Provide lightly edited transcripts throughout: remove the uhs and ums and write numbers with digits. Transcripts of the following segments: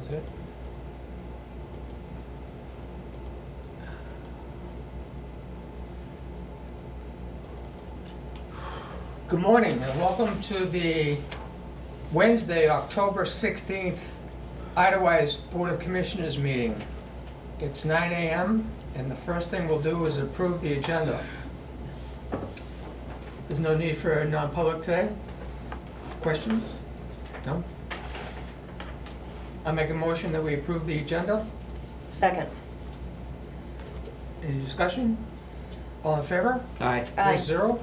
Sounds good. Good morning and welcome to the Wednesday, October 16th, Idlewise Board of Commissioners meeting. It's 9 a.m. and the first thing we'll do is approve the agenda. There's no need for a non-public today? Questions? No? I make a motion that we approve the agenda. Second. Any discussion? All in favor? Aye. Aye. 3-0.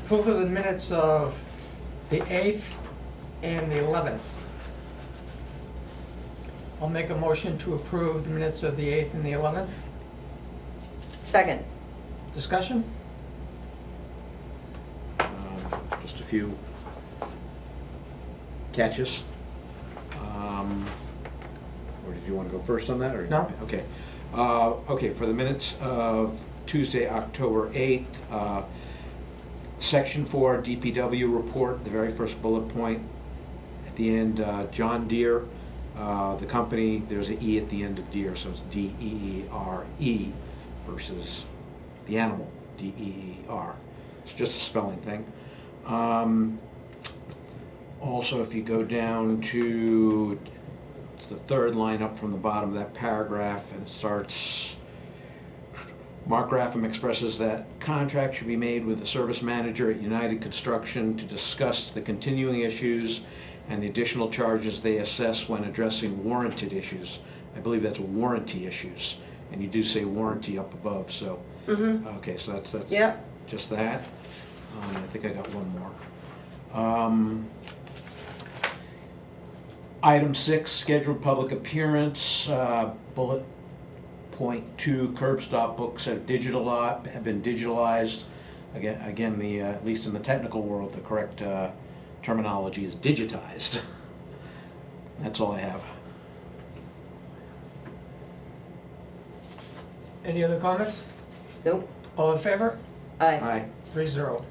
Approval of the minutes of the 8th and the 11th. I'll make a motion to approve the minutes of the 8th and the 11th. Second. Discussion? Just a few catches. Or did you want to go first on that? Or? No. Okay. Okay, for the minutes of Tuesday, October 8th, Section 4 DPW report, the very first bullet point at the end, John Deere, the company, there's an E at the end of Deere, so it's D-E-E-R-E versus the animal, D-E-E-R. It's just a spelling thing. Also, if you go down to it's the third line up from the bottom of that paragraph, and it starts, Mark Graffam expresses that contract should be made with the service manager at United Construction to discuss the continuing issues and the additional charges they assess when addressing warranted issues. I believe that's warranty issues, and you do say warranty up above, so. Okay, so that's Yep. just that. I think I got one more. Item 6, scheduled public appearance, bullet point 2, curb stop books have been digitalized. Again, the at least in the technical world, the correct terminology is digitized. That's all I have. Any other comments? Nope. All in favor? Aye. Aye. 3-0.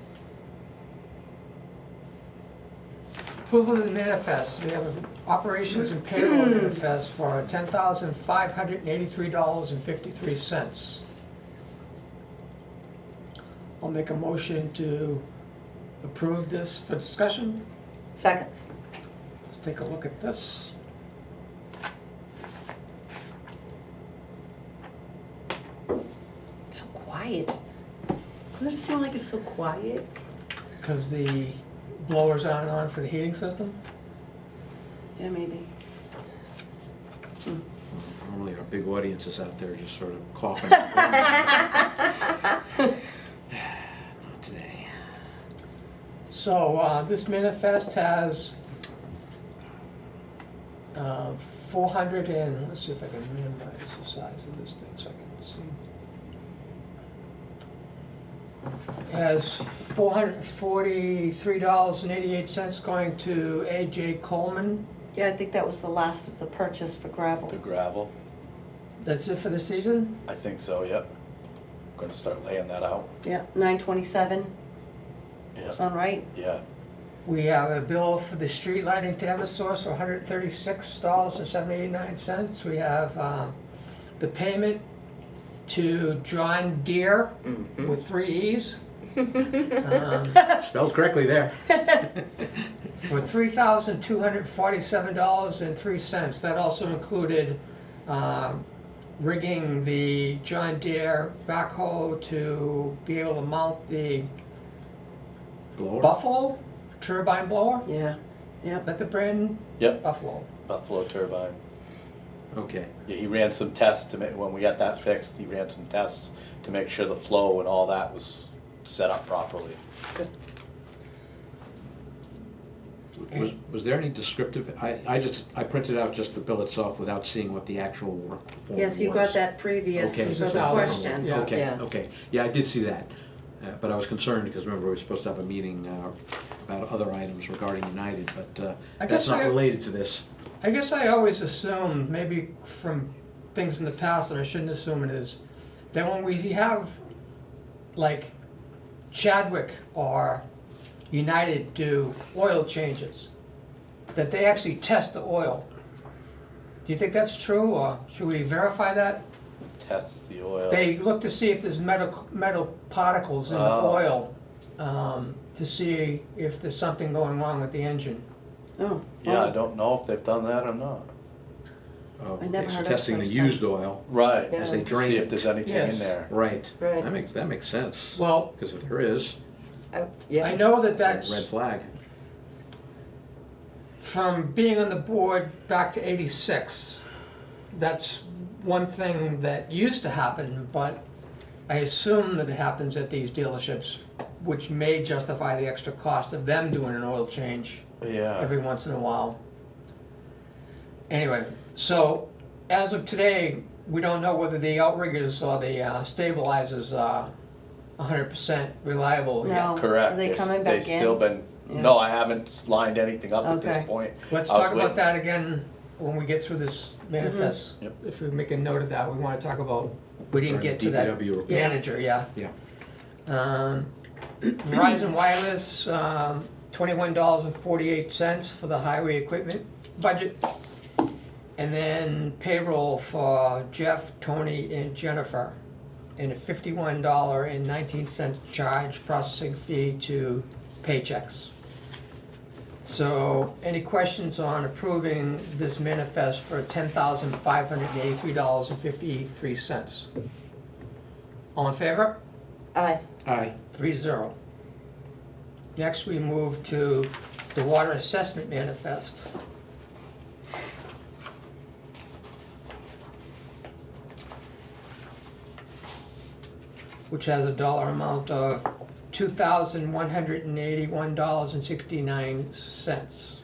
Approval of the manifest. We have an operations and payroll manifest for $10,583.53. I'll make a motion to approve this for discussion. Second. Let's take a look at this. So quiet. Does it sound like it's so quiet? Because the blowers aren't on for the heating system. Yeah, maybe. Normally our big audiences out there just sort of coughing. Not today. So this manifest has 400 and, let's see if I can minimize the size of this thing so I can see. It has $443.88 going to A.J. Coleman. Yeah, I think that was the last of the purchase for gravel. The gravel, That's it for the season? I think so, yep. Gonna start laying that out. Yeah, 927. Yeah, Sound right? yeah. We have a bill for the street lighting to Eversource for $136.79. We have the payment to John Deere with 3 E's. Spelled correctly there. For $3,247.03. That also included rigging the John Deere backhoe to be able to mount the Blower. Buffalo turbine blower. Yeah. Is Yep. that the brand? Yep, Buffalo. Buffalo turbine. Okay. Yeah, he ran some tests to make, when we got that fixed, he ran some tests to make sure the flow and all that was set up properly. Good. Was there any descriptive? I printed out just the bill itself without seeing what the actual work performed Yes, you was. got that previous Okay. for the questions. Yeah. Okay. Yeah. Okay. Yeah, I did see that, but I was concerned because remember we were supposed to have a meeting about other items regarding United, but I that's guess not I- related to this. I guess I always assume, maybe from things in the past, and I shouldn't assume it is, that when we have like Chadwick or United do oil changes, that they actually test the oil Do you think that's true, or should we verify that? Test the oil. They look to see if there's metal particles in the Oh. oil, to see if there's something going wrong with the engine. Oh. Yeah, I don't know if they've done that or not. Oh, I never okay, so heard of testing the such used thing. oil. Right. Yeah. As they To drain see if it. there's anything Yes. in there. Right. Right. That makes sense. Well, Because if there is, Yeah. I know that it's a red that's, flag. from being on the board back to '86, that's one thing that used to happen, but I assume that it happens at these dealerships, which may justify the extra cost of them doing an oil change Yeah. every once in a while. Anyway, so as of today, we don't know whether the outriggers or the stabilizers are 100% reliable yet. No. Correct. Are they coming They back still in? been, Yeah. no, I haven't lined anything up at this Okay. point. Let's I was talk about waiting. that again when we get through this manifest. Yep. If we make a note of that, we want to talk about, we didn't During get the to that DPW report. manager, yeah. Yeah. Verizon Wireless, $21.48 for the highway equipment budget. And then payroll for Jeff, Tony, and Jennifer. And a $51.19 charge processing fee to Paychecks. So, any questions on approving this manifest for $10,583.53? All in favor? Aye. Aye. 3-0. Next, we move to the water assessment manifest. Which has a dollar amount of $2,181.69.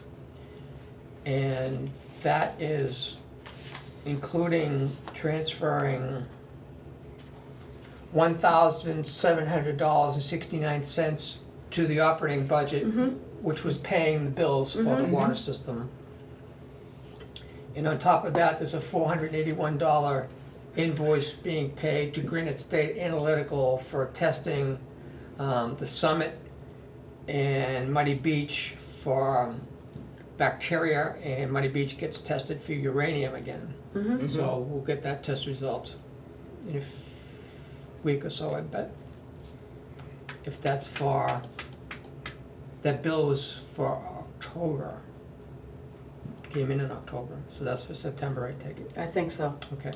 And that is including transferring $1,700.69 to the operating budget, which was paying the bills for the water system. And on top of that, there's a $481 invoice being paid to Granite State Analytical for testing the Summit and Muddy Beach for bacteria, and Muddy Beach gets tested for uranium again. So we'll get that test result in a week or so, I bet. If that's for, that bill was for October. Came in October, so that's for September, I take it. I think so. Okay.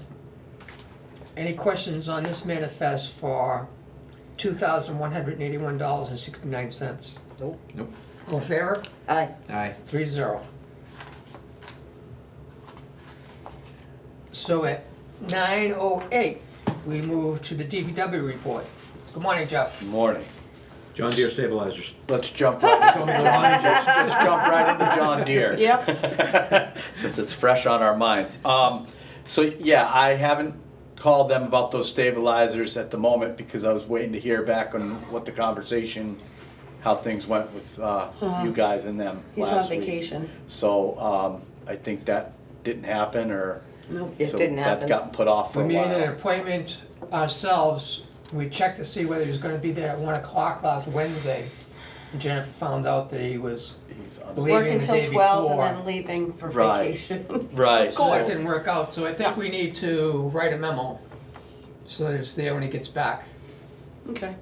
Any questions on this manifest for $2,181.69? Nope. Nope. All in favor? Aye. Aye. 3-0. So at 9:08, we move to the DPW report. Good morning, Jeff. Good morning. John Deere stabilizers. Let's jump right into John Deere. Let's jump right into John Deere. Yep. Since it's fresh on our minds. So yeah, I haven't called them about those stabilizers at the moment because I was waiting to hear back on what the conversation, how things went with you guys and them He's last on week. vacation. So I think that didn't happen, or Nope, it so didn't that's happen. gotten put off for We a made an while. appointment ourselves. We checked to see whether he was gonna be there at 1 o'clock last Wednesday. Jennifer found out that he was He's on- leaving Working the till day 12 before. and then leaving for Right. vacation. Right. So that so- didn't work out, so I think we need to write a memo so that it's there when he gets back. Okay.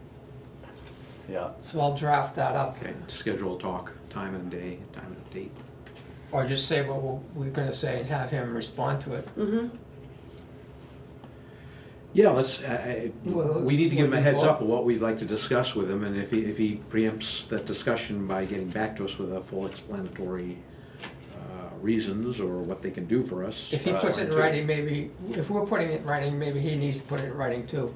Yeah. So I'll draft that up, Okay, schedule a talk, time and day, time and date. or just say what we're gonna say and have him respond to it. Yeah, let's, Well, we need to give him a we'll heads do up of what we'd like to discuss with him, and if he preempts that discussion by getting back to us with a full explanatory reasons or what they can do for us. If he puts it in writing, maybe, if we're putting it in writing, maybe he needs to put it in writing too.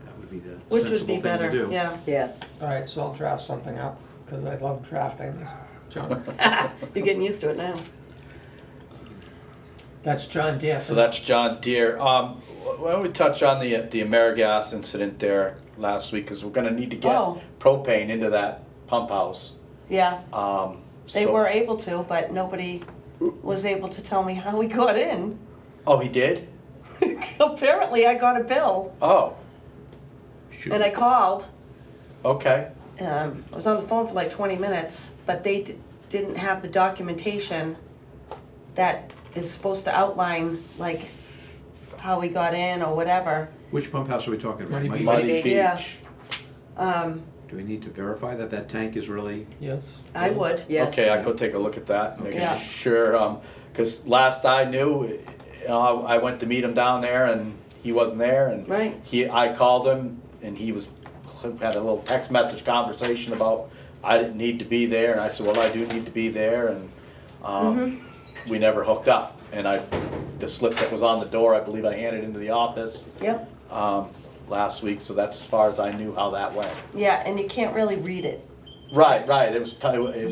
That would be the Which would sensible be thing to better, do. yeah. Yeah, All right, so I'll draft something up, because I love drafting this junk. You're getting used to it now. That's John Deere. So that's John Deere. Why don't we touch on the AmeriGas incident there last week, because we're gonna need to get Oh. propane into that pump house. Yeah, they So- were able to, but nobody was able to tell me how we got in. Oh, he did? Apparently, I got a bill, Oh, Should- and I called. okay. I was on the phone for like 20 minutes, but they didn't have the documentation that is supposed to outline, like, how we got in or whatever. Which pump house are we talking about? Muddy Beach. Muddy Beach. Yeah. Um, Do we need to verify that that tank is really? Yes. I would. Yes. Okay, I go take a look at that, and make Yeah. sure, because last I knew, you know, I went to meet him down there and he wasn't there, and Right. I called him and had a little text message conversation about I didn't need to be there, and I said, well, I do need to be there, and we never hooked up. And the slip that was on the door, I believe I handed into the office Yep. last week, so that's as far as I knew how that went. Yeah, and you can't really read it. Right, it was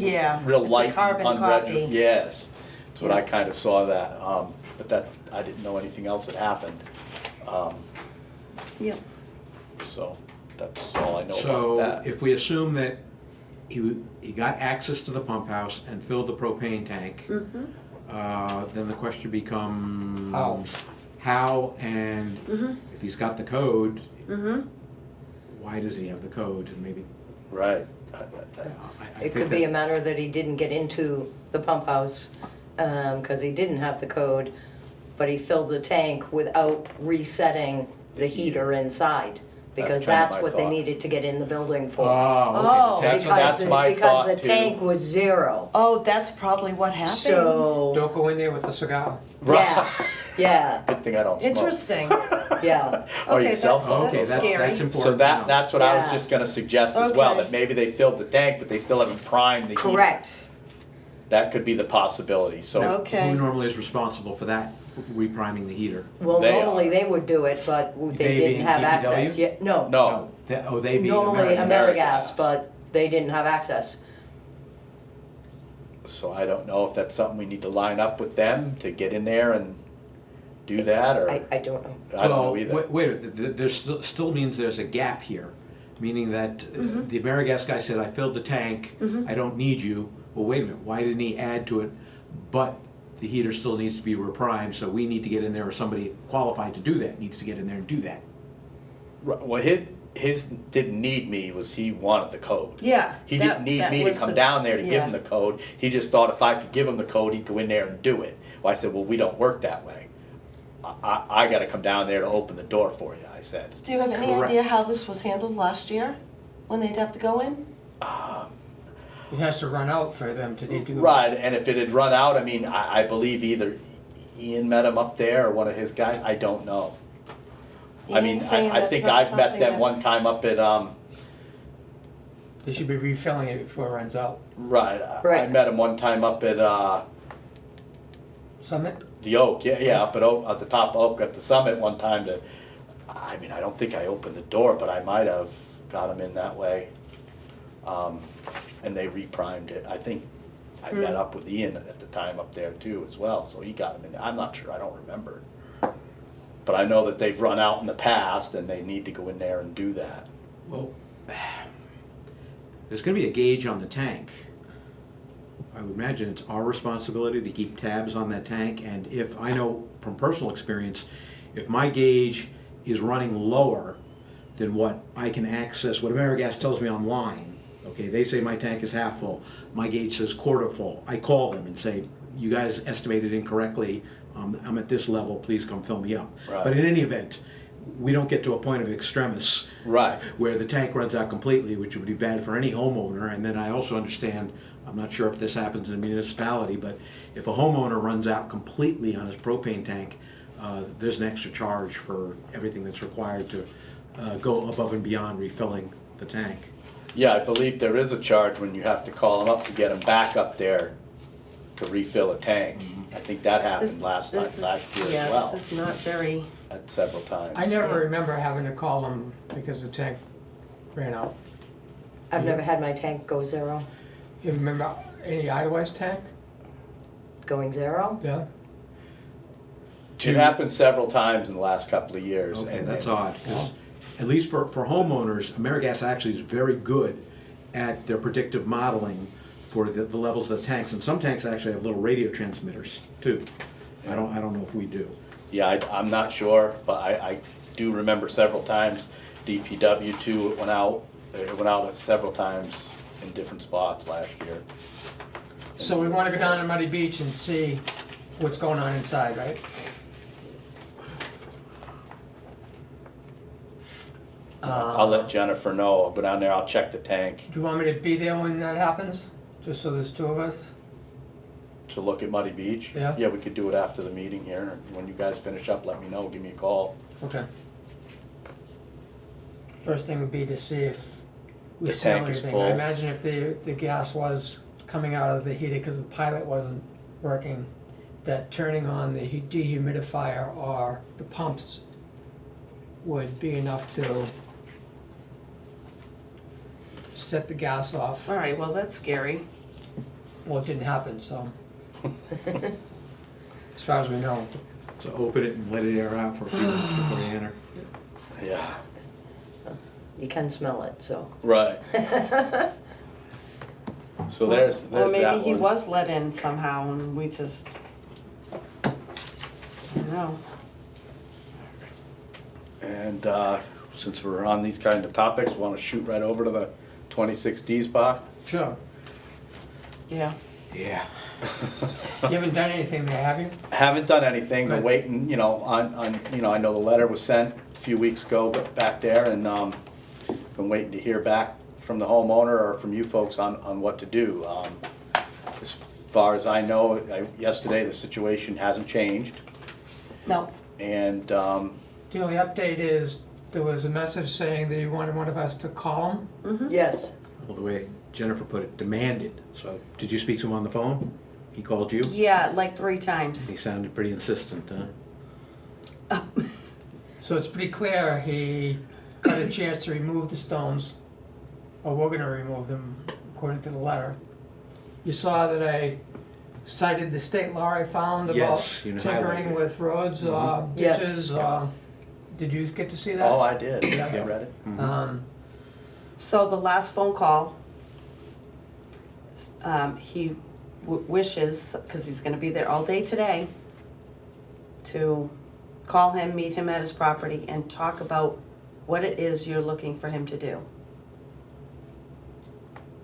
Yeah, real it's a light, carbon and copy. unregistered. Yes, that's what I Yeah. kind of saw that, but that I didn't know anything else had happened. Yep. So that's all I know about So that. if we assume that he got access to the pump house and filled the propane tank, then the question becomes how, and if he's got the code, why does he have the code? And maybe Right. I It think could be a that- matter that he didn't get into the pump house, because he didn't have the code, but he filled the tank without resetting the heater inside, because kinda that's my what they thought. needed to get in the building for. Oh, okay. That's- that's my thought, Because the too. tank was zero, Oh, that's probably what happened. so, Don't go in there with a cigar. yeah, yeah, Good thing I don't smoke. Interesting. yeah. Or Okay, your cell phone. Okay, That's that, scary. that's important. So to that know. that's what I was Yeah. just gonna suggest as well, Okay. that maybe they filled the tank, but they still haven't primed the heater. Correct. That could be the possibility, so. Who Okay. normally is responsible for that, repriming the heater? Well, They normally are. they would do it, but they They didn't being have DPW? access. Yeah, no, No, They being normally American. AmeriGas, but they didn't have access. so I don't know if that's something we need to line up with them to get in there and do that, or, I don't know. I don't know Well, either. wait, there still means there's a gap here, meaning that the AmeriGas guy said, I filled the tank, I don't need you. Well, wait a minute, why didn't he add to it? But the heater still needs to be reprimed, so we need to get in there, or somebody qualified to do that needs to get in there and do that. Right, well, his didn't need me, was he wanted the code. Yeah. He that- didn't need that me to was come the- down there to give yeah. him the code, he just thought if I could give him the code, he'd go in there and do it. Well, I said, well, we don't work that way. I gotta come down there to open the door for you, I said. Do you have any Correct. idea how this was handled last year? When they'd have to go in? It has to run out for them to do. Right, and if it had run out, I mean, I believe either Ian met him up there or one of his guys, I don't know. I mean, Ian's saying I that's think not I've met something them that- one time up at, They should be refilling it before it runs out. right, I Right. met him one time up at, Summit? the Oak, yeah, up at Oak, at the top of Oak, at the summit one time to, I mean, I don't think I opened the door, but I might have got him in that way. And they reprimed it. I think I met up with Ian at the time up there too as well, so he got him in. I'm not sure, I don't remember. But I know that they've run out in the past and they need to go in there and do that. Well, there's gonna be a gauge on the tank. I would imagine it's our responsibility to keep tabs on that tank, and if, I know from personal experience, if my gauge is running lower than what I can access, what AmeriGas tells me online, okay, they say my tank is half full, my gauge says quarter full, I call them and say, you guys estimated incorrectly, I'm at this level, please come fill me up. Right. But in any event, we don't get to a point of extremis Right. where the tank runs out completely, which would be bad for any homeowner. And then I also understand, I'm not sure if this happens in a municipality, but if a homeowner runs out completely on his propane tank, there's an extra charge for everything that's required to go above and beyond refilling the tank. Yeah, I believe there is a charge when you have to call them up to get them back up there to refill a tank. I think that happened last year as well, Yeah, this is not very, at several times. I never remember having to call them because the tank ran out. I've never had my tank go zero, You remember any Idlewise tank? going zero. Yeah. It happened several times in the last couple of years. Okay, and that's then- odd, because at least for homeowners, AmeriGas actually is very good at their predictive modeling for the levels of the tanks, and some tanks actually have little radio transmitters too. I don't know if we do. Yeah, I'm not sure, but I do remember several times DPW too, it went out several times in different spots last year. So we wanna go down to Muddy Beach and see what's going on inside, right? I'll let Jennifer know. I'll go down there, I'll check the tank Do you want me to be there when that happens? Just so there's two of us? to look at Muddy Beach. Yeah. Yeah, we could do it after the meeting here. When you guys finish up, let me know, give me a call. Okay. First thing would be to see if we The smell tank is anything. full. I imagine if the gas was coming out of the heater because the pilot wasn't working, that turning on the dehumidifier or the pumps would be enough to set the gas off. All right, well, that's scary. Well, it didn't happen, so. As far as we know. So open it and let it air out for a few minutes before you enter. Yeah. You can smell it, so. Right. So there's Or that maybe he one. was let in somehow and we just, I don't know. And since we're on these kind of topics, want to shoot right over to the 26D spot? Sure. Yeah. Yeah. You haven't done anything there, have you? Haven't done anything, been Good. waiting, on, I know the letter was sent a few weeks ago, but back there, and, been waiting to hear back from the homeowner or from you folks on what to do. As far as I know, yesterday, the situation hasn't changed, No, and, The only update is, there was a message saying that you wanted one of us to call him. Yes, Well, the way Jennifer put it, demanded. So, did you speak to him on the phone? He called you? yeah, like 3 times. He sounded pretty insistent, huh? So it's pretty clear he got a chance to remove the stones, or we're gonna remove them, according to the letter. You saw that I cited the state law I found about Yes, you tinkering highlighted it. with roads, Yes. ditches, did you get to see that? oh, I did, Yeah. I read it. So the last phone call, he wishes, because he's gonna be there all day today, to call him, meet him at his property, and talk about what it is you're looking for him to do.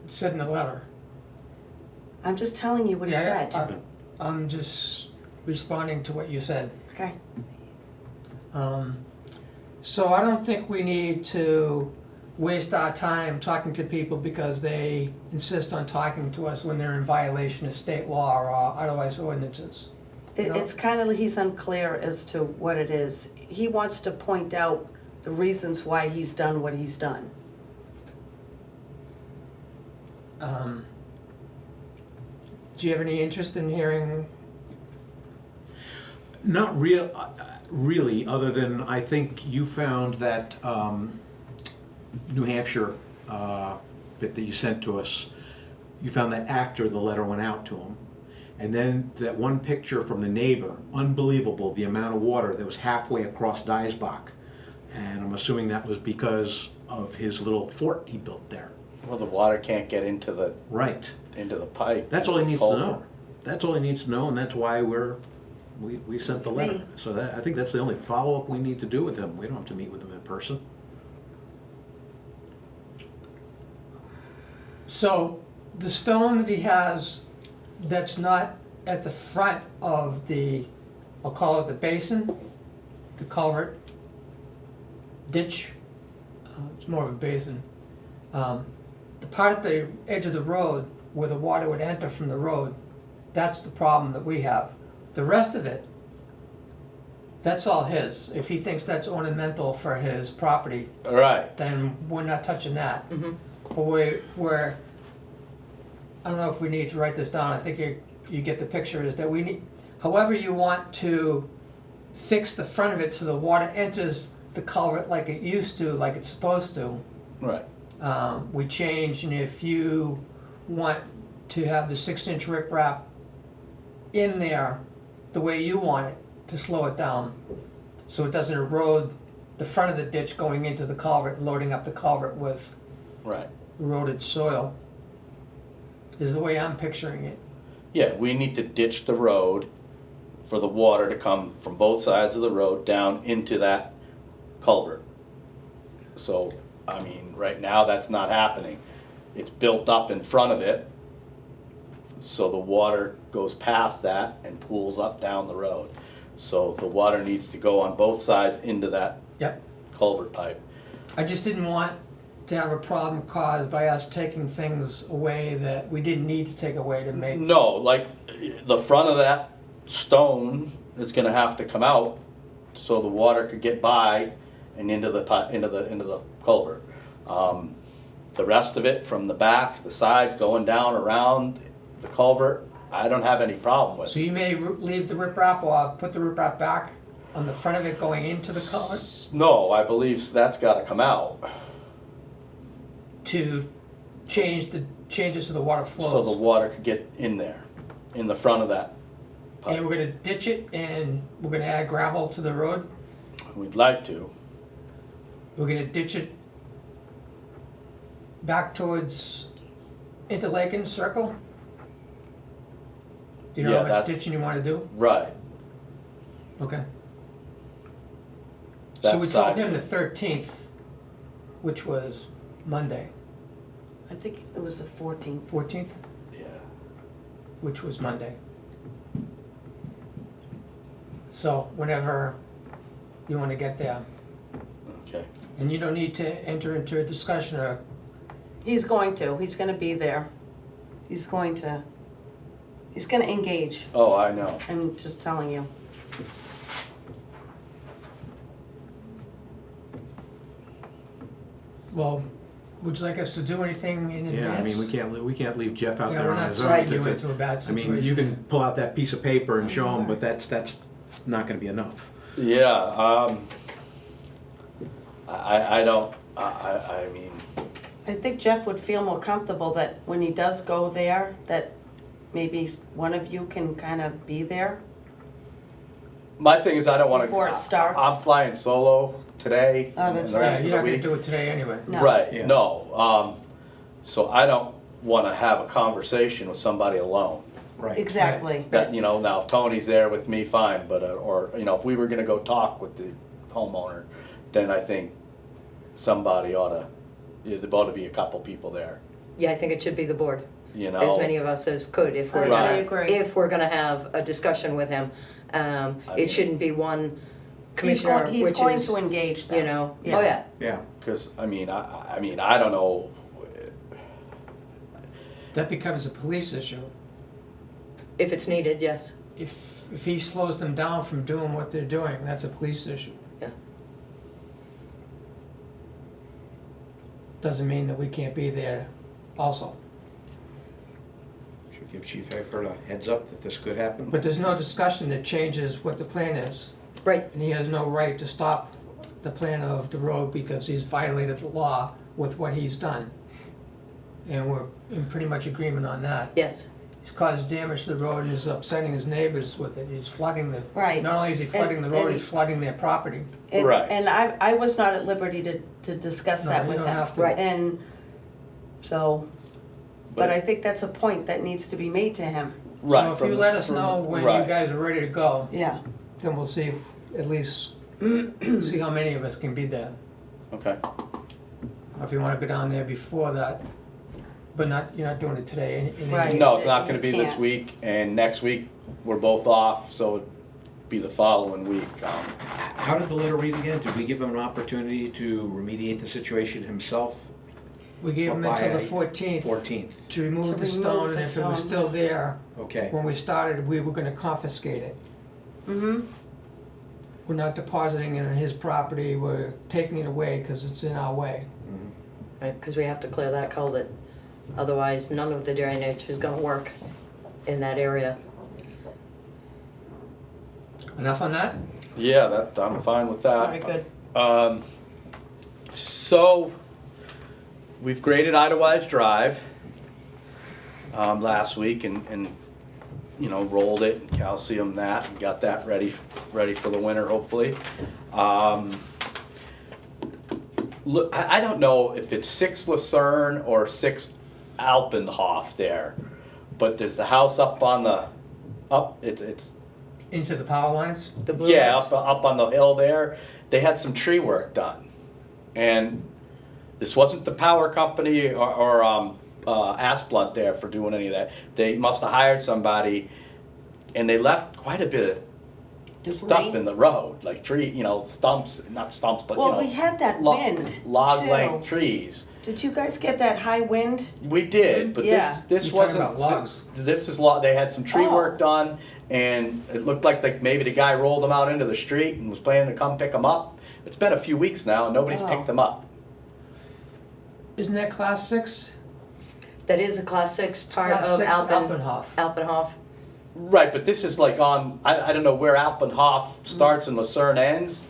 It said in the letter. I'm just telling you what he Yeah, said. I'm just responding to what you said. Okay. So I don't think we need to waste our time talking to people because they insist on talking to us when they're in violation of state law or otherwise ordinances. No. It's kind of, he's unclear as to what it is. He wants to point out the reasons why he's done what he's done. Do you have any interest in hearing? Not really, other than I think you found that New Hampshire bit that you sent to us, you found that after the letter went out to him. And then that one picture from the neighbor, unbelievable, the amount of water that was halfway across Diesbach. And I'm assuming that was because of his little fort he built there. Well, the water can't get into the Right. pipe. That's all he needs to Culvert. know. That's all he needs to know, and that's why we sent the letter. Me. So I think that's the only follow-up we need to do with him. We don't have to meet with him in person. So the stone that he has that's not at the front of the, I'll call it the basin, the culvert, ditch, it's more of a basin. The part at the edge of the road where the water would enter from the road, that's the problem that we have. The rest of it, that's all his. If he thinks that's ornamental for his property, All right, then we're not touching that. Mm-hmm. But we're, I don't know if we need to write this down, I think you get the picture, is that we need, however you want to fix the front of it so the water enters the culvert like it used to, like it's supposed to, right. we change, and if you want to have the 6-inch riprap in there the way you want it, to slow it down, so it doesn't erode the front of the ditch going into the culvert, loading up the culvert with Right. eroded soil, is the way I'm picturing it. Yeah, we need to ditch the road for the water to come from both sides of the road down into that culvert. So, I mean, right now, that's not happening. It's built up in front of it, So the water goes past that and pools up down the road. So the water needs to go on both sides into that Yep. culvert pipe. I just didn't want to have a problem caused by us taking things away that we didn't need to take away to make. No, like the front of that stone is gonna have to come out so the water could get by and into the culvert. The rest of it, from the backs, the sides, going down around the culvert, I don't have any problem with. So you may leave the riprap or put the riprap back on the front of it going into the culvert No, I believe that's gotta come out, to changes to the water so the flows. water could get in there, in the front of that pipe. And we're gonna ditch it and we're gonna add gravel to the road. We'd like to. We're gonna ditch it back towards Interlaken Circle. Do you know Yeah, how much that's- ditching you wanna do? Right. Okay. That So we told side. him the 13th, which was Monday, I think it was the 14th. 14th, Yeah. which was Monday. So whenever you wanna get there, Okay. and you don't need to enter into a discussion or, He's going to be there. He's going to engage, Oh, I know. I'm just telling you. well, would you like us to do anything in advance? Yeah, I mean, we can't leave Jeff out Yeah, there we're on not his own. trying to- you to- into a bad I mean, you situation. can pull out that piece of paper and show him, but that's not gonna be enough. Yeah, I don't, I mean, I think Jeff would feel more comfortable that when he does go there, that maybe one of you can kind of be there. my thing is I don't wanna. Before it starts. I'm flying solo today. Oh, and that's the right. Yeah, rest of you're the not gonna week. do it today anyway. No. Right, Yeah. no, so I don't wanna have a conversation with somebody alone. Right. Exactly. That, you know, now if Tony's there with me, fine, but, or, you know, if we were gonna go talk with the homeowner, then I think somebody there ought to be a couple people there, Yeah, I think it should be the board, you know? as many of us as could, if we're I Right. agree. if we're gonna have a discussion with him. mean- It shouldn't be one He's commissioner, going, he's which going is, to engage them. you know, Yeah. oh yeah, Yeah, Cause, I mean, I don't know, That becomes a police issue. if it's needed, yes. If he slows them down from doing what they're doing, that's a police issue. Yeah. Doesn't mean that we can't be there also. should give Chief Hayford a heads up that this could happen. But there's no discussion that changes what the plan is. Right, And he has no right to stop the plan of the road because he's violated the law with what he's done. And we're in pretty much agreement on that. yes, He's caused damage to the road and is upsetting his neighbors with it. He's flooding the, Right. not only is he flooding the road, and- he's flooding their property. And, Right. and I was not at liberty to discuss No, that you with don't him. have to. Right. And so, but I think that's a point that needs to be made to him. right. So if from you the- let us from- know when you right. guys are ready to go, Yeah. then we'll see, at least, see how many of us can be there. Okay, Or if you wanna go down there before that, but you're not doing it today. Right. no, it's not gonna be You this can't. week, and next week, we're both off, so it'd be the following week. How did the letter read again? Did we give him an opportunity to remediate the situation himself? We gave him until the 14th 14th, to remove To the remove stone, and the if it was stone, still yeah. there, okay. when we started, we were gonna confiscate it. Mm-hmm. We're not depositing it on his property, we're taking it away because it's in our way. right, because we have to clear that culvert. Otherwise, none of the drainage is gonna work in that area. Enough on that? Yeah, that, I'm fine with that. Very good. So, we've graded Idlewise Drive, last week and, you know, rolled it and calcium that and got that ready for the winter, hopefully. Look, I don't know if it's 6 Lucerne or 6 Alpenhof there, but there's the house up on the, it's Into the power lines? The blue yeah, house? up on the hill there, they had some tree work done. And this wasn't the power company or Asplund there for doing any of that. They must have hired somebody, and they left quite a bit of stuff in the road, like stumps, not stumps, but Well, we had that wind, log too. length trees. Did you guys get that high wind? We did, but Yeah. this You're talking wasn't. about logs. This is they had some tree Oh. work done, and it looked like maybe the guy rolled them out into the street and was planning to come pick them up. It's been a few weeks now, and nobody's Oh. picked them up. Isn't that class 6? That is a class 6 part Class of 6 Alpen, Alpenhof. Alpenhof. Right, but this is like on. I don't know where Alpenhof starts and Lucerne ends.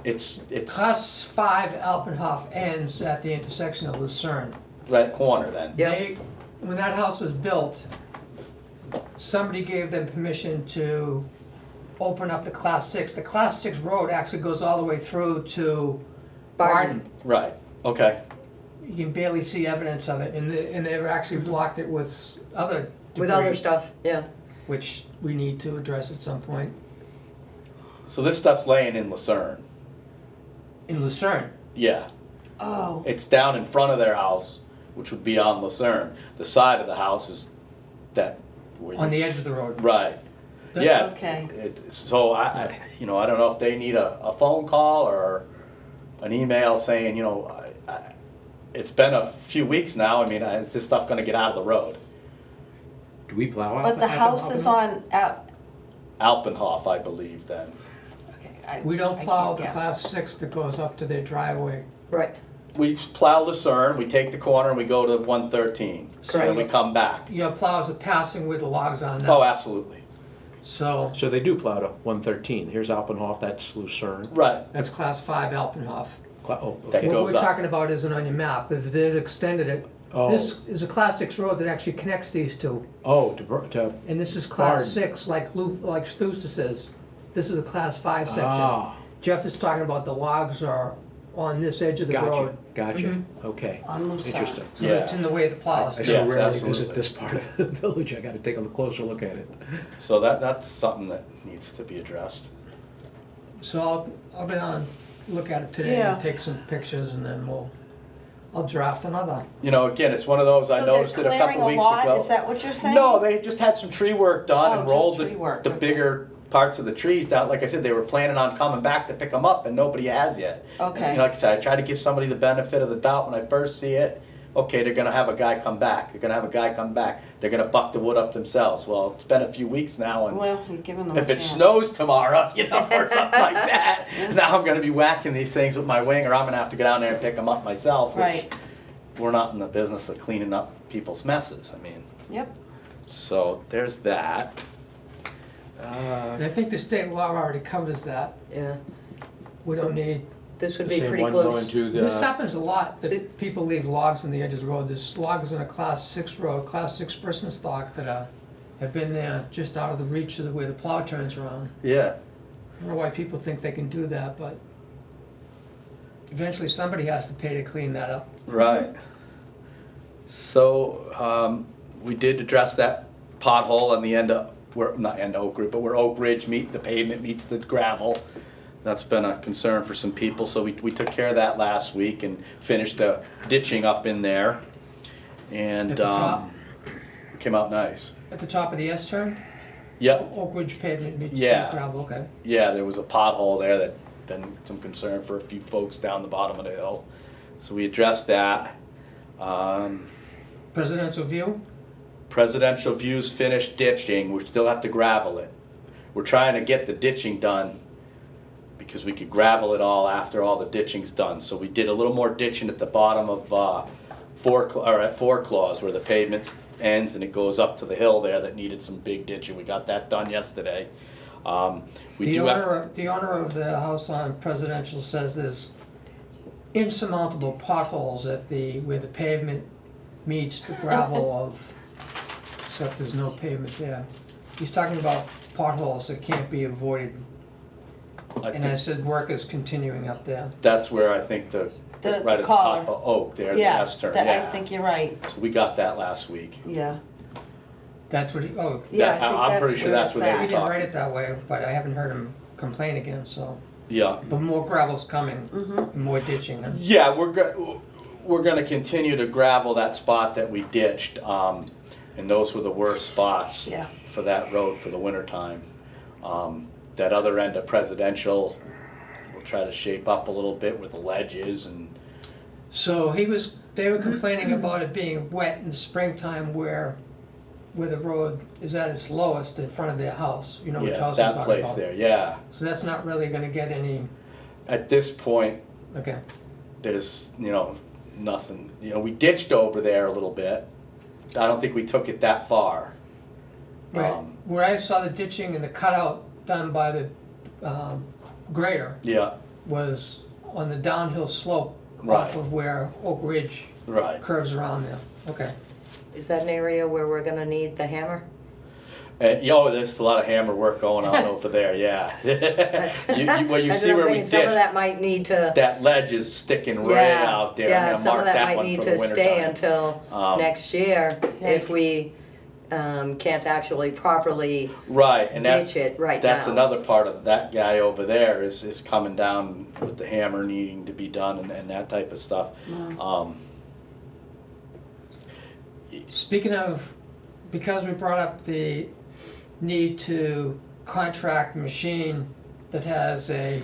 It's Class 5 Alpenhof ends at the intersection of Lucerne. that corner then. Yep. When that house was built, somebody gave them permission to open up the class 6. The class 6 road actually goes all the way through to Barton. Right. Okay. You can barely see evidence of it, and they've actually blocked it with other debris, With other stuff, yeah. which we need to address at some point. So this stuff's laying in Lucerne. In Lucerne, Yeah. Oh, It's down in front of their house, which would be on Lucerne. The side of the house is that. Where on you- the edge of the road. Right. That- Yeah. okay. So I don't know if they need a phone call or an email saying, it's been a few weeks now. I mean, is this stuff going to get out of the road? Do we plow out? but the house is on, Alpenhof, I believe. Then. okay. We don't I plow can't the guess. class 6 that goes up to their driveway. Right. We plow Lucerne. We take the corner and we go to 113. So then we Correct. come back. Your plows are passing where the logs are now. Oh, absolutely. So So they do plow to 113. Here's Alpenhof, that's Lucerne. Right. that's class 5 Alpenhof. Oh, That okay. What goes we're up. talking about isn't on your map. If they'd extended it, Oh. this is a class 6 road that actually connects these two. Oh, to And this is class Barton. 6, like Stusa says. This is a class 5 section. Ah, Jeff is talking about the logs are on this edge of the gotcha, road. gotcha. Okay, On Lucerne. interesting. So Yeah. it's in the way of the plows. I Yes, so rarely absolutely. visit this part of the village. I got to take a closer look at it. So that's something that needs to be addressed. So I'll go down and look at it today Yeah. and take some pictures, and then I'll draft another. Again, it's one of those, I So noticed they're it a couple clearing a weeks lot? ago. Is that what you're saying? No, they just had some tree work done Oh, and just rolled tree work, the okay. bigger parts of the trees down. Like I said, they were planning on coming back to pick them up and nobody has yet. Okay. Like I said, I try to give somebody the benefit of the doubt when I first see it. Okay, they're gonna have a guy come back. They're gonna have a guy come back. They're gonna buck the wood up themselves. Well, it's been a few weeks now and Well, you're giving them a if it chance. snows tomorrow, or something like that, now I'm gonna be whacking these things with my wing or I'm gonna have to go down there and pick them up myself, which Right. we're not in the business of cleaning up people's messes. I mean, Yep. so there's that. And I think the state law already covers that. Yeah. We don't need, This would be Same pretty one going close. to this the, happens a lot, that people leave logs on the edge of the road. There's logs in a class 6 road, class 6 person stock that have been there just out of the reach of where the plow turns around. Yeah. I don't know why people think they can do that, but eventually somebody has to pay to clean that up. Right. So, we did address that pothole on the end of, not end of Oak Ridge, but where Oak Ridge the pavement meets the gravel. That's been a concern for some people, so we took care of that last week and finished the ditching up in there. And, At the top? came out nice. At the top of the S turn, Yep, Oak Ridge pavement meets the Yeah. gravel, okay. yeah, there was a pothole there that been some concern for a few folks down the bottom of the hill. So we addressed that. Presidential view, Presidential View's finished ditching, we still have to gravel it. We're trying to get the ditching done because we could gravel it all after all the ditching's done. So we did a little more ditching at the bottom of at Four Claws where the pavement ends and it goes up to the hill there that needed some big ditching. We got that done yesterday. We the do have, owner of the house on Presidential says there's insurmountable potholes at where the pavement meets the gravel of, except there's no pavement there. He's talking about potholes that can't be avoided, I and I think said work is continuing up there. that's where I think The right at the collar. top of Oak there, the Yeah, S turn, that- I yeah. think you're right. So we got that last week. Yeah. That's what Yeah, I think I'm pretty that's sure where that's it's where they he were didn't talking. write it that way, but I haven't heard him complain again, so. Yeah. But more gravel's coming, Mm-hmm. and more ditching, huh? Yeah, we're gonna continue to gravel that spot that we ditched, and those were the worst spots Yeah. for that road for the winter time. That other end of Presidential, we'll try to shape up a little bit where the ledge is and, So they were complaining about it being wet in the springtime where the road is at its lowest in front of their house, you know which yeah, house I'm that talking place about. there, yeah. So that's not really gonna get any, At this point, okay. there's, nothing, we ditched over there a little bit. I don't think we took it that far. Right, where I saw the ditching and the cutout done by the grader Yeah, was on the downhill slope off Right. of where Oak Ridge right. curves around there, okay. Is that an area where we're gonna need the hammer? There's a lot of hammer work going on over there, yeah. That's- Where you That's see what I'm where we thinking. Some of ditched, that might need to. that ledge is sticking right Yeah, out there. yeah, I'm gonna some of mark that that might one need for the to winter stay time. until next year if we can't actually properly Right, and that's, ditch it right that's now. another part of that guy over there is coming down with the hammer needing to be done and that type of stuff. Speaking of, because we brought up the need to contract a machine that has a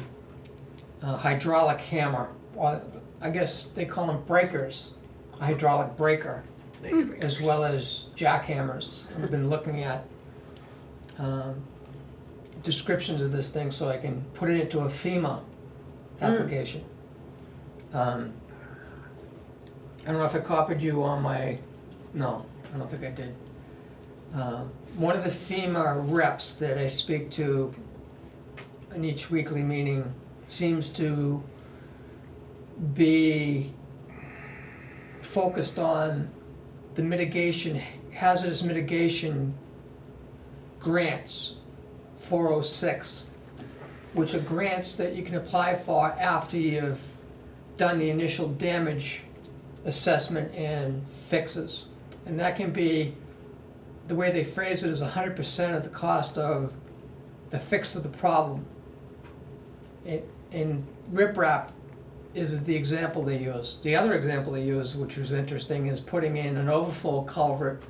hydraulic hammer, or I guess they call them breakers, a hydraulic breaker, as well as jackhammers. I've been looking at descriptions of this thing so I can put it into a FEMA application. I don't know if I copied you on my, no, I don't think I did. One of the FEMA reps that I speak to in each weekly meeting seems to be focused on the mitigation, hazardous mitigation grants, 406, which are grants that you can apply for after you've done the initial damage assessment and fixes. And that can be, the way they phrase it is 100% of the cost of the fix of the problem. And riprap is the example they use. The other example they use, which was interesting, is putting in an overflow culvert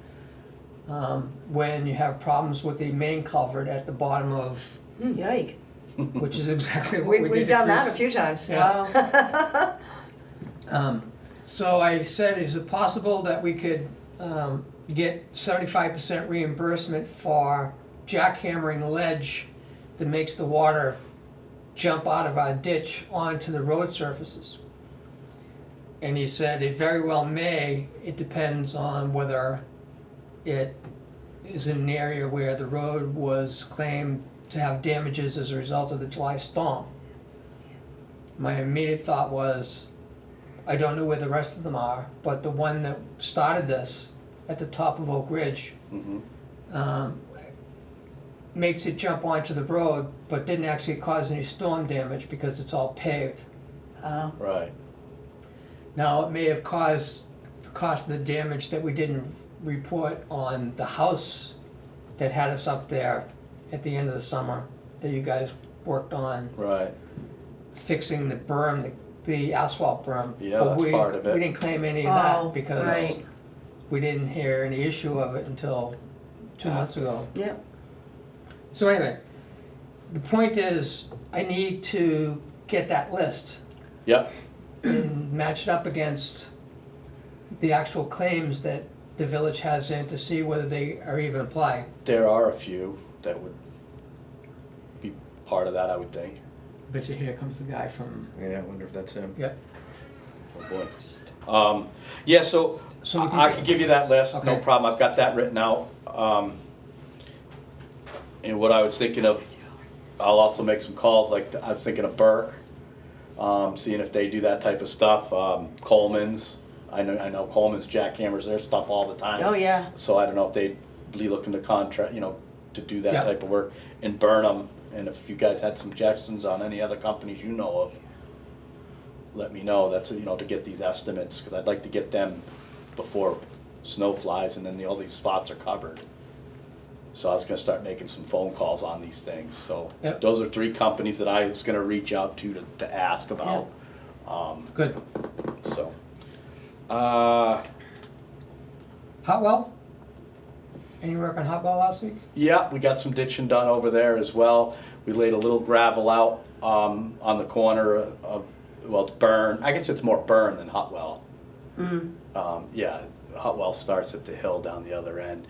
when you have problems with the main culvert at the bottom of, Yike. which is exactly what we did. We've at done that Grease. a few times. Yeah. Wow. So I said, is it possible that we could get 75% reimbursement for jackhammering ledge that makes the water jump out of our ditch onto the road surfaces? And he said, it very well may. It depends on whether it is in an area where the road was claimed to have damages as a result of the July storm. My immediate thought was, I don't know where the rest of them are, but the one that started this at the top of Oak Ridge makes it jump onto the road, but didn't actually cause any storm damage because it's all paved. Right. Now, it may have caused the cost of the damage that we didn't report on the house that had us up there at the end of the summer, that you guys worked on Right. fixing the berm, the asphalt berm. Yeah, But that's part of it. We didn't claim any of Oh, that because right. we didn't hear any issue of it until 2 months ago. Yep. So anyway, the point is, I need to get that list Yep. and match it up against the actual claims that the village has in to see whether they are even apply. There are a few that would be part of that, I would think. Bet you here comes the guy from, Yeah, I wonder if that's him. yeah. Oh, boy. Yeah, so So we can I get- could give you that list, no Okay. problem, I've got that written out. And what I was thinking of, I'll also make some calls, like, I was thinking of Burke, seeing if they do that type of stuff. Coleman's, I know Coleman's jackhammers their stuff all the time. Oh, yeah. So I don't know if they'd be looking to contract, to do that Yeah. type of work. And Burnham, and if you guys had suggestions on any other companies you know of, let me know. That's, to get these estimates, because I'd like to get them before snow flies and then all these spots are covered. So I was gonna start making some phone calls on these things. So Yep. those are 3 companies that I was gonna reach out to ask about. Good. So, Hot well? Any work on hot well last week? Yeah, we got some ditching done over there as well. We laid a little gravel out on the corner of, well, it's burn. I guess it's more burn than hot well. Yeah, hot well starts at the hill down the other end.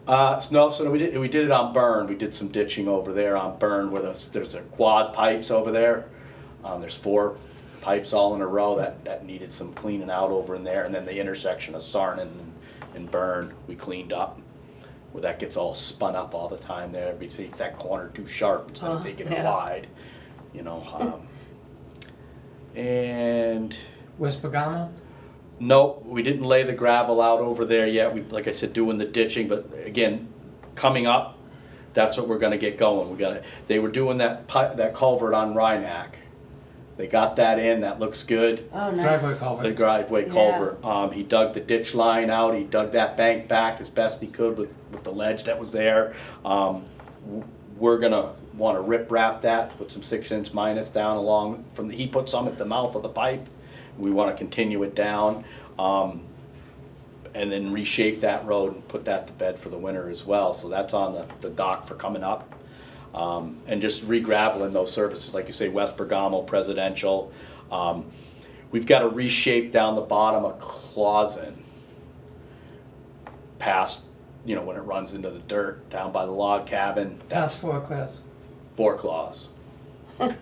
So we did it on burn. We did some ditching over there on burn where there's a quad pipes over there. There's 4 pipes all in a row that needed some cleaning out over in there, and then the intersection of Sarnin and Burn we cleaned up, where that gets all spun up all the time there. It takes that corner too sharp instead of taking it yeah. wide, you know. And West Bergamo? no, we didn't lay the gravel out over there yet. We, like I said, doing the ditching, but again, coming up, that's what we're gonna get going. They were doing that culvert on Rhineack. They got that in, that looks good. Oh, nice. Driveway The culvert. driveway Yeah. culvert. He dug the ditch line out, he dug that bank back as best he could with the ledge that was there. We're gonna wanna rip wrap that, put some 6" minus down along he put some at the mouth of the pipe. We wanna continue it down, and then reshape that road and put that to bed for the winter as well. So that's on the dock for coming up. And just re-graveling those surfaces, like you say, West Bergamo, Presidential. We've got to reshape down the bottom of Clausen, past, when it runs into the dirt, down by the log cabin, That's 4 class. 4 claws. However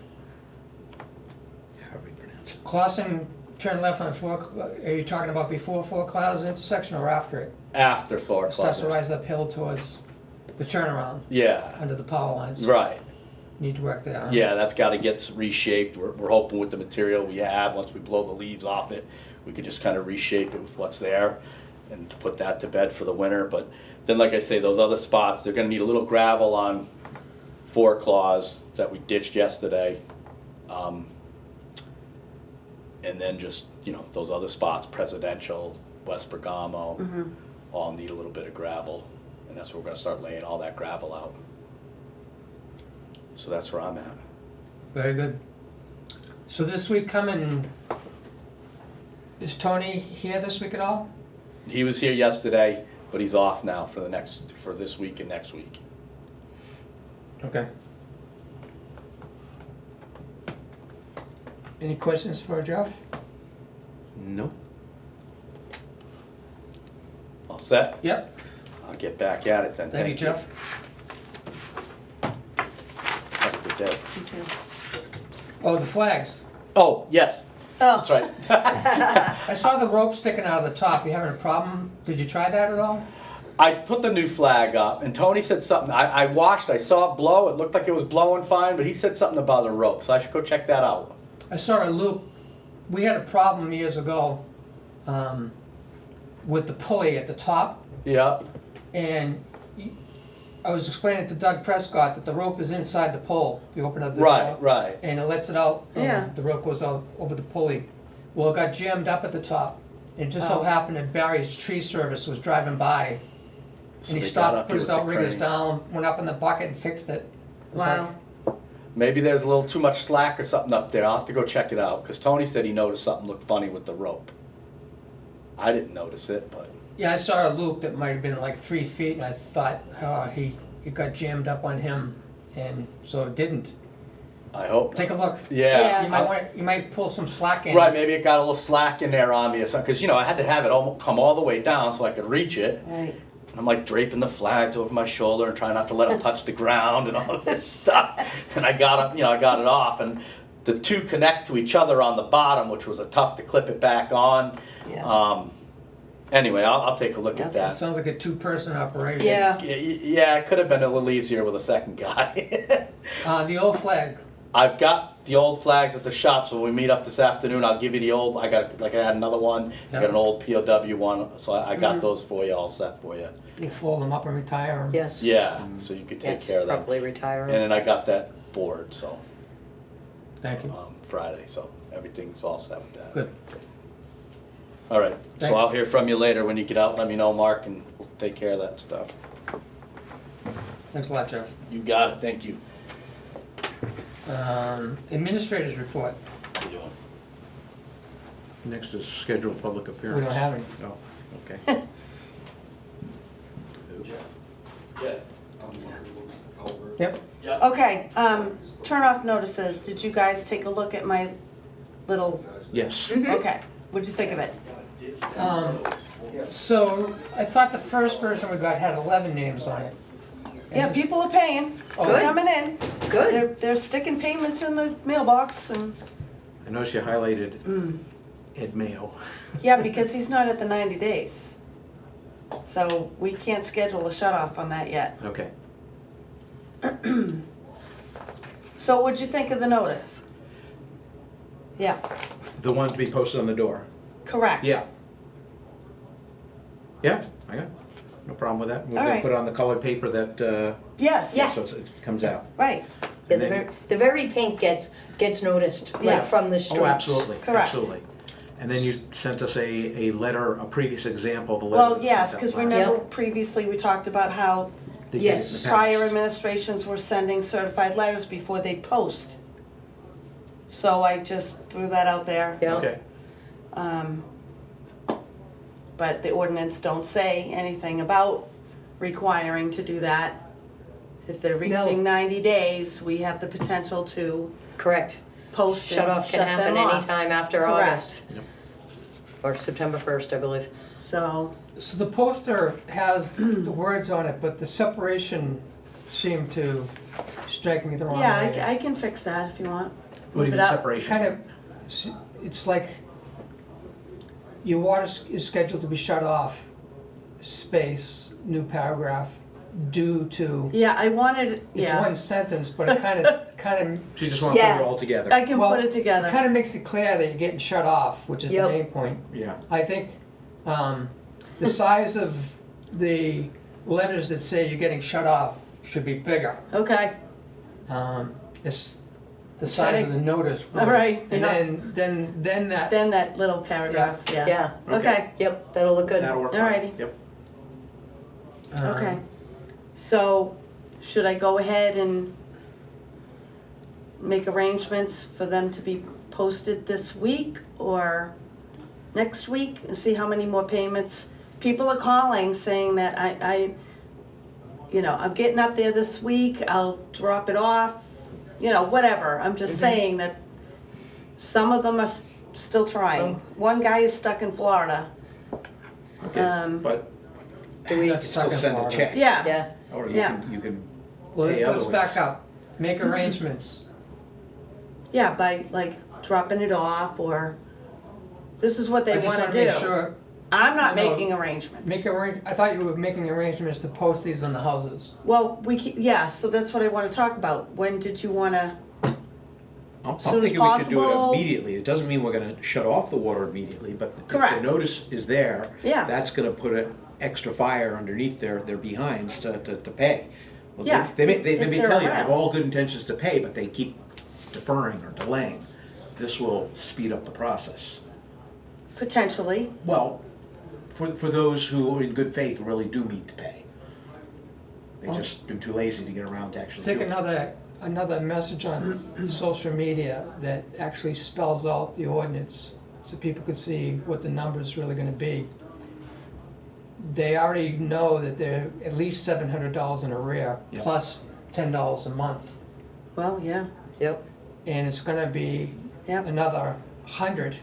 you pronounce it. Clausen, turn left on are you talking about before 4 clouds intersection or after it? After 4 It starts to claws. rise uphill towards the turnaround Yeah, under the power lines. right. Need to work there. huh? Yeah, that's got to get reshaped. We're hoping with the material we have, once we blow the leaves off it, we could just kind of reshape it with what's there and put that to bed for the winter. But then, like I say, those other spots, they're going to need a little gravel on 4 claws that we ditched yesterday. And then just, those other spots, Presidential, West Bergamo, all need a little bit of gravel. And that's where we're going to start laying all that gravel out. So that's where I'm at. Very good. So this week coming, is Tony here this week at all? He was here yesterday, but he's off now for this week and next week. Okay. Any questions for Jeff? No. All set? Yep. I'll get back at it then. Thank you, Jeff. Have a good day. You too. Oh, the flags. Oh, yes, Oh, that's right. I saw the rope sticking out of the top. You having a problem? Did you try that at all? I put the new flag up, and Tony said something. I watched, I saw it blow. It looked like it was blowing fine, but he said something about a rope, so I should go check that out. I saw a loop. We had a problem years ago with the pulley at the top, Yeah, and I was explaining to Doug Prescott that the rope is inside the pole. You open up the right, door, right. and it lets it out, and Yeah. the rope goes out over the pulley. Well, it got jammed up at the top. It just so Oh. happened that Barry's tree service was driving by, So and he they got stopped, up put here his with the outriggers crane. down, went up in the bucket and fixed it. It was wow. like, Maybe there's a little too much slack or something up there. I'll have to go check it out, because Tony said he noticed something looked funny with the rope. I didn't notice it, but yeah, I saw a loop that might have been like 3 feet, and I thought it got jammed up on him, and so it didn't. I hope. Take a look. Yeah. Yeah. You might pull some slack in. Right, maybe it got a little slack in there on me or something, because I had to have it come all the way down so I could reach it. Right. And I'm like draping the flags over my shoulder and trying not to let them touch the ground and all this stuff. And I got it, I got it off, and the two connect to each other on the bottom, which was tough to clip it back on. Yeah. Anyway, I'll take a look at It that. sounds like a 2-person operation. Yeah. Yeah, it could have been a little easier with a second guy. The old flag. I've got the old flags at the shop, so when we meet up this afternoon, I'll give you the old. I had another one. I got an old POW one, so I got those for you, all set for you. You fold them up and retire them. Yes. Yeah, so you could take Yes, care of that. probably retire. And then I got that board, so Thank you. Friday, so everything's all set with that. Good. All right, so Thanks. I'll hear from you later when you get out. Let me know, Mark, and we'll take care of that stuff. Thanks a lot, Jeff. You got it. Thank you. Administrators report. How you doing? Next is scheduled public appearance. We don't have any. Oh, okay. Yep. Okay, turn off notices. Did you guys take a look at my little, Yes. okay, what'd you think of it? So I thought the first version we got had 11 names on it. Yeah, people are paying, Oh, they're good. coming in. Good. They're sticking payments in the mailbox and, I noticed you highlighted Ed Mayo. yeah, because he's not at the 90 days. So we can't schedule a shut off on that yet. Okay. So what'd you think of the notice? Yeah, The one to be posted on the door. correct. Yeah. Yeah, I got no problem with that. We're All gonna right. put it on the colored paper that, Yes, Yeah. so it comes out. right, Yeah, And the then- the very pink gets noticed, like Yes. from the streets. Oh, absolutely, Correct. absolutely. And then you sent us a letter, a previous example, the letter. well, that was yes, sent out because last- remember Yep. previously we talked about how They did it in Yes. the prior past. administrations were sending certified letters before they post. So I just threw that out there. Yeah. Okay, But the ordinance don't say anything about requiring to do that. If they're No. reaching 90 days, we have the potential to Correct. post Shut and off can shut happen them off. anytime after Correct. August. Yep. Or September 1st, I believe. So, So the poster has the words on it, but the separation seemed to strike me the wrong way. yeah, I can fix that if you want. what do you Move mean it up. separation? Kind of, it's like your water is scheduled to be shut off, space, new paragraph, due to, Yeah, I wanted, it's yeah, one sentence, but it kind of, So you just want to put Yeah. it all together? I can well, put it together. kind of makes it clear that you're getting shut off, which is the Yep. main point. Yeah. I think the size of the letters that say you're getting shut off should be bigger. Okay, It's the size of the notice. All right, And yeah. then that, then that little paragraph, yeah. Yeah. Okay, Yep, that'll look good. That'll work. Alrighty. fine. Yep. okay. So, should I go ahead and make arrangements for them to be posted this week or next week and see how many more payments? People are calling saying that I'm getting up there this week, I'll drop it off, whatever. I'm just saying that some of them are still trying. One guy is stuck in Florida. Okay, but Do we, That's still stuck in send a Florida. check. Yeah, yeah, Or Yeah. you can Well, pay let's other back ways. up. Make arrangements. yeah, by like dropping it off or, this is what they I just wanna want to make do. sure, I'm not No. making arrangements. I thought you were making arrangements to post these on the houses. Well, yeah, so that's what I wanna talk about. When did you wanna, I'm soon as thinking we could do possible. it immediately. It doesn't mean we're gonna shut off the water immediately, but if Correct. the notice is there, Yeah. that's gonna put an extra fire underneath their behinds to pay. Well, Yeah, They may if they're tell you, I have around. all good intentions to pay, but they keep deferring or delaying. This will speed up the process. potentially? Well, for those who are in good faith really do mean to pay. They've just been too lazy to get around to actually Take do it. another message on social media that actually spells out the ordinance so people could see what the number's really gonna be. They already know that they're at least $700 in arrear, Yeah. plus $10 a month. Well, yeah, yep. And it's gonna be yeah. another 100.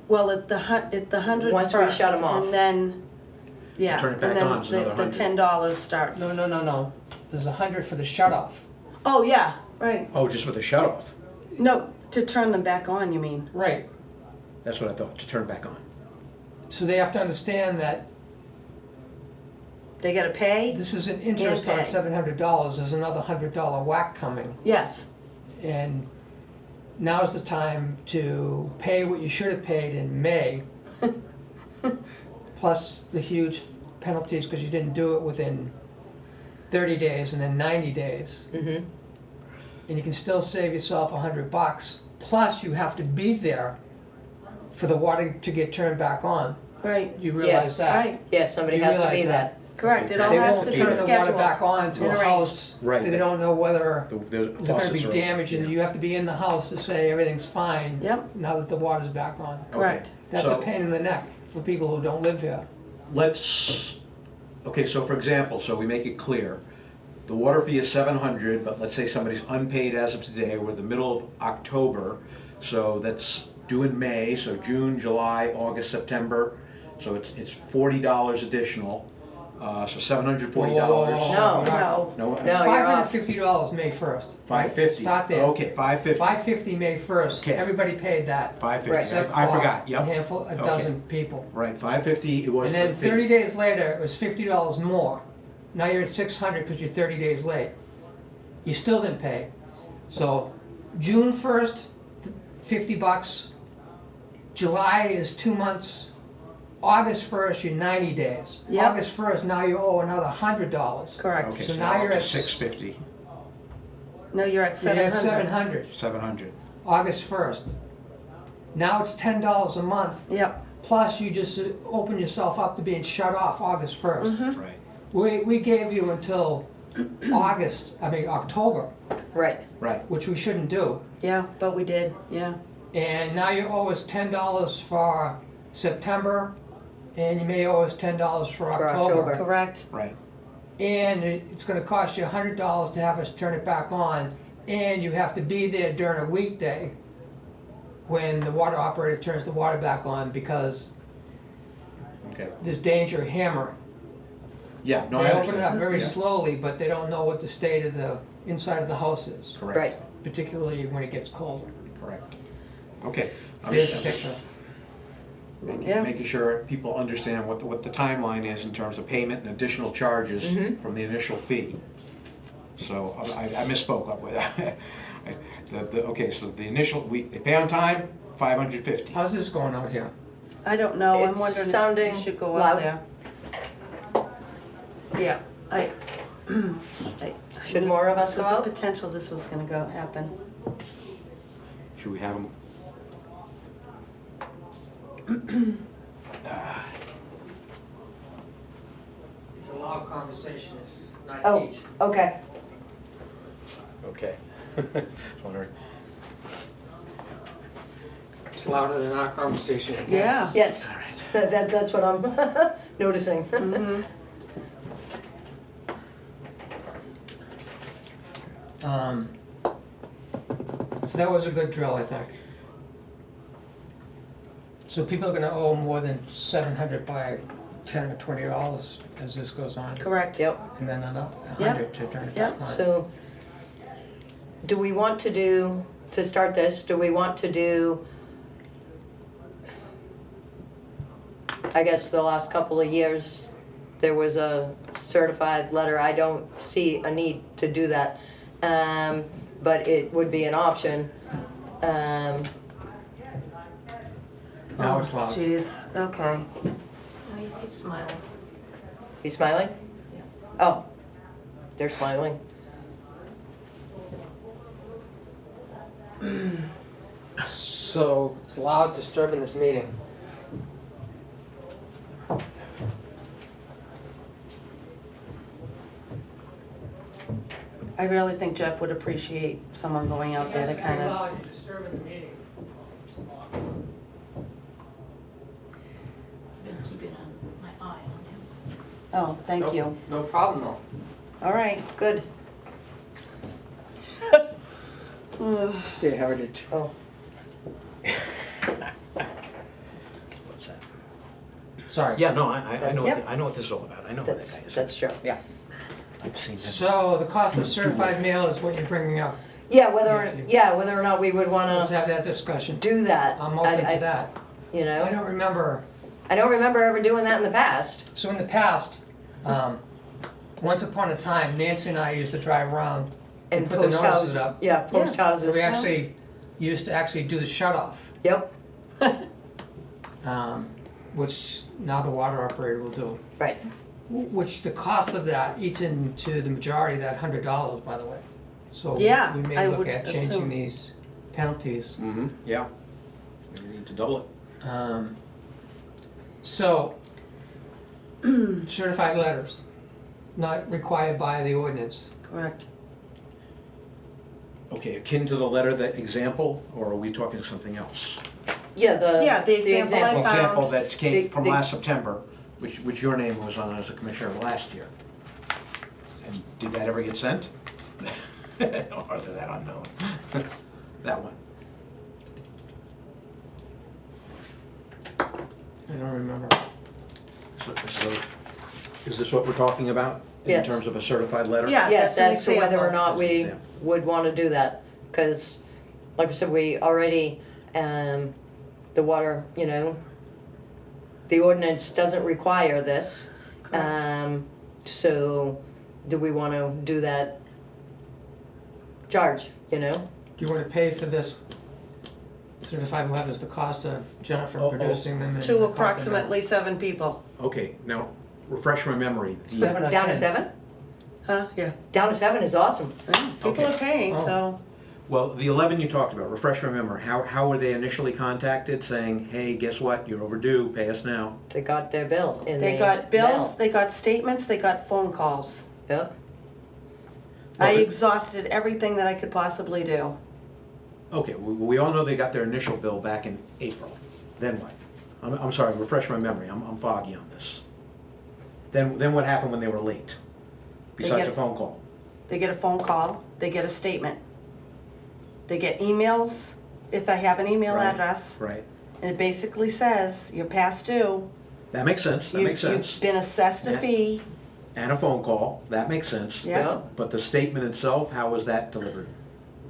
Well, at the hundred Once we first, shut 'em off. and then, yeah, turn it and back then on, it's another the $100. $10 starts. No. There's 100 for the shut off. Oh, yeah, right. Oh, just with a shut off? No, to turn them back on, you mean? Right. That's what I thought, to turn back on. So they have to understand that They gotta pay? this is an interest on Okay. $700. There's another $100 whack coming. Yes, And now's the time to pay what you should have paid in May, plus the huge penalties because you didn't do it within 30 days and then 90 days. Mm-hmm. And you can still save yourself $100. Plus, you have to be there for the water to get turned back on. right, You realize Yes. that? right. Yeah, somebody You has to realize be that. Correct, it all They has won't to be turn the water scheduled. back on to a and house Right. that they don't know whether The there's gonna be faucets are- damage, and yeah. you have to be in the house to say everything's fine. Yep. Now that the water's back on. Correct. That's a So- pain in the neck for people who don't live here. Okay, so for example, so we make it clear, the water fee is 700, but let's say somebody's unpaid as of today, we're in the middle of October, so that's due in May, so June, July, August, September, so it's $40 additional, so $740. No. No. No, It's No, you're off. $550 May 1st. right? $550. Start there. Okay, $550. $550 May 1st, Okay. everybody paid that. $550. Right. Except I for forgot, A yep. handful, a Okay. dozen people. Right, $550, it was And then the fee. 30 days later, it was $50 more. Now you're at 600 because you're 30 days late. You still didn't pay. So June 1st, $50. July is 2 months. August 1st, you're 90 days. Yep. August 1st, now you owe another $100. Correct. Okay, So so now now you're up to at 650, No, you're at You're at 700. 700, 700. August 1st. Now it's $10 a month, Yep, plus you just open yourself up to being shut off August 1st. Mm-hmm. Right, We gave you until October, Right. right. which we shouldn't do. yeah, but we did, yeah. And now you owe us $10 for September, and you may owe us $10 for October. October. Correct. Right. And it's gonna cost you $100 to have us turn it back on, and you have to be there during a weekday when the water operator turns the water back on, because Okay. there's danger of hammering. Yeah, no, I They understand. open it up very Yeah. slowly, but they don't know what the state of the inside of the house is, Correct. Right. particularly when it gets colder. Correct. Okay. I'm There's the just picture. Yeah. making sure people understand what the timeline is in terms of payment and additional charges Mm-hmm. from the initial fee. So I misspoke up with that. Okay, so the initial, they pay on time, 550. How's this going out here? I don't know, I'm It's wondering if sounding you should go loud. out there. Yeah, I Should more of us go there's a out? potential this was gonna happen. Should we have them? It's a loud conversation, it's not Oh, heat. okay. Okay. Wondering. It's louder than our conversation. Yeah. Yes. All right. That's what I'm noticing. Mhm. So that was a good drill, I think. So people are gonna owe more than 700 by $10 or $20 as this goes on, Correct. Yep. and then another Yep. 100 to turn it Yep. back on. So, do we want to do, to start this, do we want to do, I guess the last couple of years, there was a certified letter, I don't see a need to do that. But it would be an option. Now it's loud. Jeez, okay. He's smiling. He's smiling? Oh, they're smiling. So it's loud, disturbing this meeting. I really think Jeff would appreciate someone going out there to kind of, Loud, you're disturbing the meeting. Been keeping my eye on him. oh, thank you. No problem though. All right. Good. It's their heritage. Oh, What's that? Sorry. Yeah, no, I know, Yep. I know what this is all about. I know what that that's, guy is. that's true. Yeah. I've seen that. So the cost of certified mail is what you're bringing up. Yeah, whether or not we would Let's wanna have that discussion. do that. I'm open I- to that. You I know, don't remember, I don't remember ever doing that in the past. so in the past, once upon a time, Nancy and I used to drive around and And put the post notices houses, up. yeah, post So houses. we actually used to actually do the shut off, Yep, which now the water operator will do. right. Which the cost of that eats into the majority of that $100, by the way. So Yeah, we I may look would at changing assume. these penalties. Mm-hmm, yeah. We need to double it. So certified letters, not required by the ordinance. Correct. Okay, akin to the letter, that example, or are we talking something else? Yeah, Yeah, the example I The found- example that came The- from the- last September, which your name was on as a commissioner last year. And did that ever get sent? Or is that unknown? That one. I don't remember. So, is this what we're talking about? Yes. In terms of a certified letter? Yeah. Yes, that's an as to whether or example. not That's an we example. would wanna do that, cause like I said, we already, the water, you know, the ordinance doesn't require this. Correct. So do we wanna do that charge, you know? Do you want to pay for this certified letters, the cost of Jennifer Oh, producing them? and To the cost of approximately 7 people. Okay, now, refresh my memory. The- Seven or Down to 10? 7? Huh, yeah. Down to 7 is awesome. People Okay. are paying, Oh. so, Well, the 11 you talked about, refresh my memory. How were they initially contacted, saying, hey, guess what, you're overdue, pay us now? They got their bill in the they got bills, mail. they got statements, they got phone calls. Yep. I Well, exhausted everything that I could possibly do. Okay, we all know they got their initial bill back in April. Then what? I'm sorry, refresh my memory, I'm foggy on this. Then what happened when they were late? Besides a get- phone call? They get a phone call, they get a statement. They get emails, if I have an email Right. address, Right. and it basically says, you're past due. That makes sense, that You've- makes sense. You've been assessed a Yeah. fee, And a phone call, that makes sense. yeah, But the statement itself, how was that delivered?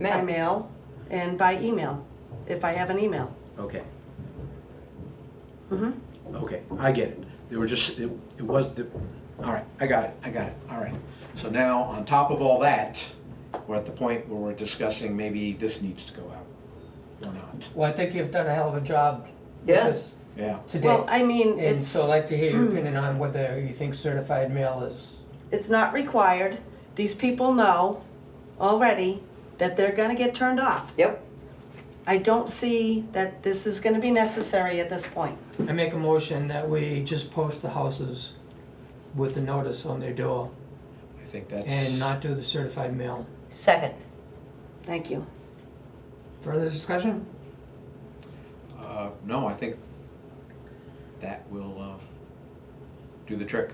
by Mail. mail and by email, if I have an email. Okay, Mhm. okay, I get it. They were just, it was, all right, I got it, all right. So now, on top of all that, we're at the point where we're discussing maybe this needs to go out, or not. Well, I think you've done a hell of a job with Yeah. this Yeah, today. Well, I mean, And it's, so I'd like to hear your opinion on whether you think certified mail is, it's not required. These people know already that they're gonna get turned off. Yep. I don't see that this is gonna be necessary at this point. I make a motion that we just post the houses with the notice on their door I think that's. and not do the certified mail. Second. Thank you. Further discussion? No, I think that will do the trick.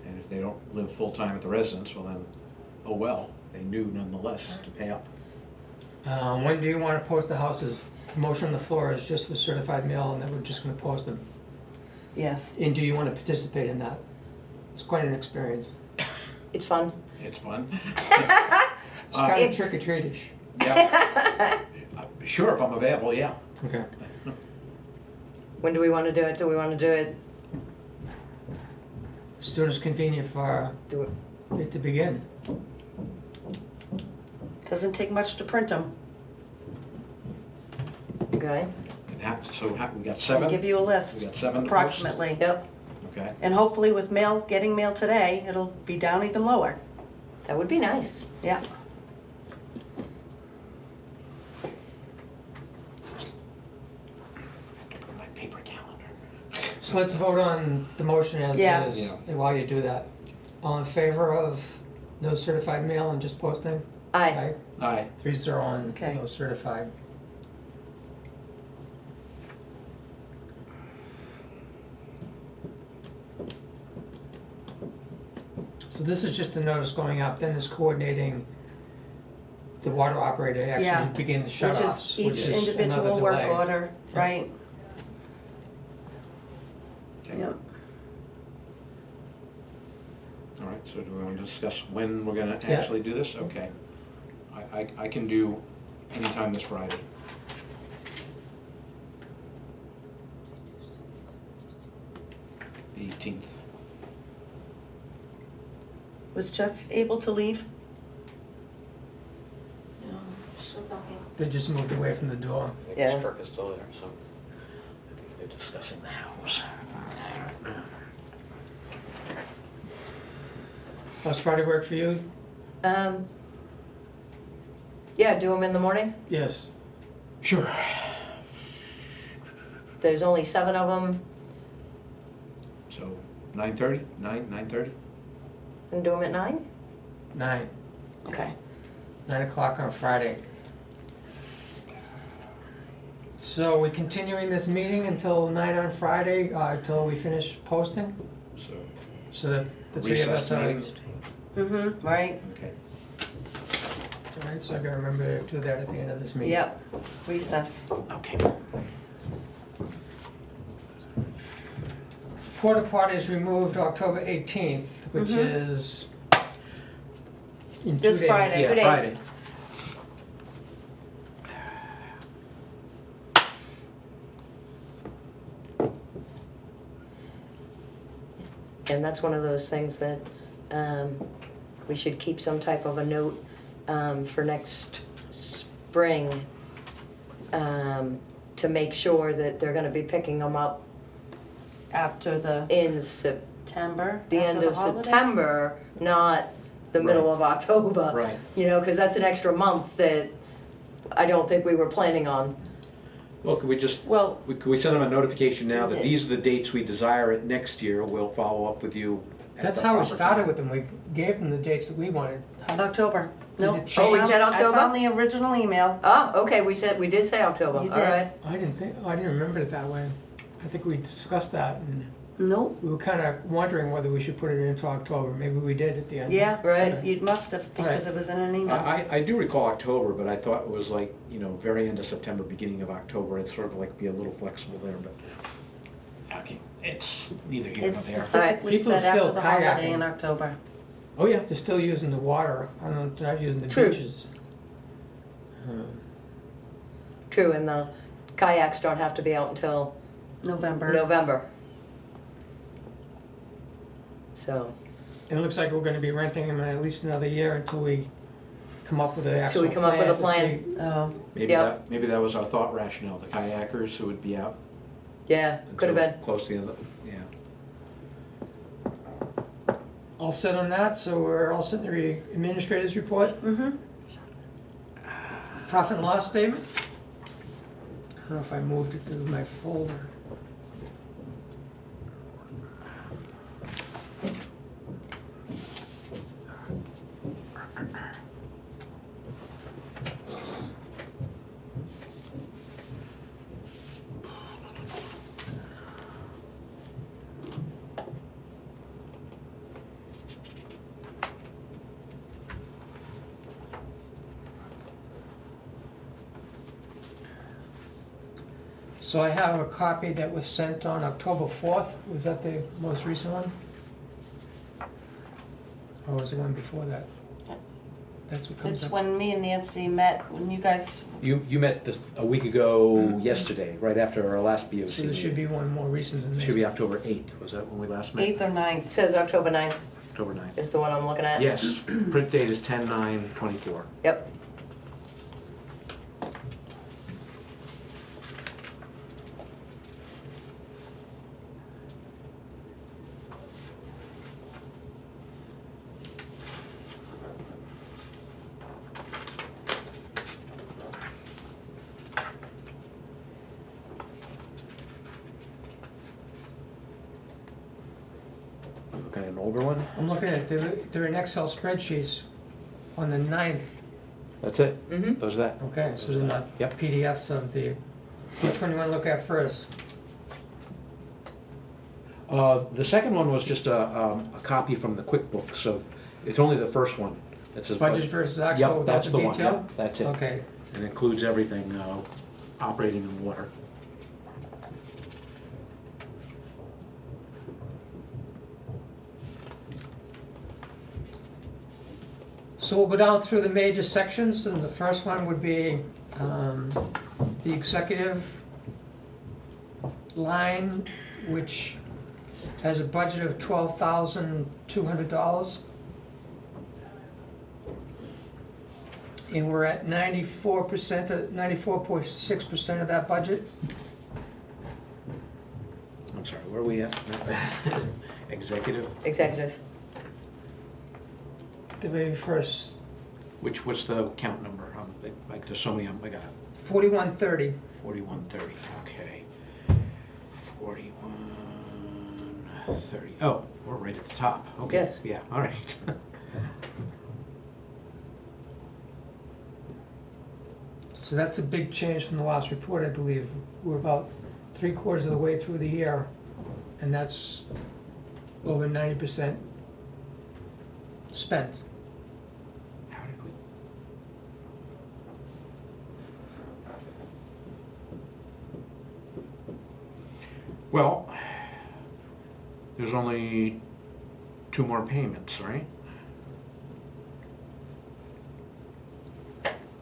And if they don't live full-time at the residence, well then, oh well, they knew nonetheless to pay up. When do you want to post the houses? The motion on the floor is just for certified mail and then we're just gonna post them. Yes. And do you want to participate in that? It's quite an experience. It's fun. It's fun. It's kind of trick or treatish. Yeah. Sure, if I'm available, yeah. Okay. When do we wanna do it? Do we wanna do it? As soon as convenient for Do it. it to begin. Doesn't take much to print them. Okay. So we got I'll 7? give you a list, We got 7 to post? approximately. Yep. Okay. And hopefully with mail, getting mail today, it'll be down even lower. That would be nice. Yeah. My paper calendar. So let's vote on the motion as Yeah. is, Yeah. and while you do that. All in favor of no certified mail and just posting? Aye. Aye. 3-0 on Okay. no certified. So this is just a notice going out, then is coordinating the water operator to Yeah. actually begin the Which shut-offs, is which each is individual another work delay. order, Yeah. right? Okay. Yep. All right, so do we want to discuss when we're gonna Yeah. actually do this? Okay. I can do anytime this Friday. The 18th. Was Jeff able to leave? No, still talking. They just moved away from the door. Yeah. This truck is still there, so I think they're discussing the house. How's Friday work for you? Yeah, do them in the morning. Yes. Sure. There's only 7 of them. So 9:30? 9:30? And do them at 9? 9, Okay. 9 o'clock on Friday. So we're continuing this meeting until 9 on Friday, until we finish posting? So, So that the three of us recess are. meeting? Mm-hmm, right, Okay. All right, so I gotta remember to do that at the end of this meeting. yep, recess. Okay. Porta potty is removed October 18th, which Mhm. is in 2 This days. Friday. Yeah, 2 days. Friday. And that's one of those things that we should keep some type of a note for next spring to make sure that they're gonna be picking them up After the in September, the after end the of holiday? September, not the middle Right. of October. Right. You know, because that's an extra month that I don't think we were planning on. Well, could we just, Well, could we send them a notification now that Okay. these are the dates we desire it next year? We'll follow up with you at That's the how we proper started time. with them. We gave them the dates that we wanted. October. Did No. it change? Oh, we said October? I found the original email. Oh, okay, we did say October, all You did. right. I didn't remember it that way. I think we discussed that and Nope. we were kinda wondering whether we should put it into October. Maybe we did at the end. Yeah, Right. you must have, because Right. it was in an email. I do recall October, but I thought it was like, very end of September, beginning of October. It's sort of like be a little flexible there, but, okay, it's neither here It nor there. specifically People said after still the holiday kayaking. in October. Oh, yeah. They're still using the water. I don't know, they're not using the True. beaches. True, and the kayaks don't have to be out until November. November. So, And it looks like we're gonna be renting them at least another year until we come up with an actual we come up with a to plan. see- Oh, Yep. Maybe that was our thought rationale, the kayakers who would be out. yeah, could have until been. Close to the end of, yeah. All set on that, so we're all set in the administrator's report. mm-hmm. Profit and loss statement. I don't know if I moved it to my folder. So I have a copy that was sent on October 4th. Was that the most recent one? Or was it one before that? That's what comes It's up. when me and Nancy met, when you guys, You met a week ago yesterday, right after our last BOC So there should meeting. be one more recent than It that. should be October 8th. Was that when we last met? 8th or 9th. It says October 9th October 9th. is the one I'm looking at. Yes, print date is 10/9/24. Yep. Looking at an older one? I'm looking at, they're in Excel spreadsheets on the 9th. That's it? Mm-hmm. Those are that? Okay, so they're not Yep. PDFs of the, which one you wanna look at first? The second one was just a copy from the QuickBooks of, it's only the first one. That says Budget versus actual Yep, without that's the the one. detail? Yep, that's it. Okay, And includes everything operating in water. so we'll go down through the major sections, and the first one would be the executive line, which has a budget of $12,200. And we're at 94%, 94.6% of that budget. I'm sorry, where are we at? Executive? Executive. The very first, What's the count number? Like, there's so many, I got 4130. 4130, okay. 41. 30, oh, we're right at the top, okay. Yes. Yeah, all right. So that's a big change from the last report, I believe. We're about 3/4 of the way through the year, and that's over 90% spent. How did we? Well, there's only 2 more payments, right?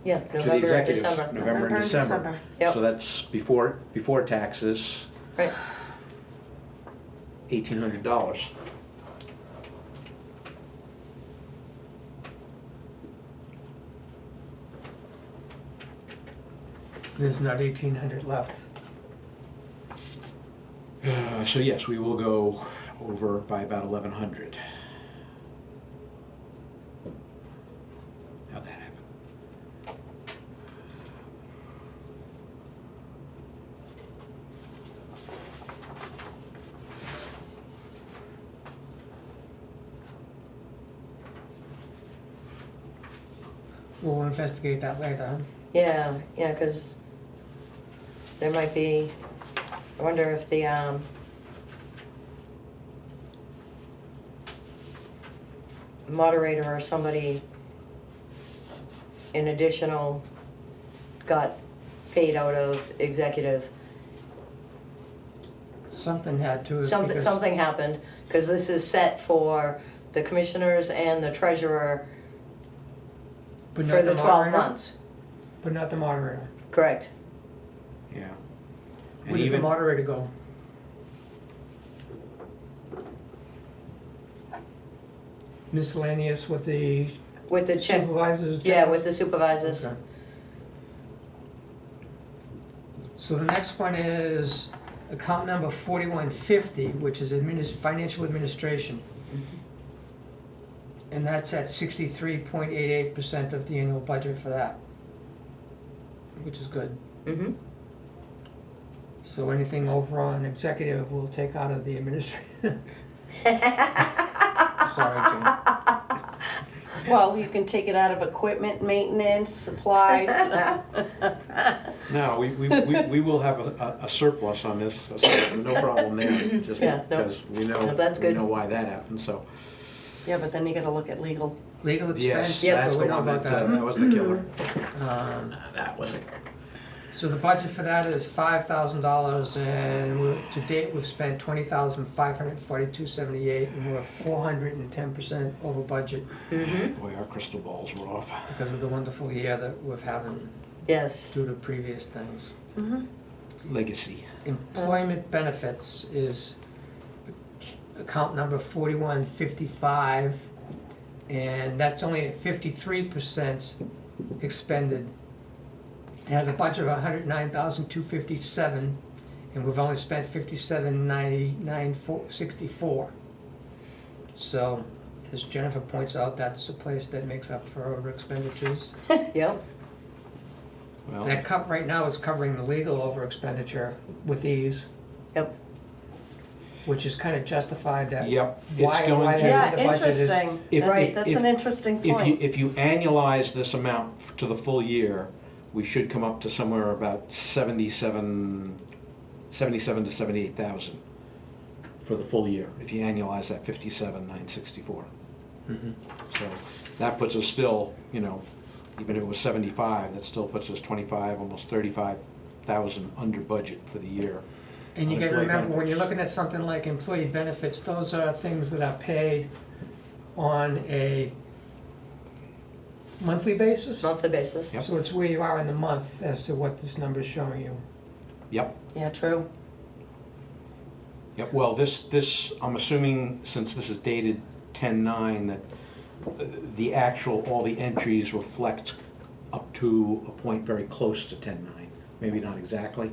Yeah, To the November and executives, December. November and December. Yep. So that's before taxes, Right, $1,800. There's not 1,800 left. So yes, we will go over by about 1,100. How'd that happen? We'll investigate that later, huh? yeah, yeah, because there might be, I wonder if the, moderator or somebody in additional got paid out of executive. Something had to. because- Something happened, because this is set for the commissioners and the treasurer but for not the 12 moderator? months. But not the moderator. Correct. Yeah. Where And does the even, moderator go? Miscellaneous with the With the check, supervisors? yeah, with the supervisors. Okay. So the next one is account number 4150, which is financial administration. And that's at 63.88% of the annual budget for that, which is good. Mm-hmm. So anything over on executive we'll take out of the administrative. Sorry, Jim. Well, you can take it out of equipment, maintenance, supplies. no, we will have a surplus on this, so no problem there, just Yeah, no. because we No, know, that's we good. know why that happened, so. Yeah, but then you gotta look at legal. Legal expense, Yes, Yep. that's but the we know one about that, that was the killer. That was it. So the budget for that is $5,000, and to date, we've spent $20,542.78, and we're 410% over budget Mm-hmm. Boy, our crystal balls were off. because of the wonderful year that we've having Yes. due to previous things. Legacy. Employment benefits is account number 4155, and that's only at 53% expended. It had a budget of 109,257, and we've only spent 57,994.64. So, as Jennifer points out, that's the place that makes up for our expenditures. Yep. Well, That cut right now is covering the legal over expenditure with ease, Yep. which is kind of justified that. Yep, it's Why going that's to- Yeah, in the budget is. interesting. If- Right, that's if- an interesting if point. if you annualize this amount to the full year, we should come up to somewhere about 77 to 78,000 for the full year, if you annualize that 57,964. Mhm. So that puts us still, even if it was 75, that still puts us 25, almost 35,000 under budget for the year. And you on gotta employee remember, when you're benefits. looking at something like employee benefits, those are things that are paid on a monthly basis. Monthly basis. Yep. So it's where you are in the month as to what this number's showing you. Yep, Yeah, true. yep, well, this, I'm assuming, since this is dated 10/9, that the actual, all the entries reflect up to a point very close to 10/9, maybe not exactly.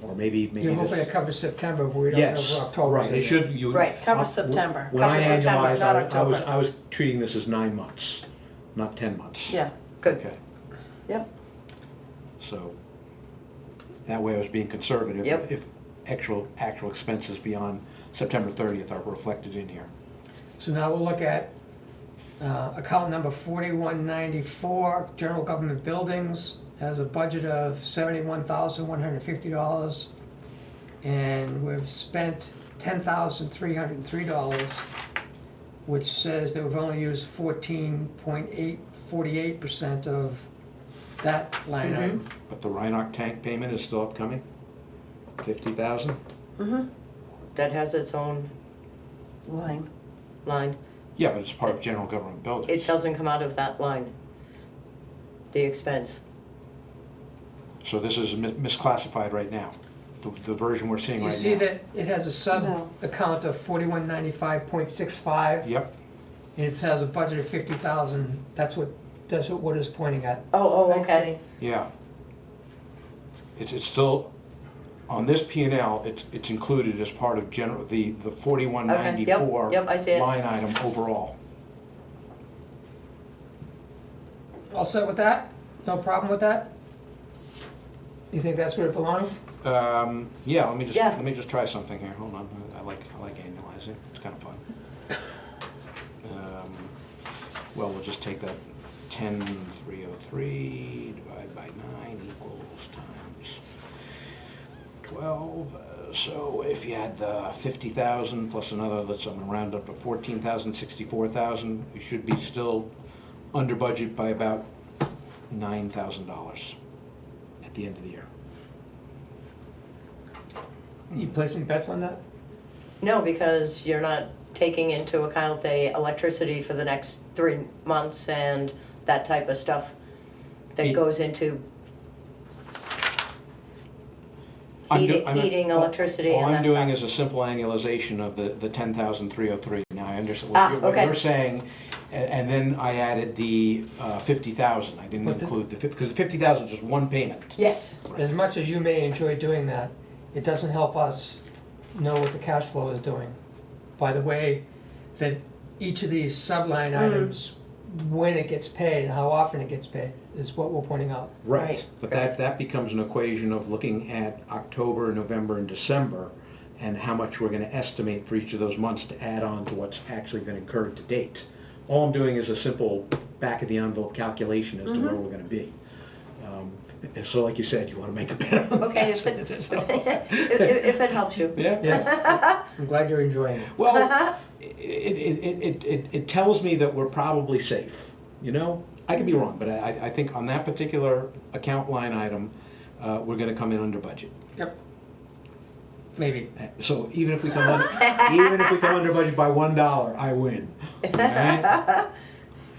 Or maybe You're hoping this. it covers September, but we don't know Yes, where October's right, it in. should, you. Right, Cover September. When I Cover September, annualized, not I was October. treating this as 9 months, not 10 months. Yeah, Good. Okay, yep. so, that way I was being conservative. Yep. actual expenses beyond September 30th are reflected in here. So now we'll look at account number 4194, general government buildings, has a budget of $71,150, and we've spent $10,303, which says that we've only used 14.48% of that line item. But the Rhinoc tank payment is still upcoming, 50,000? That has its own Line. line. Yeah, but it's part of general government buildings. It doesn't come out of that line, the expense. So this is misclassified right now, the version we're seeing right You now. see that it has a No. sub-account of 4195.65, Yep, and it has a budget of 50,000. That's what Wood is pointing at. Oh, I okay. see. yeah. It's still, on this P and L, it's included as part of general, the 4194 Yep, I see it. line item overall. All set with that? No problem with that? You think that's where it belongs? Yeah, let Yeah. me just try something here, hold on, I like annualizing, it's kind of fun. Well, we'll just take that 10,303 divided by 9 equals times 12. So if you had the 50,000 plus another, let's round up to 14,000, 64,000, we should be still under budget by about $9,000 at the end of the year. You placing bets on that? No, because you're not taking into account the electricity for the next 3 months and that type of stuff that He- goes into I'm do- heating, I'm- heating, electricity, All and I'm that doing stuff. is a simple annualization of the 10,303. Now, I understand Ah, what okay. you're saying, and then I added the 50,000. I didn't But the- include because the 50,000 is just one payment. Yes, As much as you may enjoy doing that, it doesn't help us know what the cash flow is doing. By the way, that each of these subline items, when it gets paid and how often it gets paid, is what we're pointing out. Right. But that becomes an equation of looking at October, November, and December, and how much we're going to estimate for each of those months to add on to what's actually been incurred to date. All I'm doing is a simple back-of-the-envelope calculation as to where we're going to be. And so, like you said, you want to make a bet on okay, that. if it helps you. Yeah. Yeah, I'm glad you're enjoying it. Well, it tells me that we're probably safe, you know? I could be wrong, but I think on that particular account line item, we're gonna come in under budget. Yep. Maybe. So even if we come under budget by $1, I win. All right?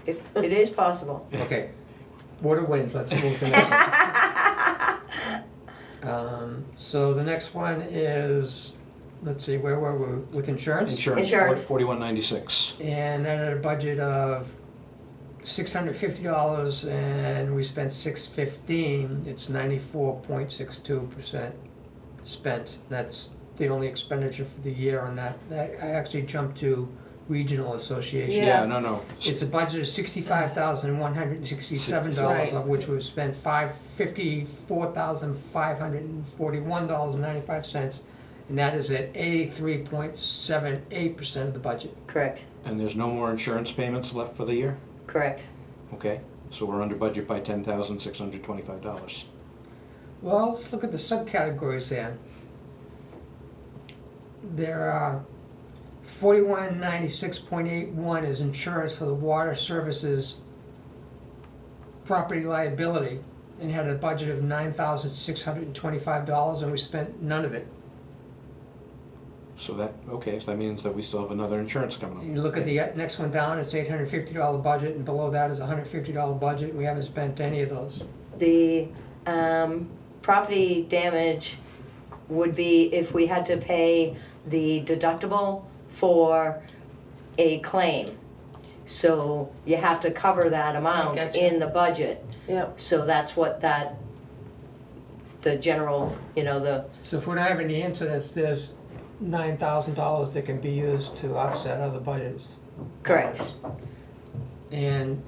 It is possible. Okay. Water wins, let's move to the next one. So the next one is, let's see, where were we, with insurance? Insurance. 4196. And that had a budget of $650 and we spent $615. It's 94.62% spent. That's the only expenditure for the year on that. I actually jumped to regional association. Yeah. No. It's a budget of $65,167, Right. of which we've spent $54,541.95, and that is at 83.78% of the budget. Correct, And there's no more insurance payments left for the year? correct. Okay, so we're under budget by $10,625. Well, let's look at the subcategories there. There are 4196.81 is insurance for the water services property liability, and had a budget of $9,625, and we spent none of it. So that means that we still have another insurance coming up. You look at the next one down, it's $850 budget, and below that is a $150 budget. We haven't spent any of those. The property damage would be if we had to pay the deductible for a claim. So you have to cover that amount gotcha. in the budget. Yep. So that's what the general, the, So if we don't have any incidents, there's $9,000 that can be used to offset other budgets. correct. And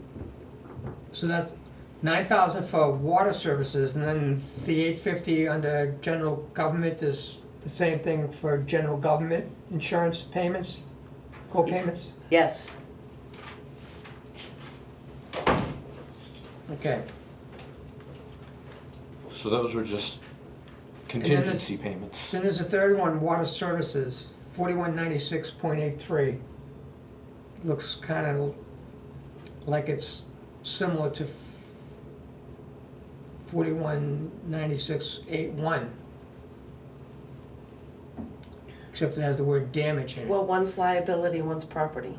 so that's 9,000 for water services, and then the 850 under general government is the same thing for general government insurance payments, co-payments? Yes, Okay. So those were just contingency payments. Then there's a third one, water services, 4196.83. Looks kind of like it's similar to 4196.81. Except it has the word damage in it. Well, one's liability, one's property.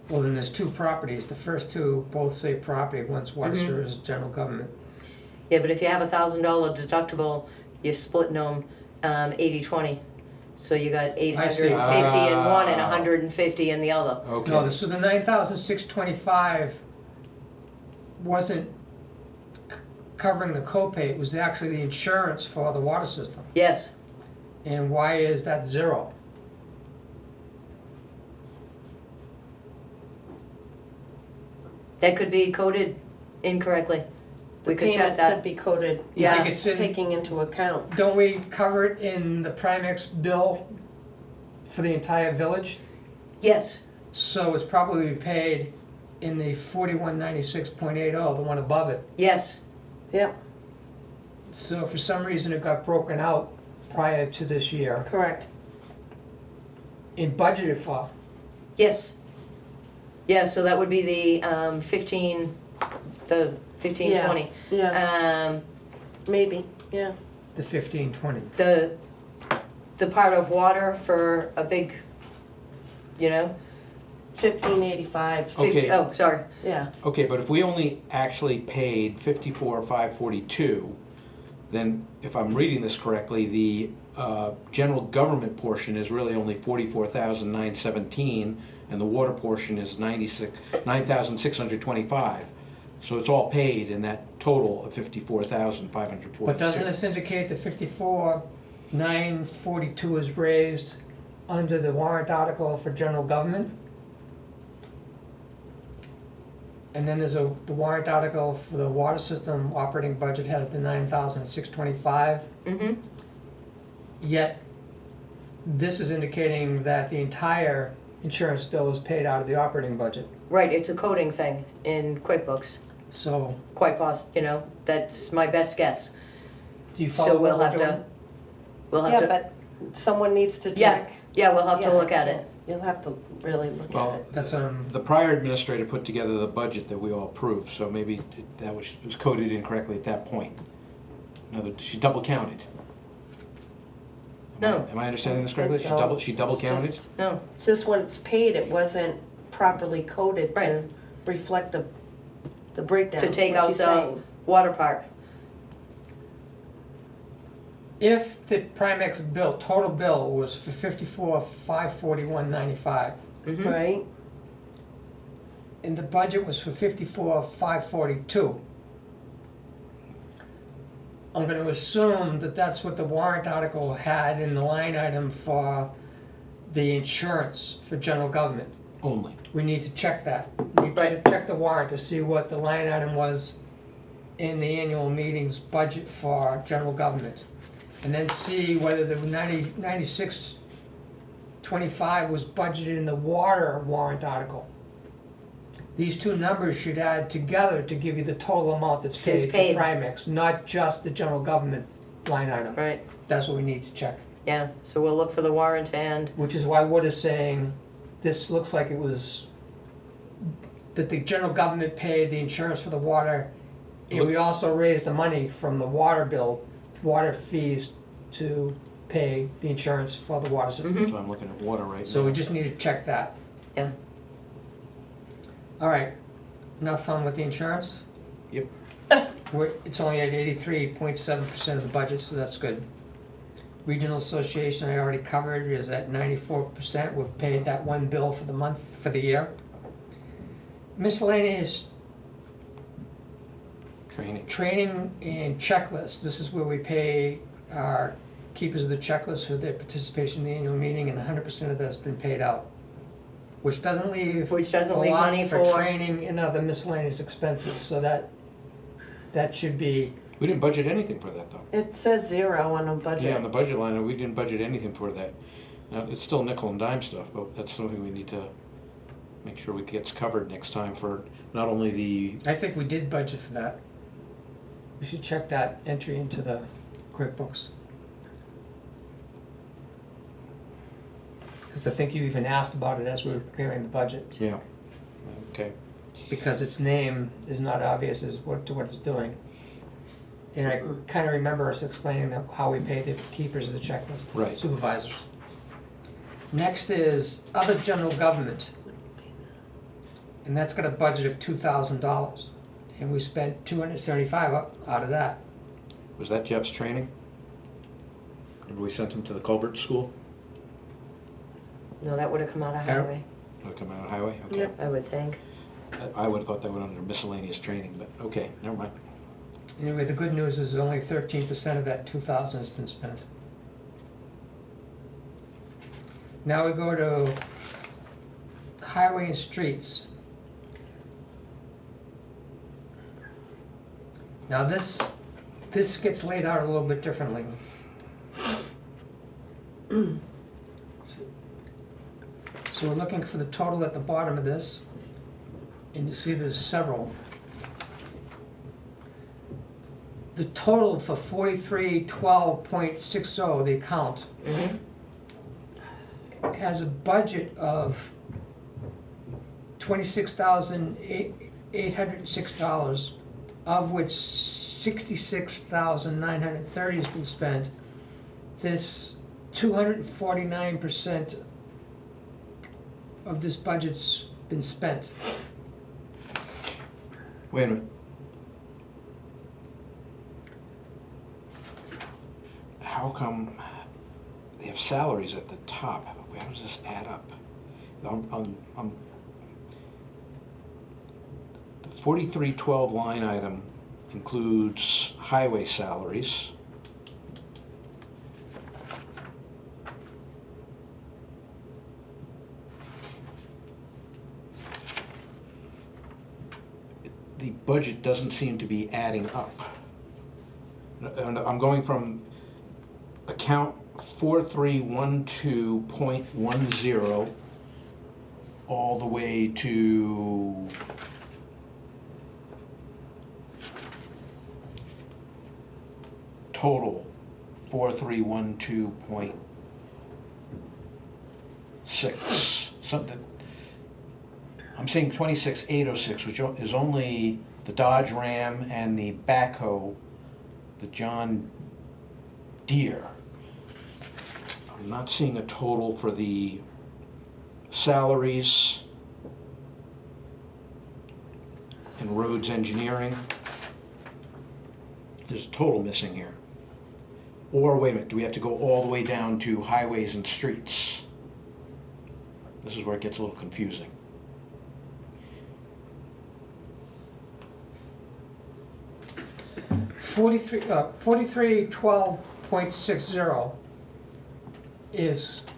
Well, then there's two properties. The first two both say property, one's water services, general government. yeah, but if you have $1,000 deductible, you're splitting them 80/20. So you got 850 in one and 150 in the other. Okay. No, so the 9,625 wasn't covering the copay, it was actually the insurance for the water system. Yes, And why is that zero? that could be coded incorrectly. We could check The payment that. could be coded, You Yeah. think it's in, taking into account. don't we cover it in the Primex bill for the entire village? Yes, So it's probably paid in the 4196.80, the one above it. yes, Yep, So for some reason it got broken out prior to this year correct. and budgeted for. yes. Yeah, so that would be the 1520. Yeah, Um, maybe, yeah. The 1520. the part of water for a big, you know, 1585, Okay. 50, oh, sorry. yeah. Okay, but if we only actually paid 54,542, then if I'm reading this correctly, the general government portion is really only 44,917, and the water portion is 9,625. So it's all paid in that total of 54,542. But doesn't this indicate the 54,942 is raised under the warrant article for general government? And then there's the warrant article for the water system operating budget has the 9,625. Mm-hmm. Yet, this is indicating that the entire insurance bill is paid out of the operating budget. Right, it's a coding thing in QuickBooks. So, Quite you know, that's my best guess. do you follow So what we'll we're have doing? to, we'll have Yeah, to, but someone needs to yeah, check. yeah, we'll have to Yeah, look at it. You'll have to really look at Well, it. That's, the prior administrator put together the budget that we all approved, so maybe that was coded incorrectly at that point. In other words, she double counted. No. Am I understanding this correctly? She So, double it's counted? just- No, It's just when it's paid, it wasn't properly coded to Right. reflect the breakdown. to take what out she's the saying. water part. if the Primex bill, total bill was for 54,541.95, Mm-hmm. Right, and the budget was for 54,542. I'm gonna assume that that's what the warrant article had in the line item for the insurance for general government. Only. We need to check that. We Right. should check the warrant to see what the line item was in the annual meeting's budget for general government. And then see whether the 9625 was budgeted in the water warrant article. These two numbers should add together to give you the total amount that's paid It's to paid. Primex, not just the general government line item. Right, That's what we need to check. yeah, so we'll look for the warrant and, Which is why Wood is saying, this looks like it was, that the general government paid the insurance for the water, and we also raised the money from the water bill, water fees to pay the insurance for the water system. So I'm looking at water right now. So we just need to check that. yeah. All right, enough fun with the insurance? Yep. It's only at 83.7% of the budget, so that's good. Regional Association, I already covered, is at 94%. We've paid that one bill for the month, for the year. Miscellaneous training and checklists. This is where we pay our keepers of the checklist for their participation in the annual meeting, and 100% of that's been paid out. Which doesn't leave Which doesn't a leave lot money for for, training and other miscellaneous expenses, so that that should be, We didn't budget anything for that, though. It says 0 on a budget. Yeah, on the budget line, we didn't budget anything for that. Now, it's still nickel and dime stuff, but that's something we need to make sure we gets covered next time for not only the, I think we did budget for that. We should check that entry into the QuickBooks. Because I think you even asked about it as we were preparing the budget, yeah, okay. because its name is not obvious as to what it's doing. And I kind of remember us explaining how we pay the keepers of the checklist. Right. Supervisors. Next is other general government. And that's got a budget of $2,000. And we spent $275 out of that. Was that Jeff's training? Remember we sent him to the culvert school? No, that would have come out of Harold? highway, Did it come out of highway? Okay. Yep. I would think. I would have thought that went under miscellaneous training, but okay, never mind. Anyway, the good news is only 13% of that 2,000 has been spent. Now we go to highway and streets. Now this gets laid out a little bit differently. So we're looking for the total at the bottom of this, and you see there's several. The total for 4312.60, the account, has a budget of $26,806, of which $66,930 has been spent. This 249% of this budget's been spent. Wait a minute. How come they have salaries at the top? How does this add up? The 4312 line item includes highway salaries. The budget doesn't seem to be adding up. And I'm going from account 4312.10 all the way to total 4312.6 something. I'm seeing 26,806, which is only the Dodge Ram and the backhoe, the John Deere. I'm not seeing a total for the salaries and roads engineering. There's a total missing here. Or wait a minute, do we have to go all the way down to highways and streets? This is where it gets a little confusing. Forty-three twelve point 60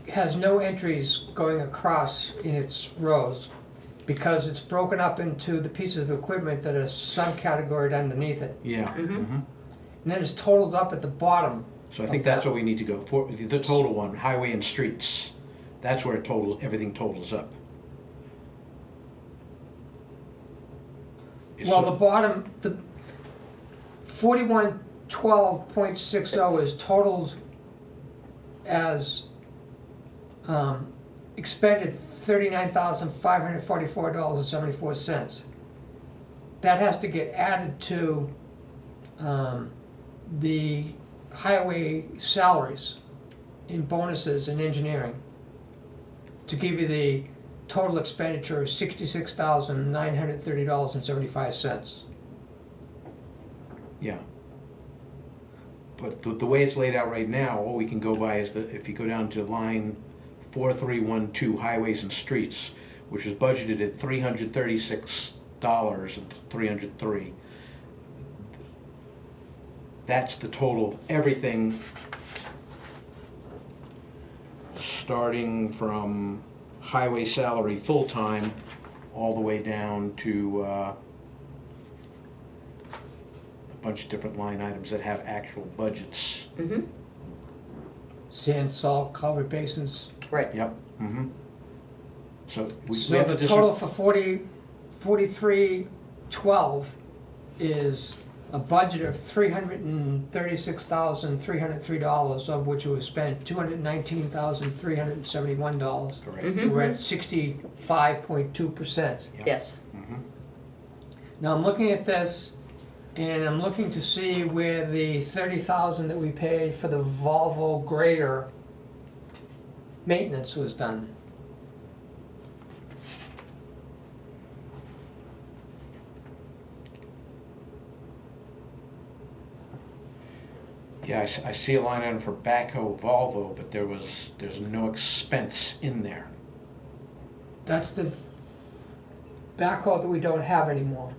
has no entries going across in its rows because it's broken up into the pieces of equipment that are subcategorized underneath it. Yeah. And then it's totaled up at the bottom. So I think that's what we need to go for, the total one, highway and streets. That's where everything totals up. Well, the bottom, the 4112.60 is totaled as expended $39,544.74. That has to get added to the highway salaries in bonuses and engineering to give you the total expenditure of $66,930.75. Yeah. But the way it's laid out right now, all we can go by is if you go down to line 4312, highways and streets, which was budgeted at $336.303. That's the total of everything, starting from highway salary full-time all the way down to bunch of different line items that have actual budgets. Mm-hmm, Sand, salt, culvert basins. right. Yep, mm-hmm. So we So have the to total for 4312 is a budget of $336,303, of which was spent $219,371. Correct. Mhm. We're at 65.2%. Yep. Yes. Mhm. Now I'm looking at this, and I'm looking to see where the $30,000 that we paid for the Volvo grader maintenance was done. Yeah, I see a line item for backhoe Volvo, but there's no expense in there. That's the backhoe that we don't have anymore.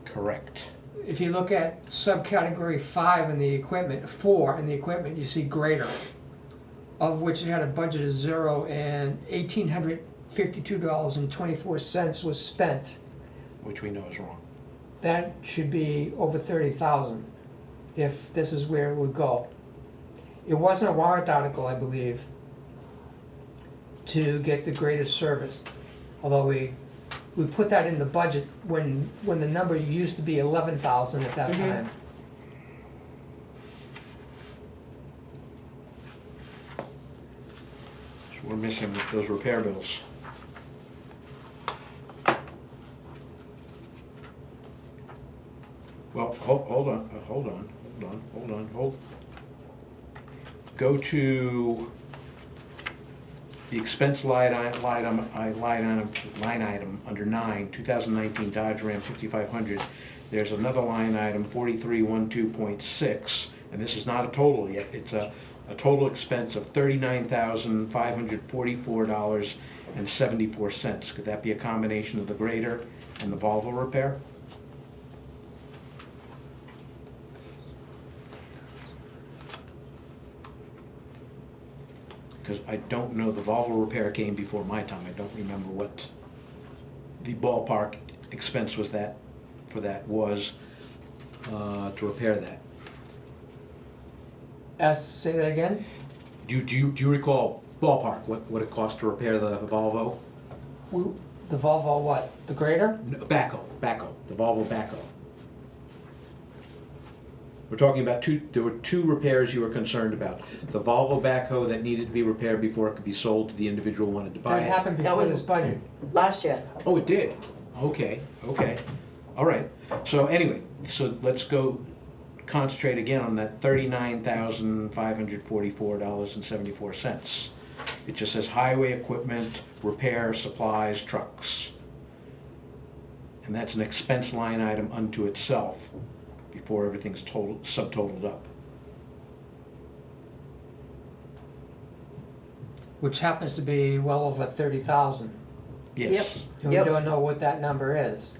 Correct. If you look at subcategory 5 in the equipment, 4 in the equipment, you see grader, of which it had a budget of 0 and $1,852.24 was spent. Which we know is wrong. That should be over 30,000 if this is where it would go. It wasn't a warrant article, I believe, to get the grader serviced, although we put that in the budget when the number used to be 11,000 at that Mhm. time. So we're missing those repair bills. Well, hold on. Go to the expense line item under 9, 2019 Dodge Ram 5500. There's another line item, 4312.6, and this is not a total yet. It's a total expense of $39,544.74. Could that be a combination of the grader and the Volvo repair? Because I don't know, the Volvo repair came before my time. I don't remember what the ballpark expense was to repair that. Say that again? Do you recall ballpark, what it cost to repair the Volvo? The Volvo what? The grader? No, backhoe, the Volvo backhoe. We're talking about there were two repairs you were concerned about. The Volvo backhoe that needed to be repaired before it could be sold to the individual who wanted to buy That it. happened That before was- this budget. Last year. Oh, it did? Okay. All right. So anyway, so let's go concentrate again on that $39,544.74. It just says highway equipment, repair, supplies, trucks. And that's an expense line item unto itself before everything's subtotaled up. Which happens to be well over 30,000. Yes. And we Yep. don't know what that number is.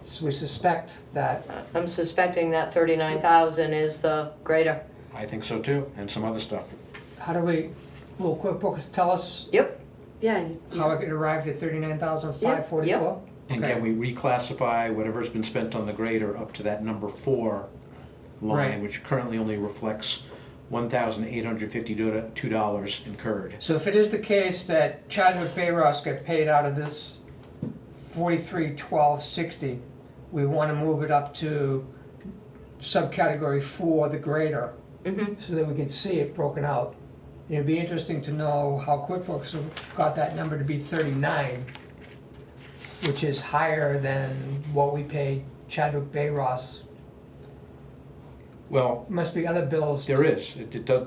So we suspect that, I'm suspecting that 39,000 is the grader. I think so too, and some other stuff. will QuickBooks tell us Yep, Yeah, how it arrived at 39,544? And Okay. can we reclassify whatever's been spent on the grader up to that number 4 line, Right. which currently only reflects $1,852 incurred? So if it is the case that Chadwick Bay Ross gets paid out of this 431260, we want to move it up to subcategory 4, the grader, mm-hmm, so that we can see it broken out. It'd be interesting to know how QuickBooks got that number to be 39, which is higher than what we paid Chadwick Bay Ross. Well, Must be other bills. there is.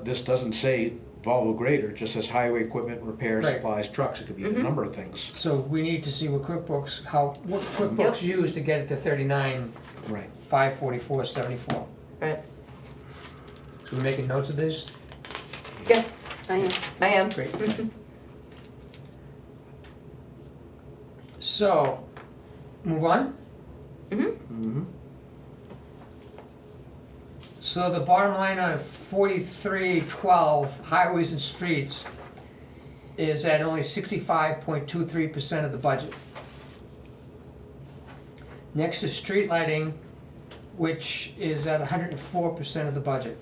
This doesn't say Volvo grader, it just says highway equipment, repair, Right. supplies, trucks. It could be a Mhm. number of things. So we need to see what QuickBooks used to get it to 39,544.74. Right. right. So we making notes of this? Yeah, I am. I am. Great. So, move on? Mm-hmm, Mm-hmm. So the bottom line on 4312, highways and streets, is at only 65.23% of the budget. Next is street lighting, which is at 104% of the budget.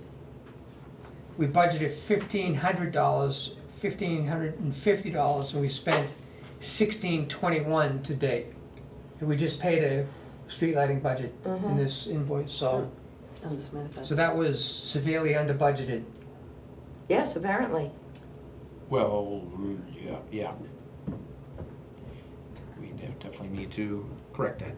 We budgeted $1,550, and we spent $1,621 to date. And we just paid a street lighting budget in this invoice, so On this manifest. so that was severely under budgeted. Yes, apparently. Well, yeah. We definitely need to correct that.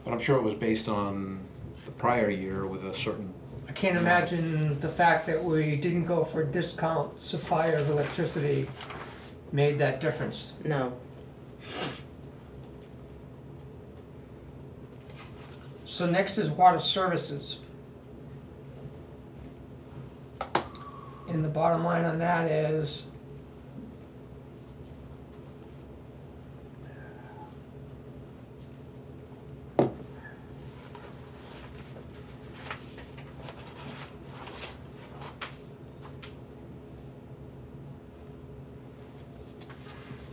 But I'm sure it was based on the prior year with a certain, I can't imagine the fact that we didn't go for a discount supplier of electricity made that difference. No. So next is water services. And the bottom line on that is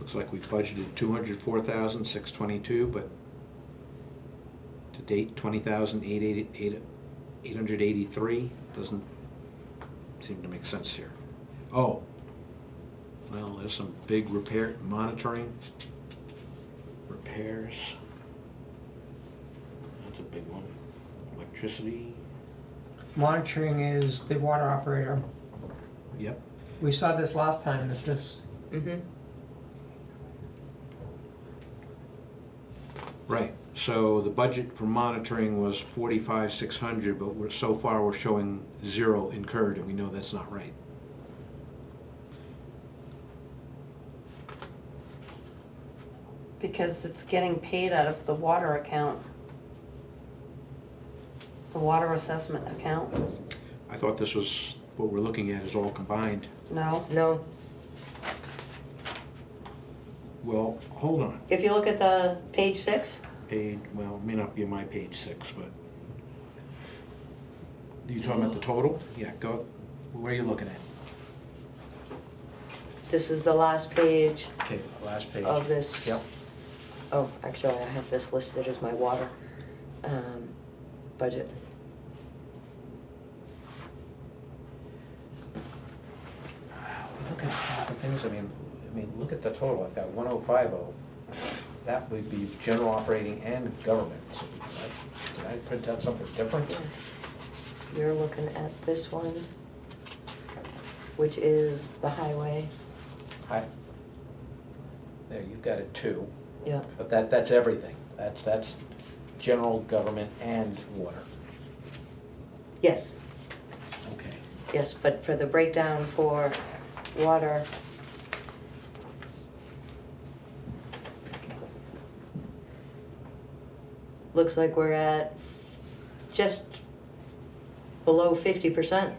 looks like we budgeted $204,622, but to date, $20,883 doesn't seem to make sense here. Oh, well, there's some big repair, monitoring, repairs. That's a big one. Electricity, monitoring is the water operator. yep. We saw this last time, that this, Mm-hmm. Right, so the budget for monitoring was $45,600, but so far we're showing 0 incurred, and we know that's not right. Because it's getting paid out of the water account. The water assessment account. I thought this was, what we're looking at is all combined. No? No. Well, hold on. If you look at the page 6, Page, well, it may not be on my page 6, but. You talking about the total? Yeah, go, where are you looking at? this is the last page Okay, last page. of this. Yep. Oh, actually, I have this listed as my water budget. Look at different things, I mean, look at the total, I've got 1050. That would be general operating and government. So, did I print out something different? You're looking at this one, which is the highway. There, you've got it too, Yeah. but that's everything. That's general government and water. Yes, Okay. yes, but for the breakdown for water, looks like we're at just below 50%.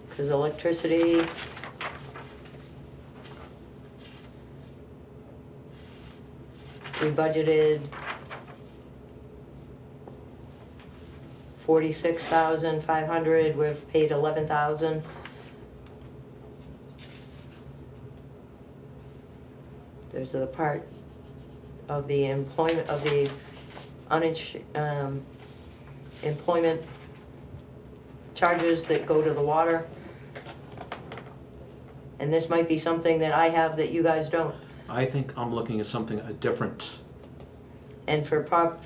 Because electricity, we budgeted 46,500, we've paid 11,000. There's the part of the employment, of the employment charges that go to the water. And this might be something that I have that you guys don't. I think I'm looking at something, a different, And for pump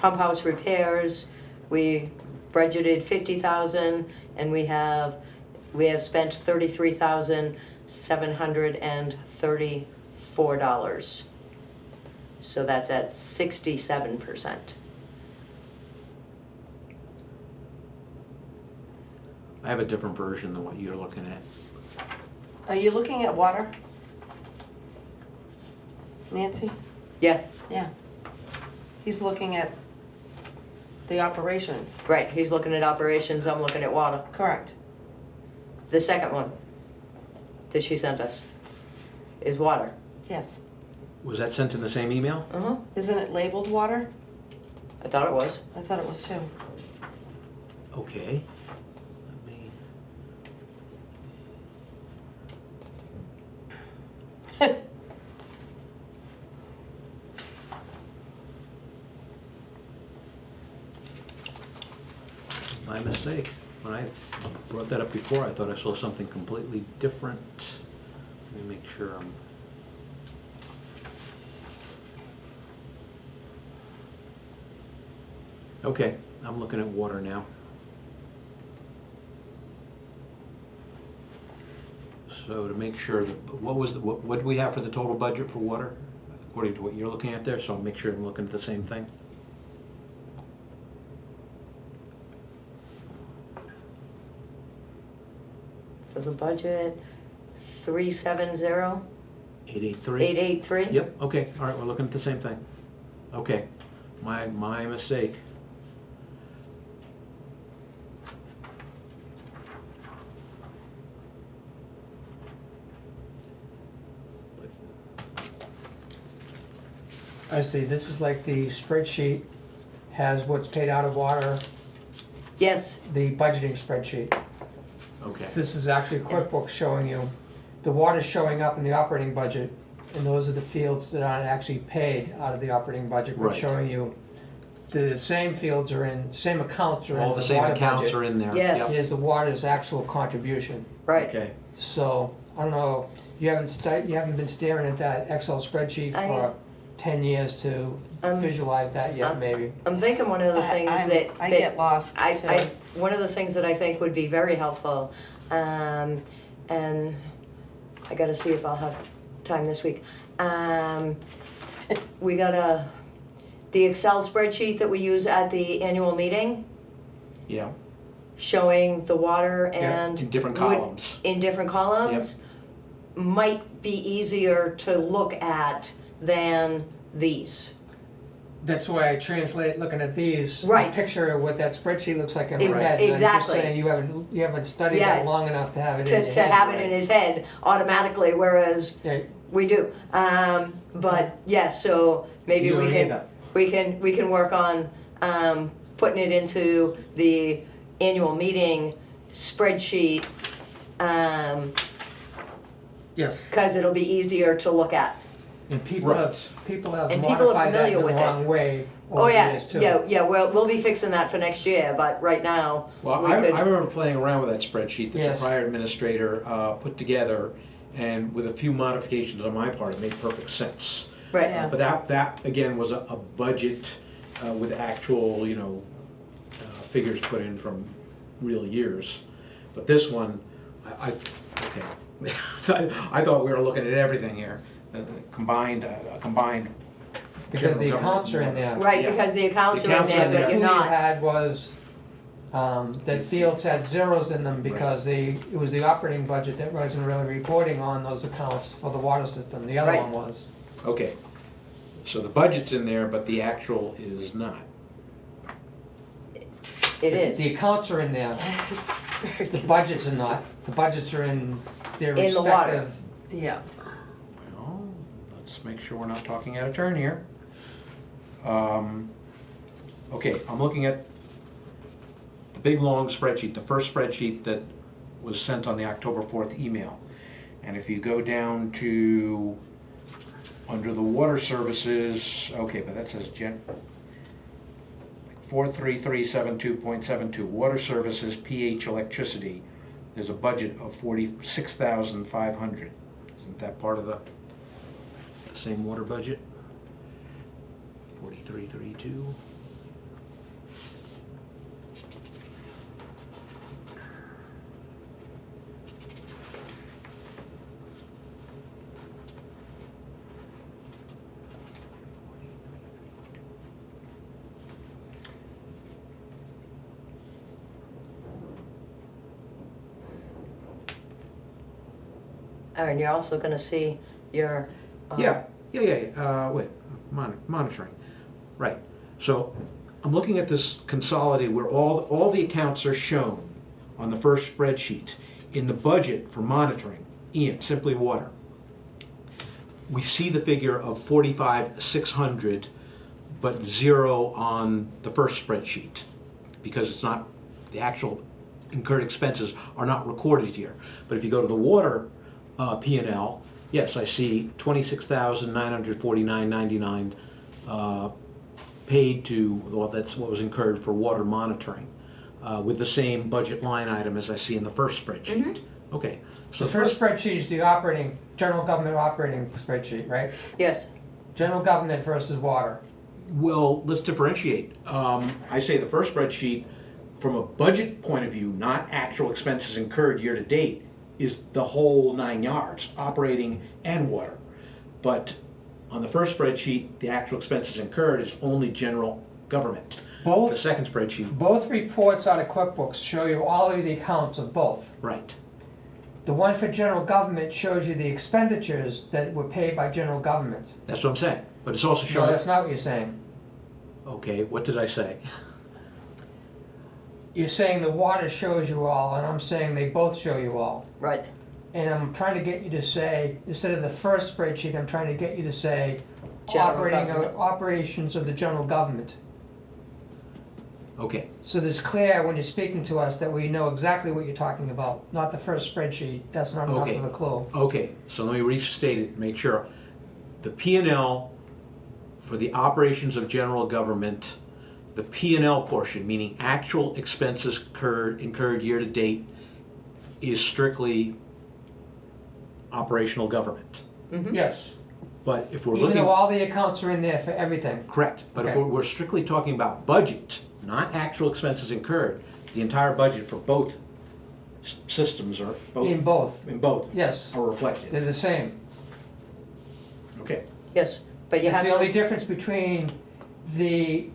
house repairs, we budgeted 50,000 and we have spent $33,734. So that's at 67%. I have a different version than what you're looking at. Are you looking at water? Nancy? Yeah, Yeah. He's looking at the operations. right, he's looking at operations, I'm looking at water. Correct. The second one that she sent us is water. Yes. Was that sent in the same email? Uh-huh, Isn't it labeled water? I thought it was. I thought it was too. Okay. Let me, my mistake. When I brought that up before, I thought I saw something completely different. Let me make sure I'm... Okay, I'm looking at water now. So to make sure, that what do we have for the total budget for water, according to what you're looking at there? So I'll make sure I'm looking at the same thing. For the budget, 370, 883? 883? Yep, okay, all right, we're looking at the same thing. Okay, my mistake. I see, this is like the spreadsheet has what's paid out of water, Yes, the budgeting spreadsheet. Okay. This is actually QuickBooks showing you, the water's showing up in the operating budget, and those are the fields that aren't actually paid out of the operating budget, but Right. showing you the same fields are in, same accounts are in the All water the budget. same accounts are in there. Yes. Yep. Here's the water's actual contribution. right. Okay, So, I don't know, you haven't been staring at that Excel spreadsheet I- for 10 years to visualize that yet, maybe. I'm thinking one of the things that. I that get lost too. one of the things that I think would be very helpful, and I gotta see if I'll have time this week. We got the Excel spreadsheet that we use at the annual meeting, yeah, showing the water Yeah, and. in different would- columns. In different columns, might be easier to look at than these. That's why I translate, looking at these, Right. I picture what that spreadsheet looks like in Right. my head. And I'm just Exactly. saying, you haven't studied Yeah. that long enough to have it in your To head. have it in his head automatically, whereas Yeah, we do. But yeah, so maybe You we don't can, either. we can work on, putting it into the annual meeting spreadsheet, yes, cause it'll be easier to look at. and people Right. have And people are modified that familiar the with it. wrong way Oh, over the yeah, years too. yeah, we'll be fixing that for next year, but right now, Well, we I could. remember playing around with that spreadsheet that Yes. the prior administrator put together, and with a few modifications on my part, it made perfect sense. Right. Yeah. But that again was a budget with actual, figures put in from real years. But this one, okay, I thought we were looking at everything here, combined. Because the general accounts are in government. there. Right, Yeah. because the accounts The are in accounts are there, in but there. The you're clue you not. had was, that fields had zeros in them because it was the operating budget that wasn't really reporting on those accounts for the water system, the other Right. one was. Okay, so the budget's in there, but the actual is not. It is. The accounts are in there, the budgets are not, the budgets are in their In the water. respective. Yeah. Well, let's make sure we're not talking out of turn here. Okay, I'm looking at the big long spreadsheet, the first spreadsheet that was sent on the October 4th email. And if you go down to, under the water services, okay, but that says 43372.72, water services, pH electricity. There's a budget of 46,500. Isn't that part of the same water budget? 4332. And you're also gonna see your. Yeah. Wait, monitoring. Right. So I'm looking at this consolidated where all the accounts are shown on the first spreadsheet in the budget for monitoring, Ian, Simply Water. We see the figure of 45,600, but zero on the first spreadsheet because it's not, the actual incurred expenses are not recorded here. But if you go to the water P&L, yes, I see 26,949.99 paid to, well, that's what was incurred for water monitoring. with the same budget line item as I see in the first spreadsheet. Okay, so The first spreadsheet is the operating, general government operating spreadsheet, right? Yes, General government versus water. well, let's differentiate. I say the first spreadsheet, from a budget point of view, not actual expenses incurred year to date, is the whole 9 yards, operating and water. But on the first spreadsheet, the actual expenses incurred is only general government. Both- The second spreadsheet, Both reports out of QuickBooks show you all of the accounts of both. right. The one for general government shows you the expenditures that were paid by general government. That's what I'm saying. But it's also No, showing. that's not what you're saying. Okay, what did I say? You're saying the water shows you all, and I'm saying they both show you all. right. And I'm trying to get you to say, instead of the first spreadsheet, I'm trying to get you to say General government. operations of the general government. Okay, So there's clear when you're speaking to us that we know exactly what you're talking about, not the first spreadsheet. That's not enough Okay. of a clue. okay, so let me restate it, make sure. The P and L for the operations of general government, the P and L portion, meaning actual expenses incurred year to date, is strictly operational government. Yes. But if we're Even looking, though all the accounts are in there for everything. correct, but if Okay. we're strictly talking about budget, not actual expenses incurred, the entire budget for both systems are In both. in both Yes. are reflected. They're the same. Okay, Yes, but you It's have the only to, difference between the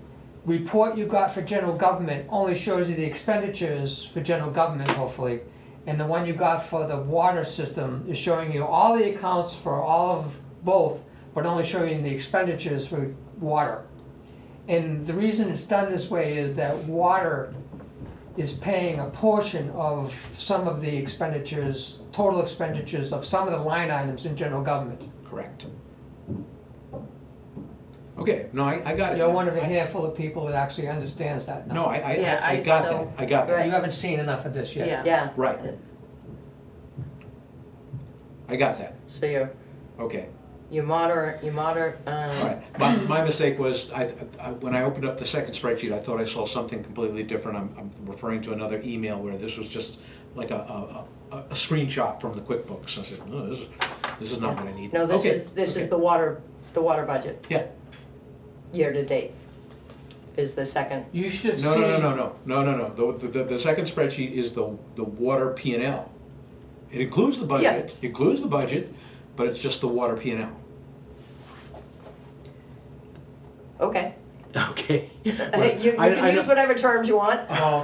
report you got for general government only shows you the expenditures for general government, hopefully, and the one you got for the water system is showing you all the accounts for all of both, but only showing you the expenditures for water. And the reason it's done this way is that water is paying a portion of some of the expenditures, total expenditures of some of the line items in general government. correct. Okay, no, I got it. You're one of a I- handful of people that actually understands that now. No, Yeah, I I got that, still- I got You that, haven't seen enough of this yet. Yeah. yeah, right. I got that, so okay. you monitor, All right, my mistake was, when I opened up the second spreadsheet, I thought I saw something completely different. I'm referring to another email where this was just like a screenshot from the QuickBooks. I said, no, this is not what I need. no, this Okay, is okay. the water budget, Yeah, year to date, is the second, You should have no, seen. no. The second spreadsheet is the water P and L. It includes the budget, but it's just the water P and L. okay. Okay. You I can use know- whatever terms you want. Well,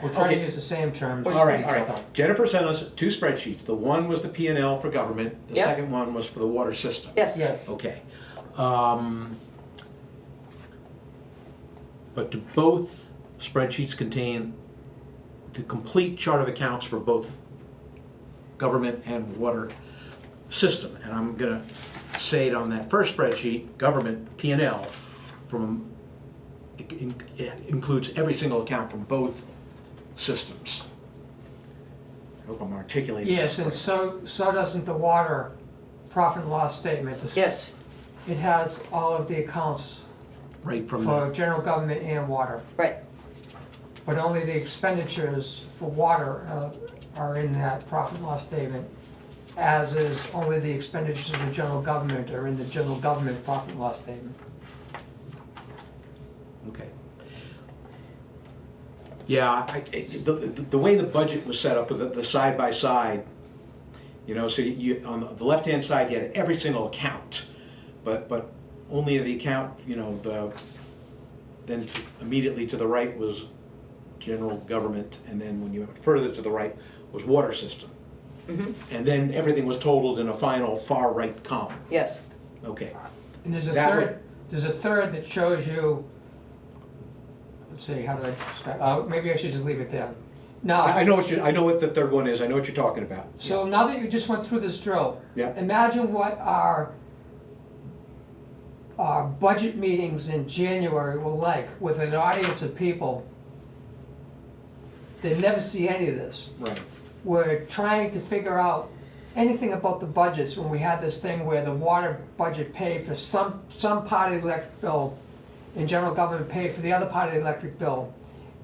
we're trying Okay. to use the same terms. All right. Jennifer sent us two spreadsheets. The one was the P and L for government. The Yep. second one was for the water system. Yes, Yes. Okay. But do both spreadsheets contain the complete chart of accounts for both government and water system? And I'm gonna say it on that first spreadsheet, government P and L from, it includes every single account from both systems. I hope I'm articulating Yes, and this so doesn't the water profit and loss statement. yes, It has all of the accounts right from for the, general government and water, right, but only the expenditures for water are in that profit and loss statement, as is only the expenditures of the general government are in the general government profit and loss statement. okay. Yeah, the way the budget was set up with the side by side, you know, so you, on the left-hand side, you had every single account, but only the account, you know, then immediately to the right was general government, and then when you went further to the right was water system. And then everything was totaled in a final far right column. yes, Okay, And there's a That third, would- there's a third that shows you, let's see, how do I describe, maybe I should just leave it there. Now, I know what the third one is, I know what you're talking about. so now that you just went through this drill, Yeah. imagine what our budget meetings in January were like with an audience of people that never see any of this. Right, We're trying to figure out anything about the budgets when we had this thing where the water budget paid for some part of the electric bill and general government paid for the other part of the electric bill.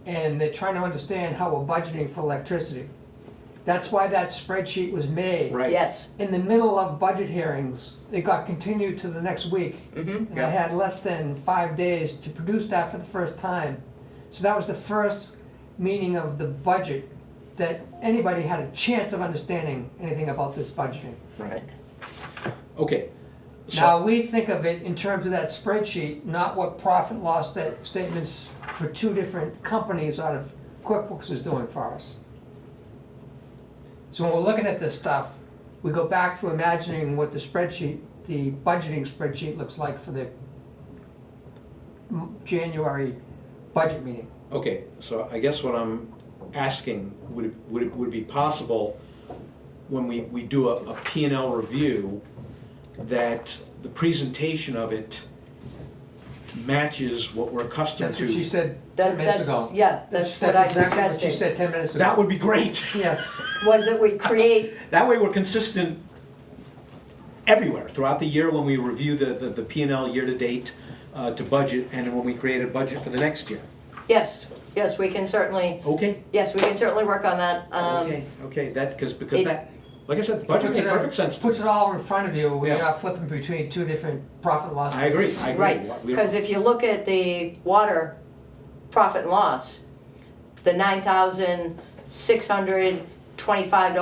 and they're trying to understand how we're budgeting for electricity. That's why that spreadsheet was made. Right. Yes, In the middle of budget hearings, it got continued to the next week. Mm-hmm. And I had less than 5 days to produce that for the first time. So that was the first meeting of the budget that anybody had a chance of understanding anything about this budgeting. right. Okay. So, Now, we think of it in terms of that spreadsheet, not what profit and loss statements for two different companies out of QuickBooks is doing for us. So when we're looking at this stuff, we go back to imagining what the spreadsheet, the budgeting spreadsheet looks like for the January budget meeting. okay, so I guess what I'm asking, would it be possible when we do a P&L review that the presentation of it matches what we're accustomed That's to? what she said 10 minutes That's, ago. yeah, that's what I exactly what she suggested, said 10 minutes ago. That would be great. Yes, was that we create, That way we're consistent everywhere throughout the year when we review the P&L year-to-date to budget, and then when we create a budget for the next year. yes, we can certainly, Okay? yes, we can certainly work on that. Okay, that, because it- that, like I said, the budget makes perfect sense to me. puts it all in front of you, when you're Yeah. not flipping between two different profit and loss. I agree, statements. I agree. Right, We don't- because if you look at the water profit and loss, the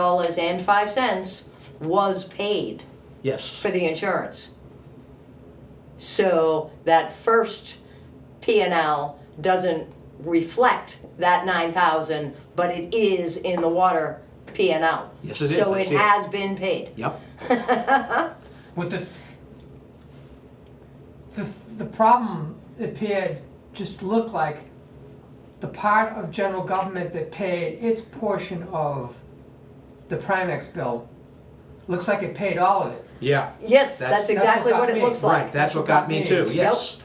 $9,625.05 was paid Yes, for the insurance. So that first P and L doesn't reflect that 9,000, but it is in the water P and L. yes it is. So I it see has been paid. Yep, With the problem appeared just to look like the part of general government that paid its portion of the Primex bill, looks like it paid all of it. yeah, Yes, That's- that's exactly that's what what got it me. looks like. right, that's what got me too, yes.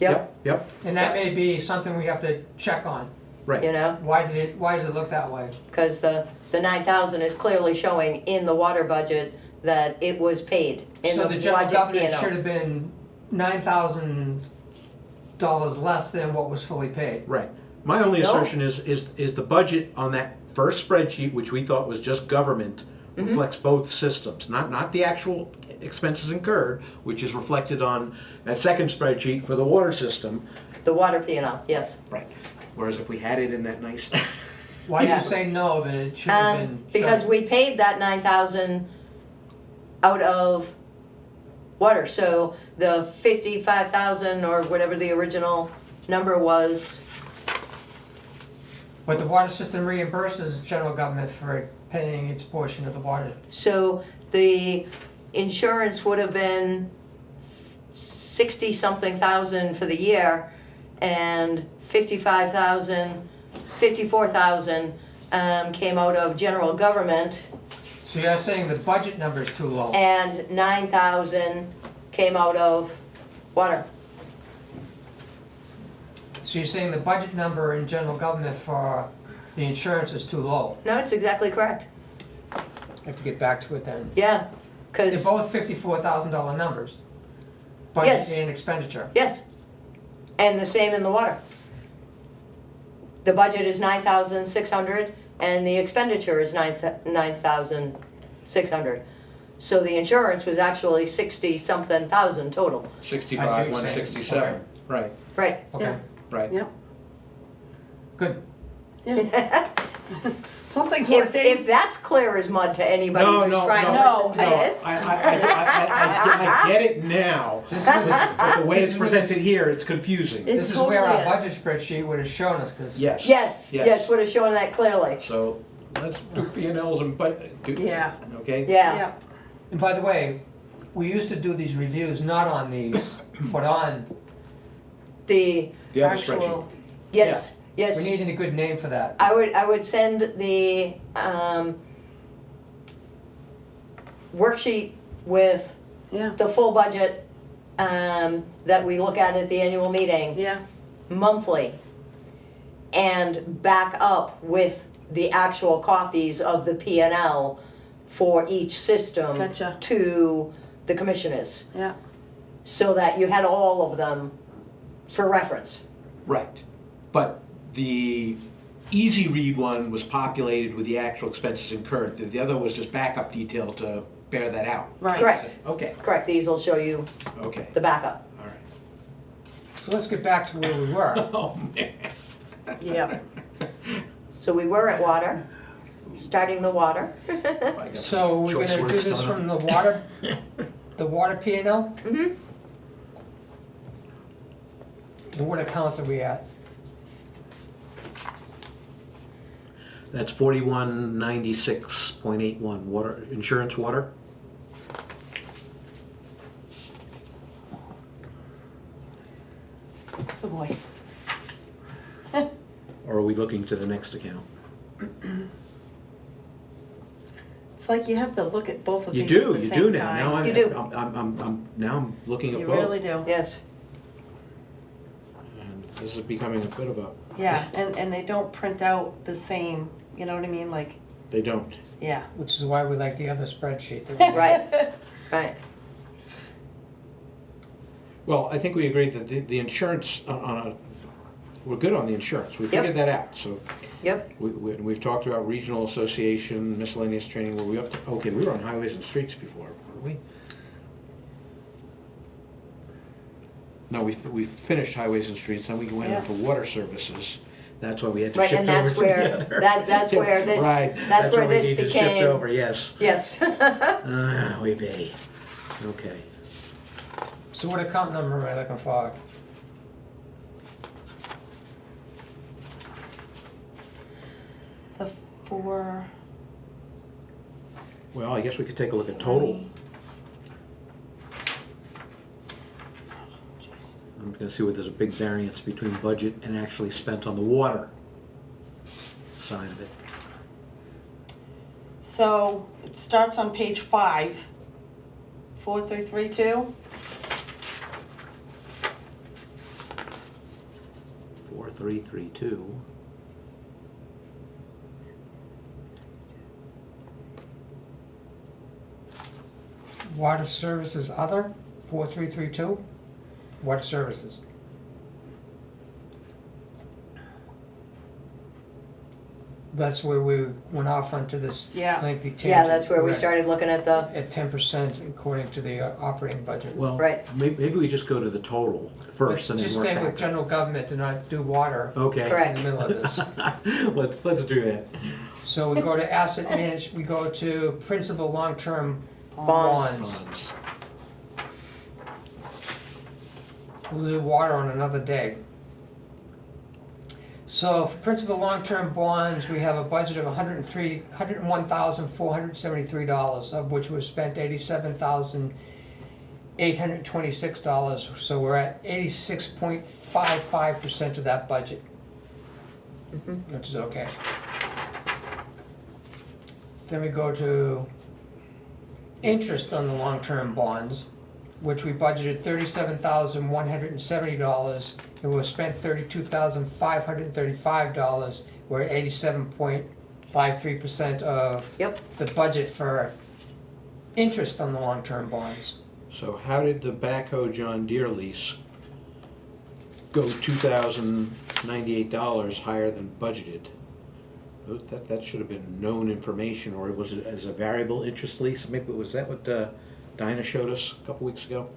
Yep, Yep, And that may be something we have to check on. you right, know, Why does it look that way? because the 9,000 is clearly showing in the water budget that it was paid in So the the general budget P government and should L. have been $9,000 less than what was fully paid. right. My only No. assertion is the budget on that first spreadsheet, which we thought was just government, Mm-hmm. reflects both systems, not the actual expenses incurred, which is reflected on that second spreadsheet for the water system. The water P and L, yes. Right. Whereas if we had it in that nice, Why do Yeah. you say no, that it should have been? Because shown? we paid that 9,000 out of water, so the 55,000 or whatever the original number was, But the water system reimburses general government for paying its portion of the water. so the insurance would have been 60-something thousand for the year, and 54,000 came out of general government, So you're saying the budget number is too low? and 9,000 came out of water. So you're saying the budget number in general government for the insurance is too low? No, it's exactly correct. I have to get back to it then. Yeah, They're because, both $54,000 numbers. Yes. Budget and expenditure. yes, and the same in the water. The budget is 9,600 and the expenditure is 9,600. So the insurance was actually 60-something thousand total. I see 65, what you're saying. 167. Okay. Right, Right. Okay, right. Yep. good. Something's If that's clear as mud to anybody who's trying to listen to this. I get it now, but the way it's presented here, it's confusing. This is totally where our is. budget spreadsheet would have shown us, because. Yes. Yes, would have shown that clearly. So let's do P&Ls and Yeah. okay? Yeah, And by the way, we used to do these reviews not on these, but on, the, The other spreadsheet. Actual, yes, we yes. needed a good name for that. I would send the worksheet with yeah, the full budget that we look at the annual meeting yeah, monthly, and back up with the actual copies of the P and L for each system Gotcha. to the commissioners, yeah. so that you had all of them for reference. Right. But the easy read one was populated with the actual expenses incurred. The other was just backup detail to bear that out. Right. Correct, Okay, correct, these will show you okay, the backup. all right. So let's get back to where we were. Oh, man. Yeah. So we were at water, starting the water. I got So we're choice gonna do words this coming from up. the water P and L? Mm-hmm. And what account are we at? That's 4196.81, water, insurance water? Oh boy. Or are we looking to the next account? It's like you have to look at both of You these do, at the you same do now. Now time. I'm, You do. now I'm looking at You both. really do. Yes, And this is becoming a bit of a, Yeah, and they don't print out the same, you know what I mean, like, they don't. yeah. Which is why we like the other spreadsheet. right, right. Well, I think we agreed that the insurance we're good on the insurance. We Yep. figured that out, so. Yep, We've talked about regional association, miscellaneous training, were we up to, okay, we were on highways and streets before, weren't we? No, we finished highways and streets, then we went Yeah. into water services. That's why we had to right, shift and over that's to the where, other. that's where this, Right, that's where we this need to shift became, over, yes. yes. Ah, we be, okay. So what account number am I looking for? The 4. Well, I guess we could take a look at total. 3. Jeez. I'm gonna see where there's a big variance between budget and actually spent on the water side of it. So it starts on page 5, 4332. 4332. Water services other, 4332? Water services. That's where we went off onto this Yeah. lengthy tangent. Yeah, that's where we We're started looking at the, at 10% according to the operating budget. Well, Right. maybe we just go to the total Let's first and then just work stay with back. general government and not do water Okay. Correct. in the middle of this. Let's do that. So we go to asset manage, we go to principal long-term Bonds. bonds. We'll do water on another day. So for principal long-term bonds, we have a budget of $101,473, of which we've spent $87,826. So we're at 86.55% of that budget, which is okay. Then we go to interest on the long-term bonds, which we budgeted $37,170, and we spent $32,535. We're at 87.53% of yep, Mm-hmm. the budget for interest on the long-term bonds. So how did the backhoe John Deere lease go $2,098 higher than budgeted? That should have been known information, or was it as a variable interest lease? Maybe, was that what Dinah showed us a couple weeks ago?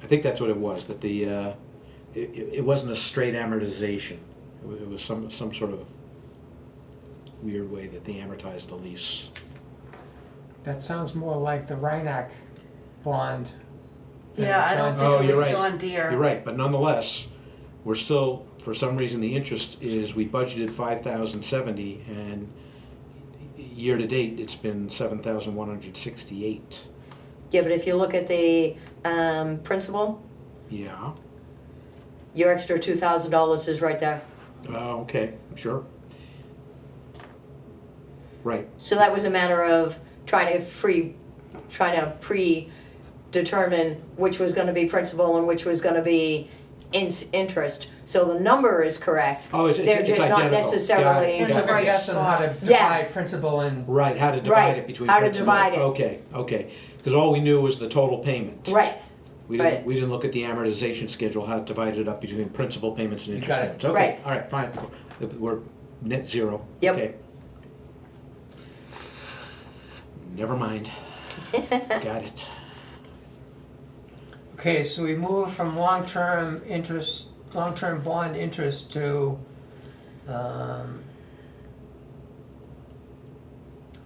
I think that's what it was, that it wasn't a straight amortization. It was some sort of weird way that they amortized the lease. That sounds more like the Rhineac bond. than Yeah, I John don't Deere. Oh, think it you're was right. John Deere. You're right, but nonetheless, we're still, for some reason, the interest is, we budgeted 5,070, and year to date, it's been 7,168. yeah, but if you look at the, principal, Yeah, your extra $2,000 is right there. okay, sure. Right, So that was a matter of trying to predetermine which was gonna be principal and which was gonna be interest. So the number is correct. Oh, it's They're just not identical. necessarily. We Got it. took a guess on how to Yeah. divide principal and, right, how to divide Right, it between. how to principal. divide it. Okay, because all we knew was the total payment. Right, Right. We didn't look at the amortization schedule, how it divided up between principal payments and You interest got it. payments. Okay, Right. all right, fine. We're net zero. Yep. Okay. Never mind. Got it. Okay, so we move from long-term interest, long-term bond interest to,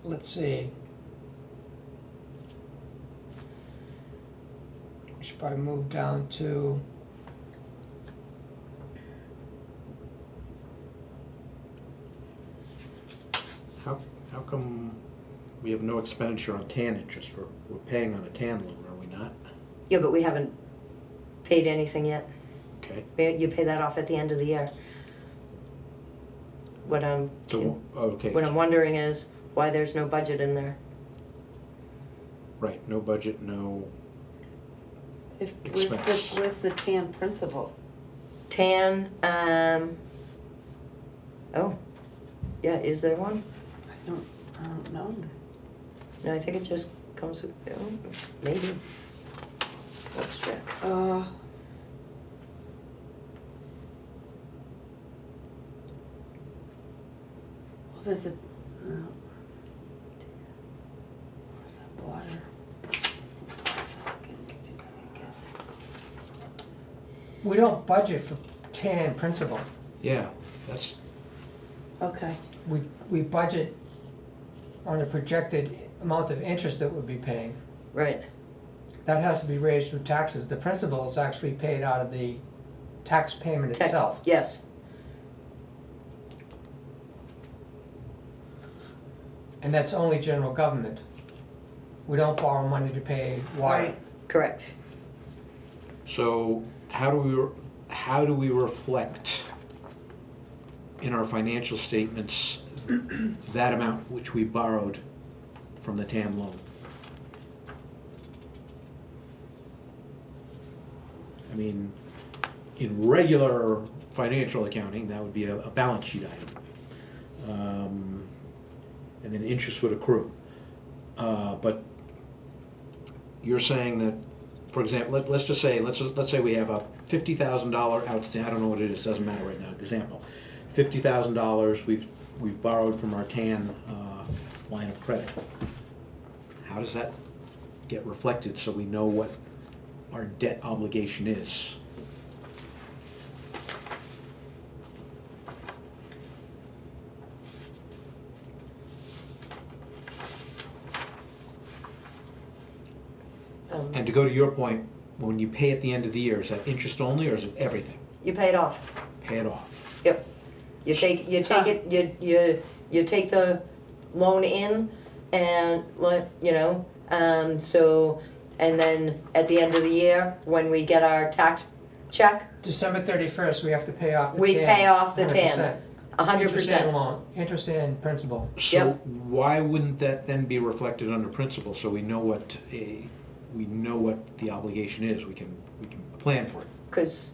let's see. We should probably move down to, How come we have no expenditure on TAN interest? We're paying on a TAN loan, are we not? Yeah, but we haven't paid anything yet. Okay. You pay that off at the end of the year. What I'm Okay, what I'm wondering is why there's no budget in there. right, no budget, no, Expense. Where's the TAN principal? TAN, oh, yeah, is there one? I don't know. No, I think it just comes with, oh, maybe. Let's check. Uh, well, there's a, where's that water? This is getting confusing again. we don't budget for TAN principal. yeah, that's, Okay, We budget on the projected amount of interest that we'll be paying. Right, That has to be raised through taxes. The principal is actually paid out of the tax payment Tech- itself. yes, And that's only general government. We don't borrow money to pay water. Right. correct. so how do we reflect in our financial statements that amount which we borrowed from the TAM loan? I mean, in regular financial accounting, that would be a balance sheet item. And then interest would accrue. But you're saying that, for example, let's say we have a $50,000 outstanding, I don't know what it is, doesn't matter right now, example. $50,000 we've borrowed from our TAN line of credit. How does that get reflected so we know what our debt obligation is? And to go to your point, when you pay at the end of the year, is that interest only or is it everything? You pay it off. Pay it off. Yep. You take it, you take the loan in and so, and then at the end of the year, when we get our tax check, December 31st, we have to pay off the we TAN. pay off the 100%. TAN, 100%. Interest and loan, interest and principal. So Yep. why wouldn't that then be reflected under principal, so we know what the obligation is, we can plan for it? Because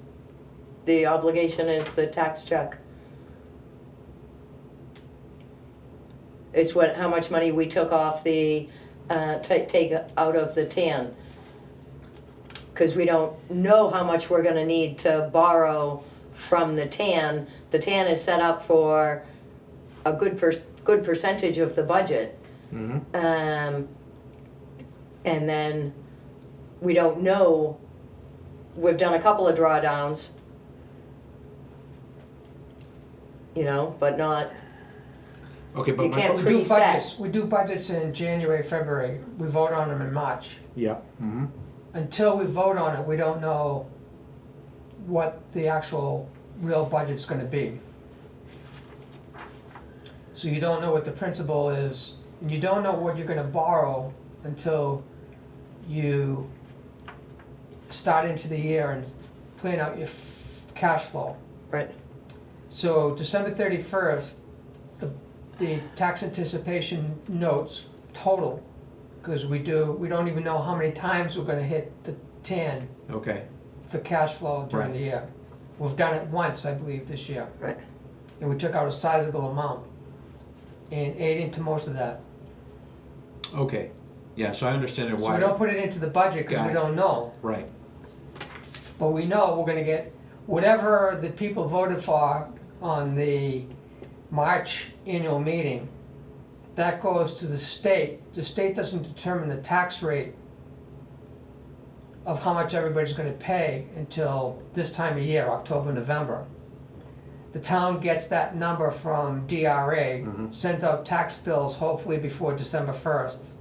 the obligation is the tax check. It's how much money we took off the, take out of the TAN. Because we don't know how much we're gonna need to borrow from the TAN. The TAN is set up for a good percentage of the budget. Mm-hmm. And then we don't know, we've done a couple of drawdowns, but not, Okay, but You my, can't- We Pretty do set. budgets, we do budgets in January, February. We vote on them in March. yeah, mm-hmm, Until we vote on it, we don't know what the actual real budget's gonna be. So you don't know what the principal is, and you don't know what you're gonna borrow until you start into the year and plan out your cash flow. right, So December 31st, the tax anticipation notes total, because we don't even know how many times we're gonna hit the 10 okay, for cash flow during the Right. year. We've done it once, I believe, this year, right. and we took out a sizable amount. And ate into most of that. okay, yeah, so I understand So we why, don't put it into the budget, because Got we it. don't know. right, But we know we're gonna get whatever the people voted for on the March annual meeting. That goes to the state. The state doesn't determine the tax rate of how much everybody's gonna pay until this time of year, October, November. The town gets that number from DRA, sends out tax bills hopefully before December 1st,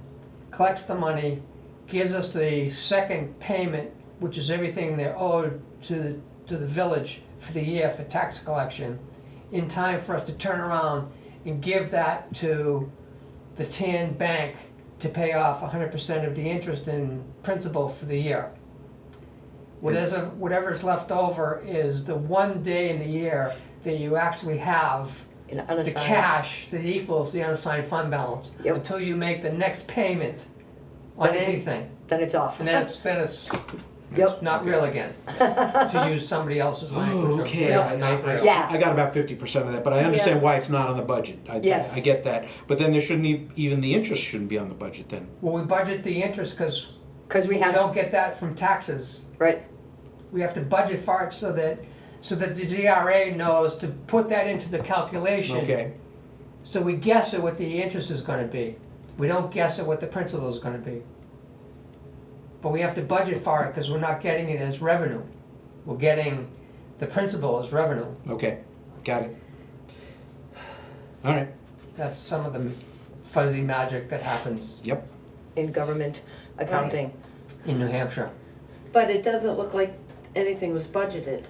collects the money, gives us the second payment, which is everything they're owed to the village for the year for tax collection, in time for us to turn around and give that to the TAN bank to pay off 100% of the interest and principal for the year. Whatever's left over is the one day in the year that you actually have In the unassigned. cash that equals the unassigned fund balance Yep. until you make the next payment on But it is- anything. Then it's off. And then it's Yep. not real again, to use somebody else's language. Okay, Or not real. Yeah. I got about 50% of that, but I understand why it's not on the budget. Yes. I get that, but then there shouldn't even the interest shouldn't be on the budget then. Well, we budget the interest because Because we we have, don't get that from taxes. right, We have to budget for it so that the DRA knows to put that into the calculation. Okay, So we guess at what the interest is gonna be. We don't guess at what the principal is gonna be. But we have to budget for it because we're not getting it as revenue. We're getting the principal as revenue. okay, got it. All right, That's some of the fuzzy magic that happens yep. in government accounting. in New Hampshire But it doesn't look like anything was budgeted.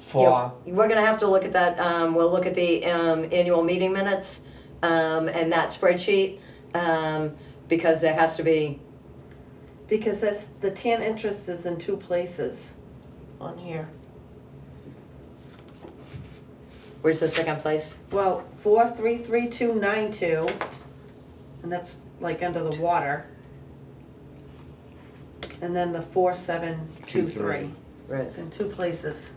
for, Yep. We're gonna have to look at that, we'll look at the annual meeting minutes and that spreadsheet, because there has to be, Because that's, the TAN interest is in two places on here. where's the second place? Well, 433292, and that's like under the water. And then the 4723. Right. It's in two places.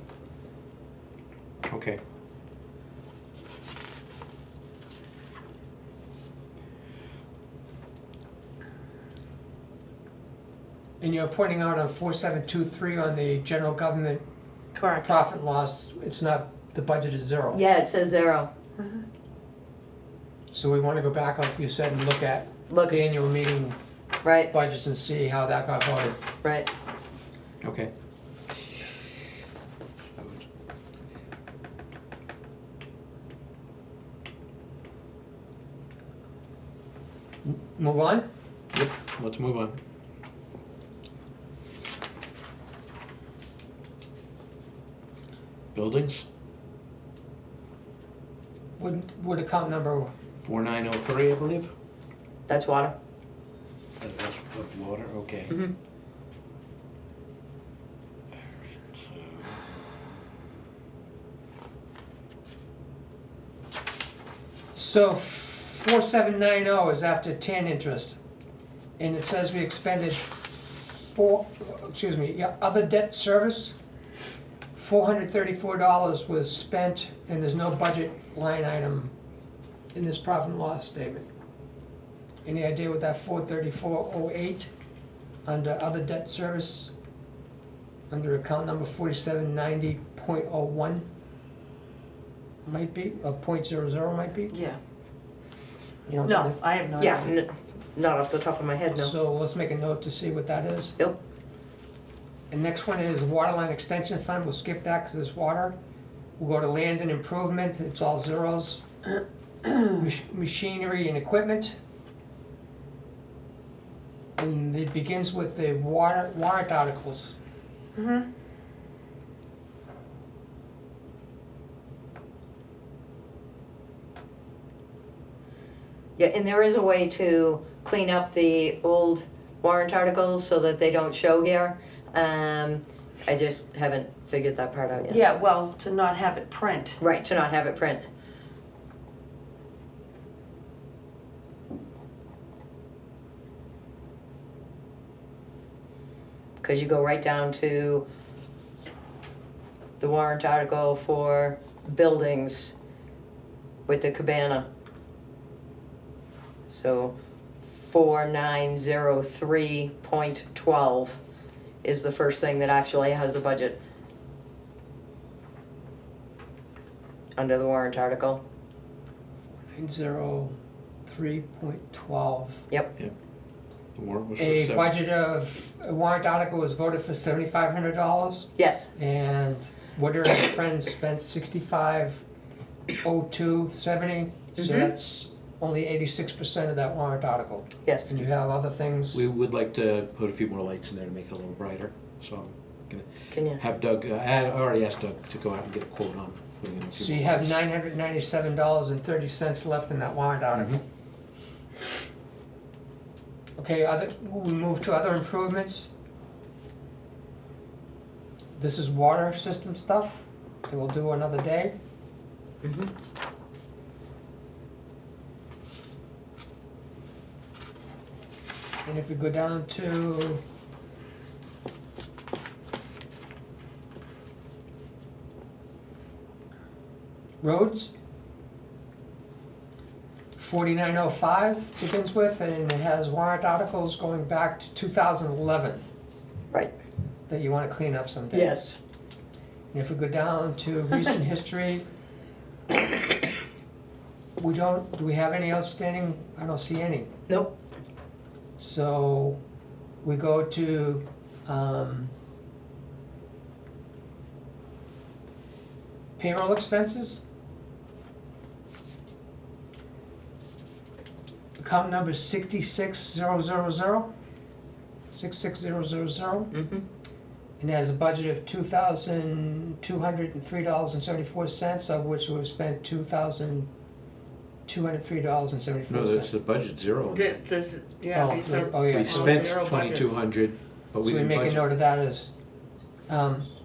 Okay. and you're pointing out on 4723 on the general government Correct. profit and loss, it's not, the budget is zero. Yeah, it says zero. So we wanna go back, like you said, and look at Look, the annual meeting right, budgets and see how that got voted. right. Okay. Move on? Yep, let's move on. Buildings, Would account number, 4903, I believe. That's water. That's with water, okay. Mhm. so 4790 is after 10 interest. And it says we expended other debt service, $434 was spent, and there's no budget line item in this profit and loss statement. Any idea what that 43408 under other debt service, under account number 4790.01 might be, or .00 might be? Yeah. You know what that No, is? I have no Yeah, idea. not off the top of my head, no. So let's make a note to see what that is. Yep. And next one is water line extension fund, we'll skip that because there's water. We'll go to land and improvement, it's all zeros. Machinery and equipment. And it begins with the warrant articles. Mm-hmm. Yeah, and there is a way to clean up the old warrant articles so that they don't show here. I just haven't figured that part out yet. Yeah, well, to not have it print. Right, to not have it print. Because you go right down to the warrant article for buildings with the cabana. So 4903.12 is the first thing that actually has a budget under the warrant article. 903.12. Yep, The warrant was for A 7. budget of, a warrant article was voted for $7,500, yes, and Woodard and his friends spent $65,0270, so Mhm. that's only 86% of that warrant article. yes. And you have other things. We would like to put a few more lights in there to make it a little brighter, so I'm gonna Can you, have Doug, I already asked Doug to go out and get a quote on putting in a few So you more have lights. $997.30 left in that warrant article. Okay, we move to other improvements. This is water system stuff that we'll do another day. mhm. And if we go down to roads, 4905 begins with, and it has warrant articles going back to 2011 Right, that you want to clean up someday. yes. And if we go down to recent history, do we have any outstanding? I don't see any. Nope, So we go to payroll expenses. Account number 66000, 66000, mhm. and it has a budget of $2,203.74, of which we've spent $2,203.74. No, the budget's zero. Yeah, Oh, yeah. We spent zero budget. 2,200, but we So we didn't make a budget. note of that as,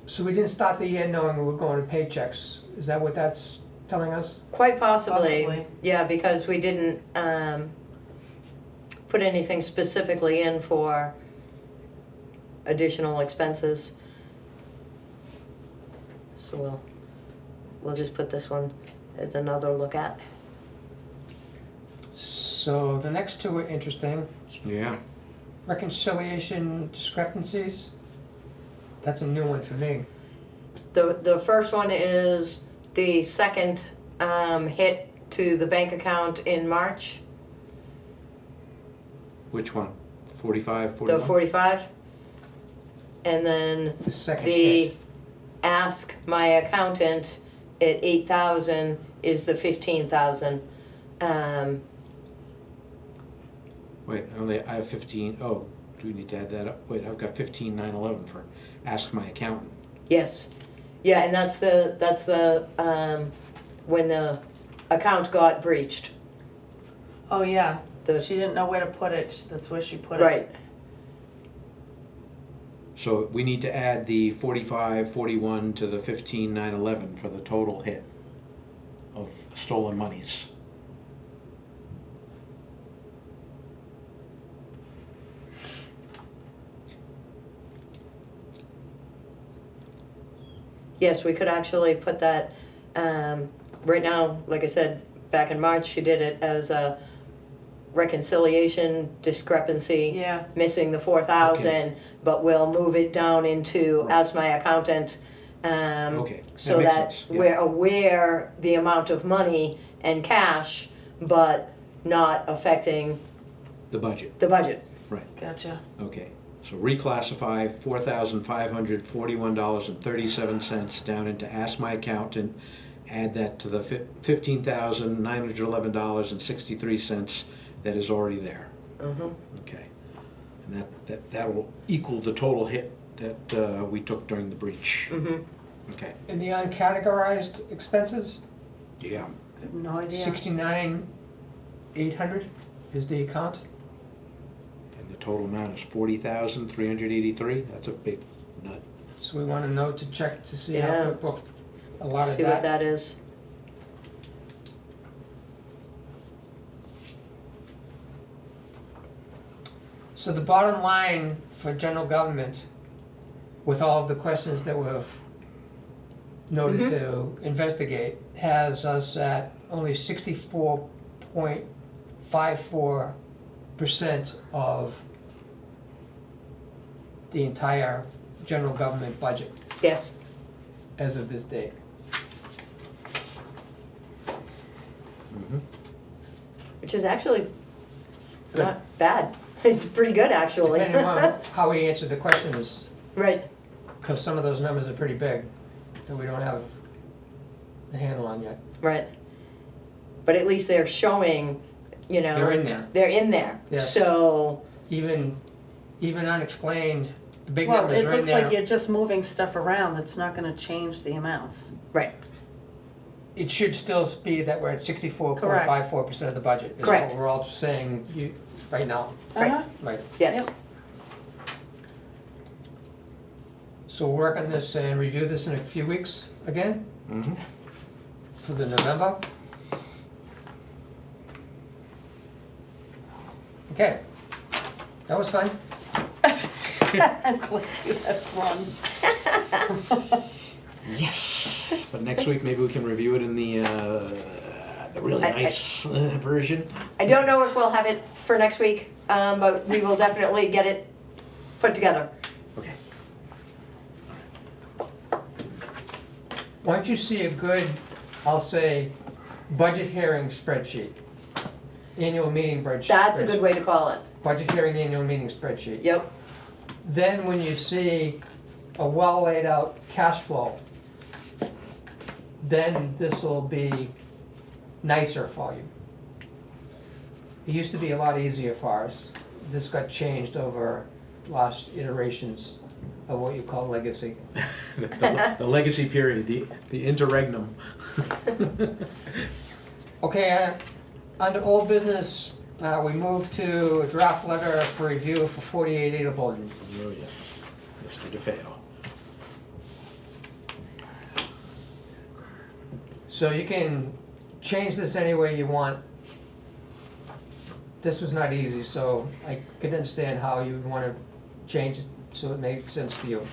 so we didn't start the year knowing we were going to paychecks. Is that what that's telling us? Quite possibly, Possibly. yeah, because we didn't, put anything specifically in for additional expenses. So we'll just put this one as another look at. So the next two are interesting. Yeah, Reconciliation discrepancies. That's a new one for me. The first one is the second, hit to the bank account in March, which one? 45, the 41? 45. And then The second the hit. ask my accountant at 8,000 is the 15,000. Wait, I have 15, oh, do we need to add that up? Wait, I've got 15,911 for ask my accountant. Yes, yeah, and that's the, when the account got breached. Oh, yeah, The, she didn't know where to put it, that's where she put it. right, So we need to add the 45, 41 to the 15,911 for the total hit of stolen monies. yes, we could actually put that, right now, like I said, back in March, she did it as a reconciliation discrepancy, Yeah, missing the 4,000, but we'll move it down into Right. ask my accountant. Okay, So that makes that sense, yeah. we're aware the amount of money and cash, but not affecting The budget, the budget. gotcha. okay. So reclassify $4,541.37 down into ask my accountant, add that to the $15,911.63 that is already there. Mhm. Okay. And that will equal the total hit that we took during the breach. Mhm. Okay, And the uncategorized expenses, yeah. I have no idea. 69,800 is the account. And the total amount is 40,383. That's a big nut. So we want to know to check to see how Yeah. we booked a lot of See what that. that is. So the bottom line for general government, with all of the questions that we've noted to investigate, has us at only 64.54% of the entire general government budget Yes, as of this date. which is actually not bad. It's pretty good, actually. Depending on how we answer the questions, Right, because some of those numbers are pretty big that we don't have the handle on yet. right. But at least they're showing, you know. They're in there. They're in there. Yeah. So, Even unexplained, the big Well, numbers it are in looks there. like you're just moving stuff around, that's not gonna change the amounts. right, It should still be that we're at 64.54% of the budget. Correct. Is what we're all saying right now, Right. Uh-huh. right? yes. Yep. So we'll work on this and review this in a few weeks again, Mm-hmm. for the November. Okay, that was fun. I'm glad you had fun. Yes. But next week, maybe we can review it in the really nice version. I don't know if we'll have it for next week, but we will definitely get it put together. Okay. Once you see a good, I'll say, budget hearing spreadsheet, annual meeting spreadsheet. That's a good way to call it. Budget hearing annual meeting spreadsheet. Yep, Then when you see a well laid out cash flow, then this will be nicer for you. It used to be a lot easier for us. This got changed over last iterations of what you call legacy. The legacy period, the interregnum. Okay, under old business, we move to a draft letter for review for 48 Ada Bolton. Oh, yes. Mr. DeFeo. So you can change this any way you want. This was not easy, so I could understand how you would want to change it so it makes sense to you.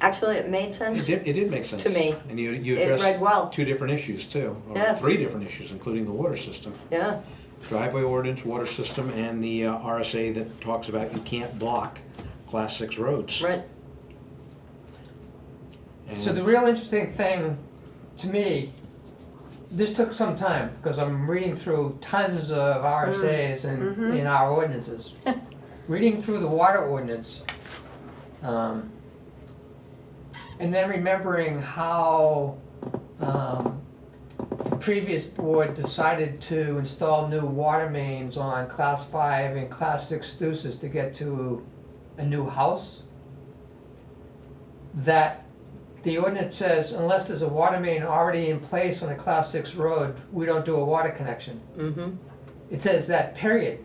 actually, it made sense. It did make sense. To me. And you It read addressed well. 2 different issues too, or Yes. 3 different issues, including the water system. Yeah, Driveway ordinance, water system, and the RSA that talks about you can't block Class 6 roads. right, And- So the real interesting thing to me, this took some time because I'm reading through tons of RSAs and in our ordinances. Reading through the water ordinance, and then remembering how the previous board decided to install new water mains on Class 5 and Class 6 sluices to get to a new house. That the ordinance says unless there's a water main already in place on a Class 6 road, we don't do a water connection. mm-hmm, It says that, period.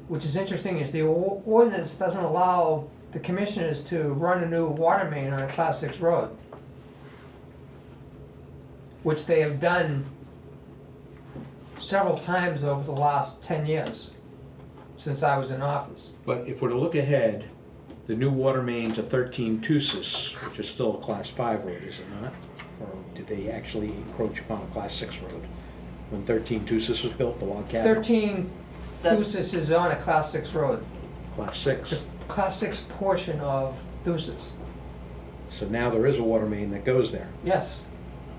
Which is interesting, is the ordinance doesn't allow the commissioners to run a new water main on a Class 6 road. Which they have done several times over the last 10 years, since I was in office. But if we're to look ahead, the new water main to 13 Tussis, which is still a Class 5 road, is it not? Or did they actually encroach upon a Class 6 road? When 13 Tussis was built, the log cabin? 13 Thusis is on a Class 6 road. Class 6. Class 6 portion of Thusis, So now there is a water main that goes there. yes.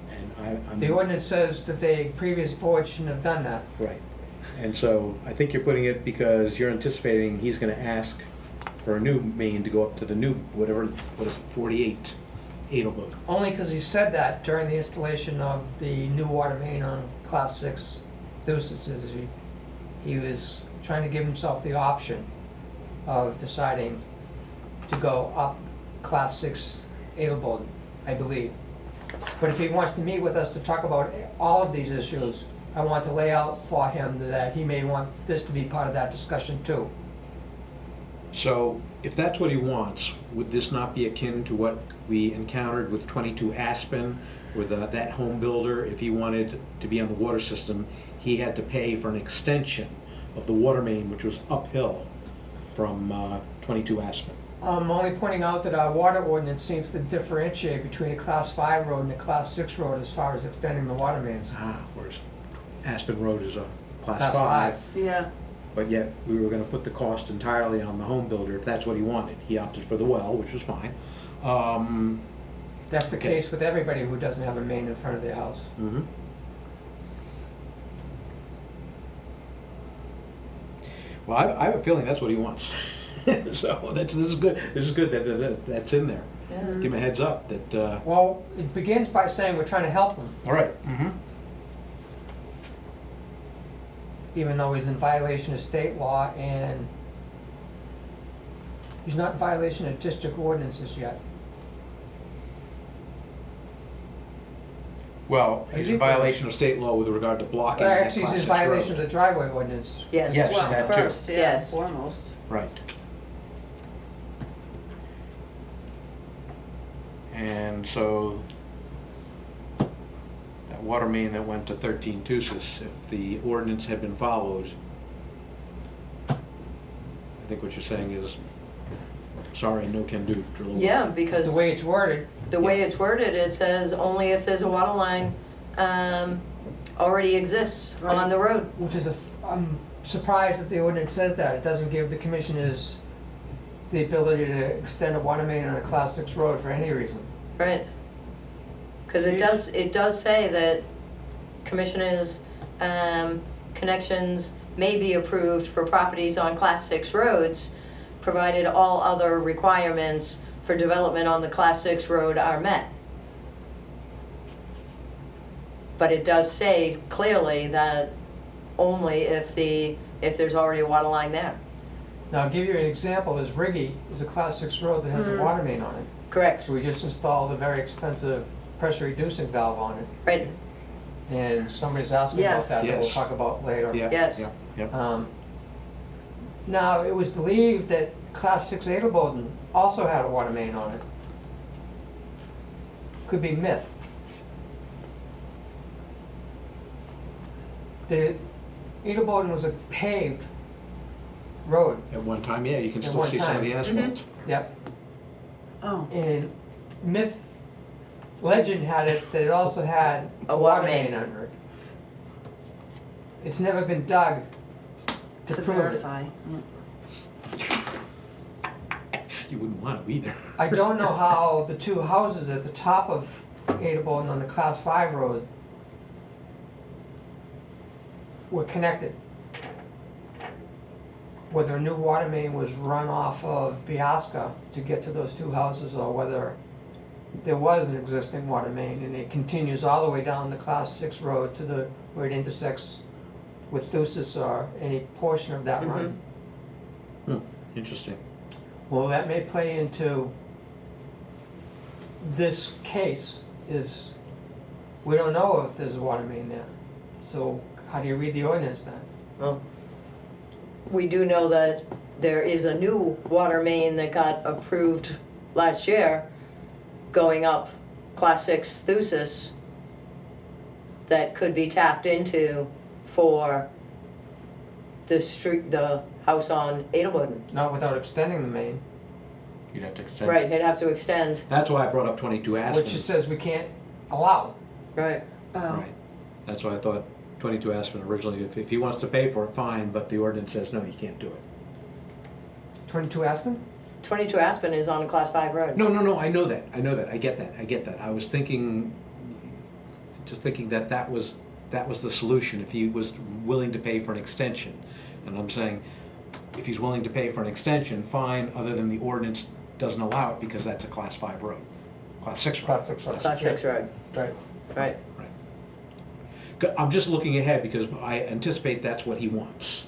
And I'm. The ordinance says that the previous board shouldn't have done that. Right. And so I think you're putting it because you're anticipating he's gonna ask for a new main to go up to the new, whatever, what is it, 48 Edelberg. Only because he said that during the installation of the new water main on Class 6 Thusis. He was trying to give himself the option of deciding to go up Class 6 Edelboden, I believe. But if he wants to meet with us to talk about all of these issues, I want to lay out for him that he may want this to be part of that discussion too. So if that's what he wants, would this not be akin to what we encountered with 22 Aspen, with that home builder? If he wanted to be on the water system, he had to pay for an extension of the water main, which was uphill from 22 Aspen. I'm only pointing out that our water ordinance seems to differentiate between a Class 5 road and a Class 6 road as far as extending the water mains. Whereas Aspen Road is a Class Class 5. 5. Yeah, But yet, we were gonna put the cost entirely on the home builder if that's what he wanted. He opted for the well, which was fine. That's the Okay. case with everybody who doesn't have a main in front of their house. Mhm. Well, I have a feeling that's what he wants. So this is good, that's in there. Yeah. Give him a heads up that, Well, it begins by saying we're trying to help him, all right. Mm-hmm. even though he's in violation of state law and he's not in violation of district ordinances yet. Well, he's Is in he? violation of state law with regard to blocking that Actually, class he's in 6 violation of road. the driveway ordinance. Yes. Yes. Well, that too. first, yeah, Yes. foremost. Right. And so that water main that went to 13 Tussis, if the ordinance had been followed, I think what you're saying is, sorry, no can do, drill a well. Yeah, because The way it's worded, the way it's worded, it says only if there's a water line already exists on the road. which is I'm surprised that the ordinance says that. It doesn't give the commissioners the ability to extend a water main on a class 6 road for any reason. Right. Because it does say that commissioners' connections may be approved for properties on class 6 roads, provided all other requirements for development on the class 6 road are met. But it does say clearly that only if there's already a water line there. Now, I'll give you an example, is Riggy is a class 6 road that has a water main on it. Correct, So we just installed a very expensive pressure reducing valve on it. right? And somebody's asking about Yes. that, that we'll Yes. talk about later. Yeah, Yes. yeah, yep. Now, it was believed that class 6 Adelboden also had a water main on it. Could be myth. The Adelboden was a paved road, At one time, yeah, you can At still one see some of the time. asphalt. yep. Oh, And myth, legend had it that it also had A a water water main. main under it. It's never been dug to to prove it. verify. You wouldn't want to either. I don't know how the two houses at the top of Adelboden on the class 5 road were connected. Whether a new water main was run off of Biasca to get to those two houses, or whether there was an existing water main and it continues all the way down the class 6 road to the, where it intersects with Thusis or any portion of that run. Interesting. Well, that may play into this case, is we don't know if there's a water main there. So how do you read the ordinance then? Well, we do know that there is a new water main that got approved last year going up class 6 Thusis that could be tapped into for the house on Adelboden. Not without extending the main, You'd have to extend. Right, they'd have to extend, That's why I brought up 22 Aspen. which it says we can't allow. right. Oh, Right. That's why I thought 22 Aspen originally, if he wants to pay for it, fine, but the ordinance says, no, you can't do it. 22 Aspen? 22 Aspen is on a class 5 road. No, I know that, I get that. I was thinking, just thinking that was the solution, if he was willing to pay for an extension. And I'm saying, if he's willing to pay for an extension, fine, other than the ordinance doesn't allow it, because that's a class 5 road. Class 6 road. Class 6 road. Class 6 road, Right. right. Right. I'm just looking ahead, because I anticipate that's what he wants.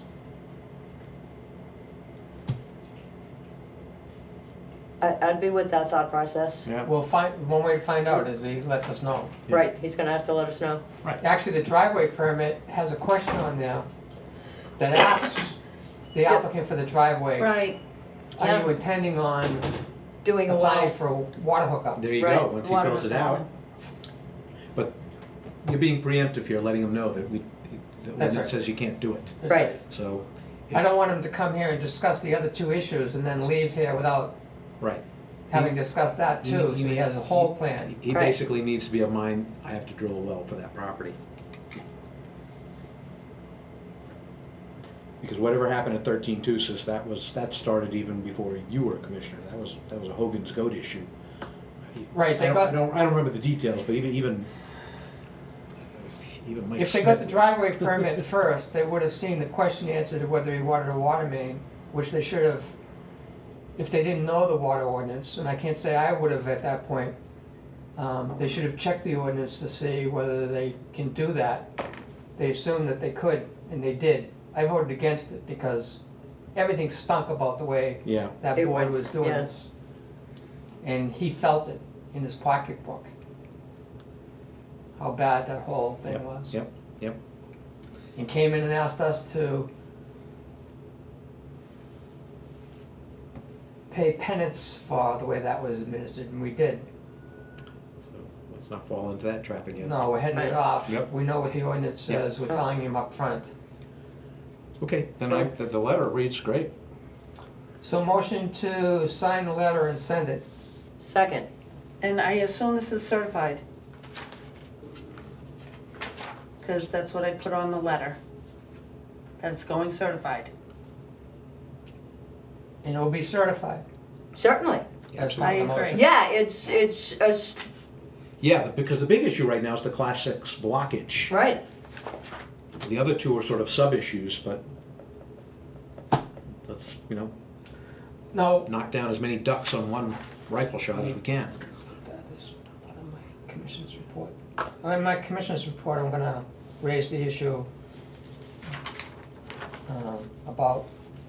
I'd be with that thought process. Yeah. We'll find, one way to find out is he lets us know. Yeah. Right, he's gonna have to let us know. Actually, the driveway permit has a question on there that asks the applicant for the driveway, right. are Yeah. you intending on Doing a applying well, for a water hookup? There you go, Right. once he Water fills it repellent. out. But you're being preemptive here, letting him know that the That's ordinance right. says you can't do it, right, so. I don't want him to come here and discuss the other two issues and then leave here without Right. having discussed that too, so he has a whole plan. He Right. basically needs to be of mind, I have to drill a well for that property. Because whatever happened at 13 Tussis, that started even before you were commissioner, that was a Hogan's Goat issue. Right, I they don't, got- I don't remember the details, but even Even Mike If they got the Smith was- driveway permit first, they would have seen the question answered of whether he wanted a water main, which they should have, if they didn't know the water ordinance, and I can't say I would have at that point. They should have checked the ordinance to see whether they can do that. They assumed that they could, and they did. I voted against it because everything stunk about the way Yeah, that It board went, was doing yeah. this. And he felt it in his pocketbook, how bad that whole thing was. yep, yep. And came in and asked us to pay penance for the way that was administered, and we did. So let's not fall into that trap again. No, we're heading it Right. off. Yep. We know what the ordinance Yep. says, we're telling him up front. Okay, then So- the letter reads great. So motion to sign the letter and send it. Second, And I assume this is certified. Because that's what I put on the letter. That it's going certified. And it will be certified. certainly. That's I not the agree. motion. Yeah, it's Yeah, because the big issue right now is the Class 6 blockage. right. The other two are sort of sub-issues, but let's, No, knock down as many ducks on one rifle shot as we can. that is part of my commissioner's report. In my commissioner's report, I'm gonna raise the issue about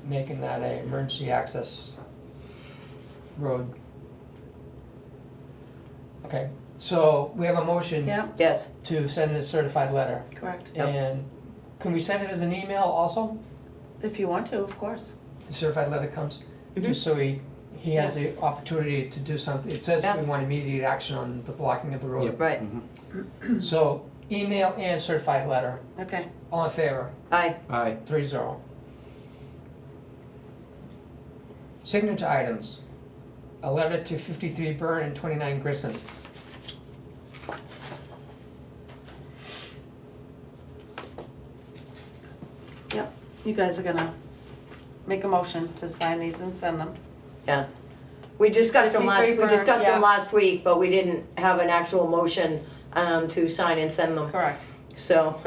making that a emergency access road. Okay, so we have a motion Yeah, Yes, to send this certified letter. correct. Yep. And can we send it as an email also? If you want to, of course. The certified letter comes, Mhm. just so he has the Yes. opportunity to do something. It says Yeah. we want immediate action on the blocking of the road. right. So, email and certified letter, Okay. all in favor, Aye. Aye. 3-0. Signature items, a letter to 53 Burn and 29 Grissom. Yep. You guys are gonna make a motion to sign these and send them. Yeah. We discussed them 53 we burn, discussed them yeah. last week, but we didn't have an actual motion to sign and send them, Correct. so.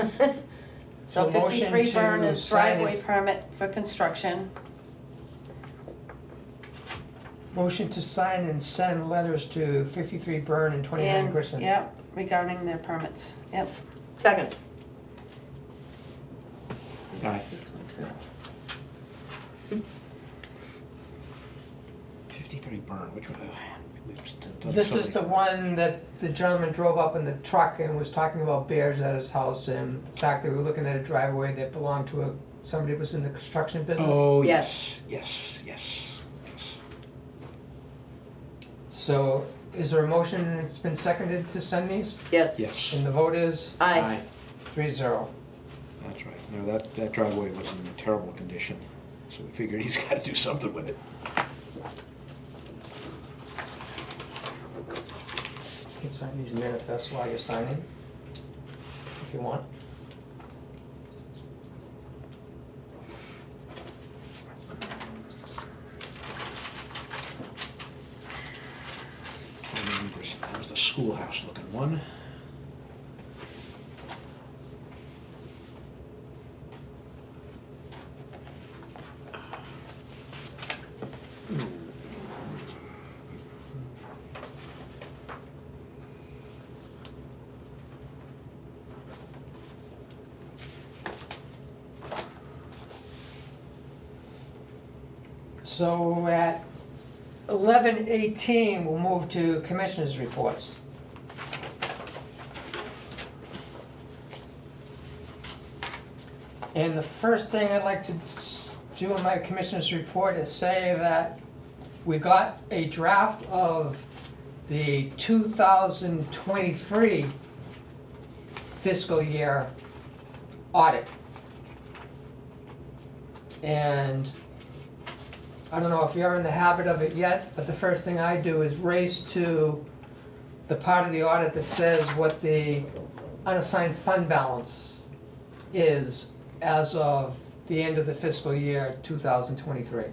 So So motion 53 Burn to is sign driveway it. permit for construction. Motion to sign and send letters to 53 Burn and 29 And, Grissom. yep, regarding their permits. Yep. Second, Aye. This one too. 53 Burn, which one? We've done This so is the many. one that the gentleman drove up in the truck and was talking about bears at his house and the fact that we were looking at a driveway that belonged to somebody who was in the construction business. Oh, Yes. yes, yes, yes. So is there a motion and it's been seconded to send these? yes. Yes. And the vote is Aye. 3-0. That's right. No, that driveway was in terrible condition, so we figured he's gotta do something with it. You can sign these manifests while you're signing, if you want. That was the schoolhouse looking one. So at 11:18, we'll move to commissioners' reports. And the first thing I'd like to do in my commissioners' report is say that we got a draft of the 2023 fiscal year audit. And I don't know if you're in the habit of it yet, but the first thing I do is race to the part of the audit that says what the unassigned fund balance is as of the end of the fiscal year 2023.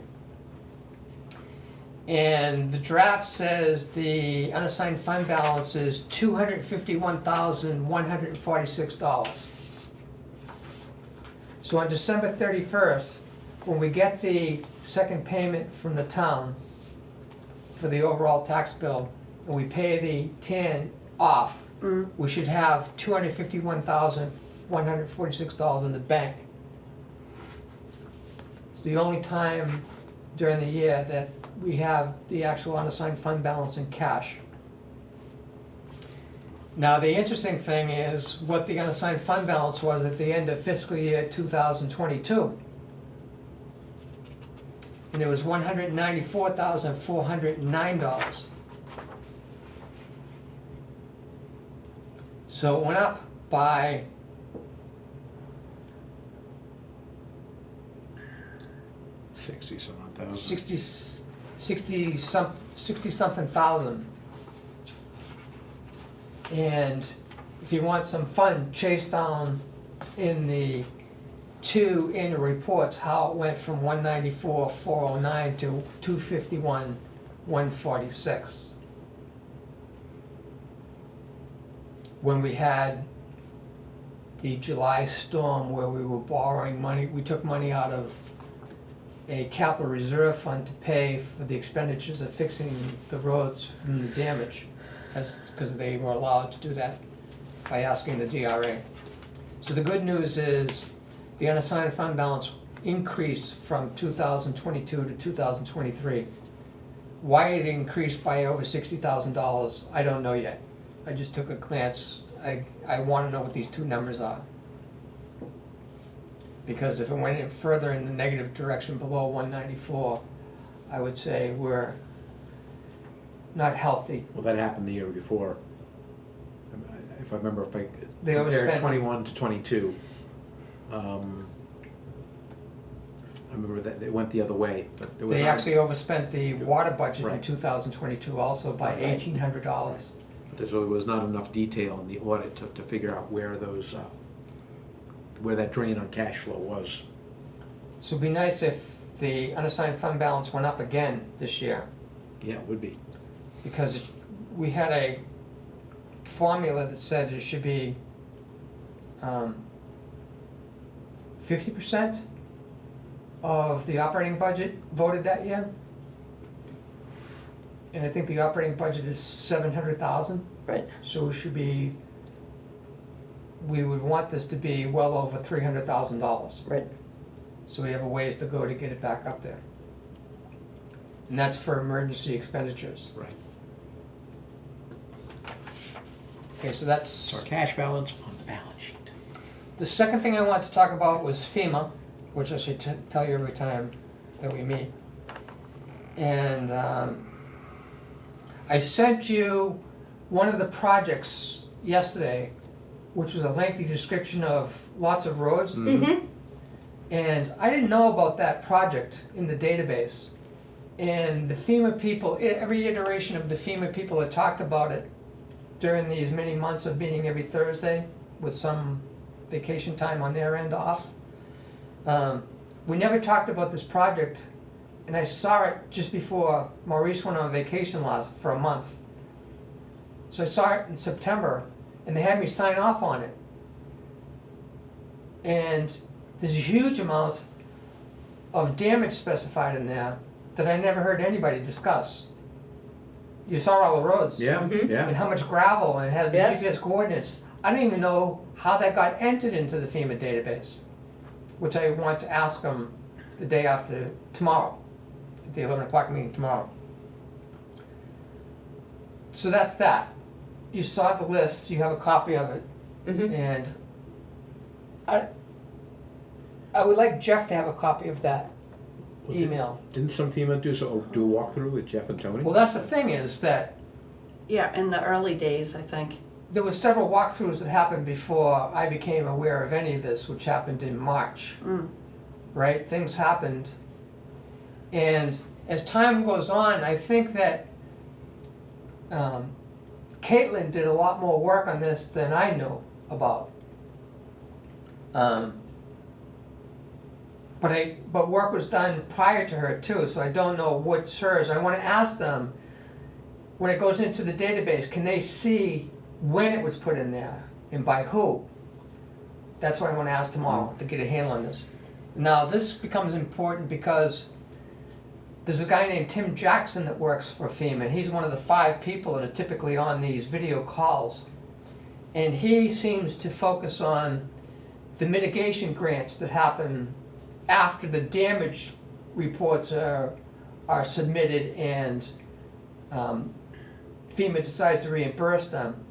And the draft says the unassigned fund balance is $251,146. So on December 31st, when we get the second payment from the town for the overall tax bill, and we pay the TAN off, we should have $251,146 in the bank. It's the only time during the year that we have the actual unassigned fund balance in cash. Now, the interesting thing is what the unassigned fund balance was at the end of fiscal year 2022. And it was $194,409. So it went up by $60-some-odd thousand. 60 something thousand. And if you want some fun, chase down in the two annual reports how it went from 194,409 to 251,146. When we had the July storm where we were borrowing money, we took money out of a capital reserve fund to pay for the expenditures of fixing the roads from the damage, because they were allowed to do that by asking the DRA. So the good news is the unassigned fund balance increased from 2022 to 2023. Why it increased by over $60,000, I don't know yet. I just took a glance. I want to know what these two numbers are. Because if it went in further in the negative direction below 194, I would say we're not healthy. Well, that happened the year before. If I remember, if I They compared overspent. 21 to 22, I remember that it went the other way, but there was They not- actually overspent the water budget in Right. 2022 also by Right. $1,800. there was not enough detail in the audit to figure out where those, where that drain on cash flow was. So it'd be nice if the unassigned fund balance went up again this year, Yeah, it would be. because we had a formula that said it should be 50% of the operating budget voted that year. And I think the operating budget is 700,000. Right. So it should be, we would want this to be well over $300,000. Right. So we have a ways to go to get it back up there. And that's for emergency expenditures. Right. Okay, so that's, So our cash balance on the balance sheet. the second thing I wanted to talk about was FEMA, which I should tell you every time that we meet. And I sent you one of the projects yesterday, which was a lengthy description of lots of roads. Mm-hmm. And I didn't know about that project in the database. And the FEMA people, every iteration of the FEMA people had talked about it during these many months of meeting every Thursday with some vacation time on their end off. We never talked about this project, and I saw it just before Maurice went on vacation for a month. So I saw it in September, and they had me sign off on it. And there's a huge amount of damage specified in there that I never heard anybody discuss. You saw all the roads. Yeah, yeah. And how much gravel, and it has the Yes. GPS coordinates. I don't even know how that got entered into the FEMA database, which I want to ask them the day after tomorrow, at the 11 o'clock meeting tomorrow. So that's that. You saw the list, you have a copy of it, Mhm. and I would like Jeff to have a copy of that Well, email. Didn't some FEMA do a walkthrough with Jeff and Tony? Well, that's the thing is that Yeah, in the early days, I think. there were several walkthroughs that happened before I became aware of any of this, which happened in March, Mm. right? Things happened. And as time goes on, I think that Caitlin did a lot more work on this than I knew about. but work was done prior to her too, so I don't know what's hers. I wanna ask them, when it goes into the database, can they see when it was put in there and by who? That's what I wanna ask tomorrow, to get a handle on this. Now, this becomes important because there's a guy named Tim Jackson that works for FEMA, and he's one of the 5 people that are typically on these video calls. And he seems to focus on the mitigation grants that happen after the damage reports are submitted and FEMA decides to reimburse them.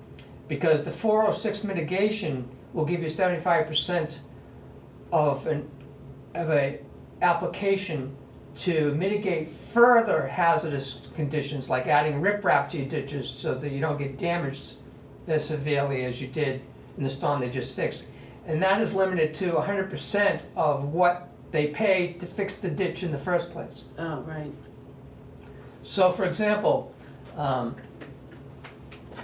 Because the 406 mitigation will give you 75% of a application to mitigate further hazardous conditions, like adding riprap to your ditches so that you don't get damaged as severely as you did in the storm they just fixed. And that is limited to 100% of what they paid to fix the ditch in the first place. Oh, right. So for example,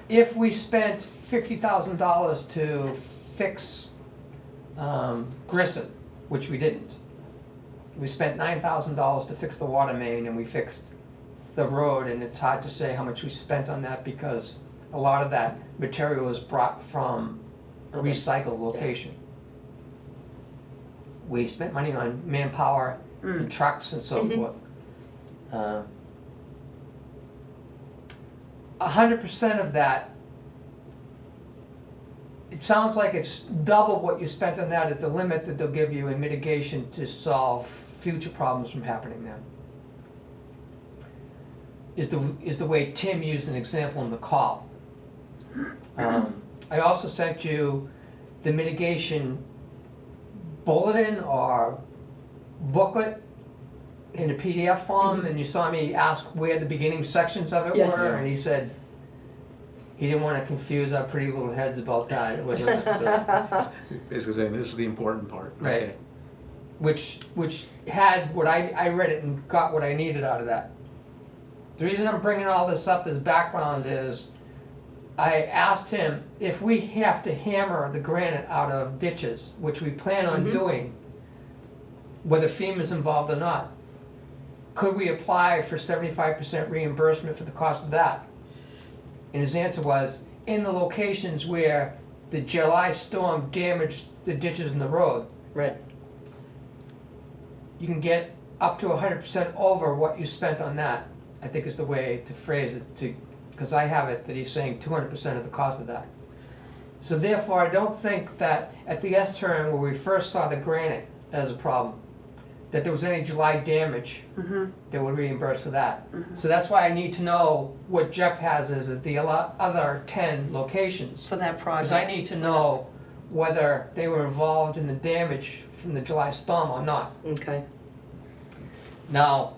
if we spent $50,000 to fix Grissom, which we didn't. We spent $9,000 to fix the water main, and we fixed the road, and it's hard to say how much we spent on that because a lot of that material was brought from a recycled location. We spent money on manpower and trucks and so forth. 100% of that, it sounds like it's double what you spent on that is the limit that they'll give you in mitigation to solve future problems from happening then. Is the way Tim used an example in the call. I also sent you the mitigation bulletin or booklet in a PDF form, and you saw me ask where the beginning sections of it Yes. were, and he said he didn't want to confuse our pretty little heads about that. It wasn't, Basically saying, this is the important part. Right. Okay. which had what I read it and got what I needed out of that. The reason I'm bringing all this up as background is I asked him if we have to hammer the granite out of ditches, which we plan on doing, whether FEMA's involved or not, could we apply for 75% reimbursement for the cost of that? And his answer was, in the locations where the July storm damaged the ditches in the road, Right. you can get up to 100% over what you spent on that, I think is the way to phrase it, because I have it that he's saying 200% of the cost of that. So therefore, I don't think that at the S turn where we first saw the granite as a problem, that there was any July damage that would reimburse for that. So that's why I need to know what Jeff has as the other 10 locations. For that project. Because I need to know whether they were involved in the damage from the July storm or not. Okay. Now,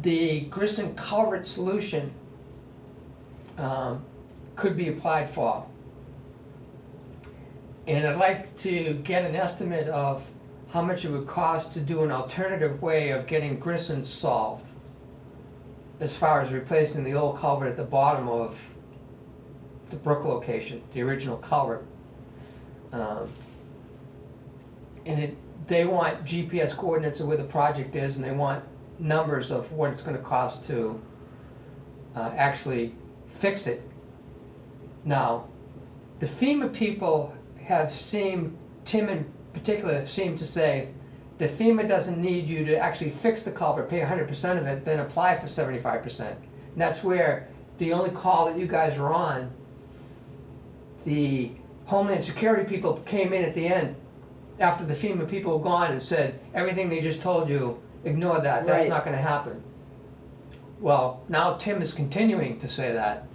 the Grissom culvert solution could be applied for. And I'd like to get an estimate of how much it would cost to do an alternative way of getting Grissom solved, as far as replacing the old culvert at the bottom of the brook location, the original culvert. They want GPS coordinates of where the project is, and they want numbers of what it's gonna cost to actually fix it. Now, the FEMA people have seemed, Tim in particular, have seemed to say that FEMA doesn't need you to actually fix the culvert, pay 100% of it, then apply for 75%. And that's where the only call that you guys were on, the Homeland Security people came in at the end after the FEMA people were gone and said, everything they just told you, ignore that, that's Right. not gonna happen. Well, now Tim is continuing to say that,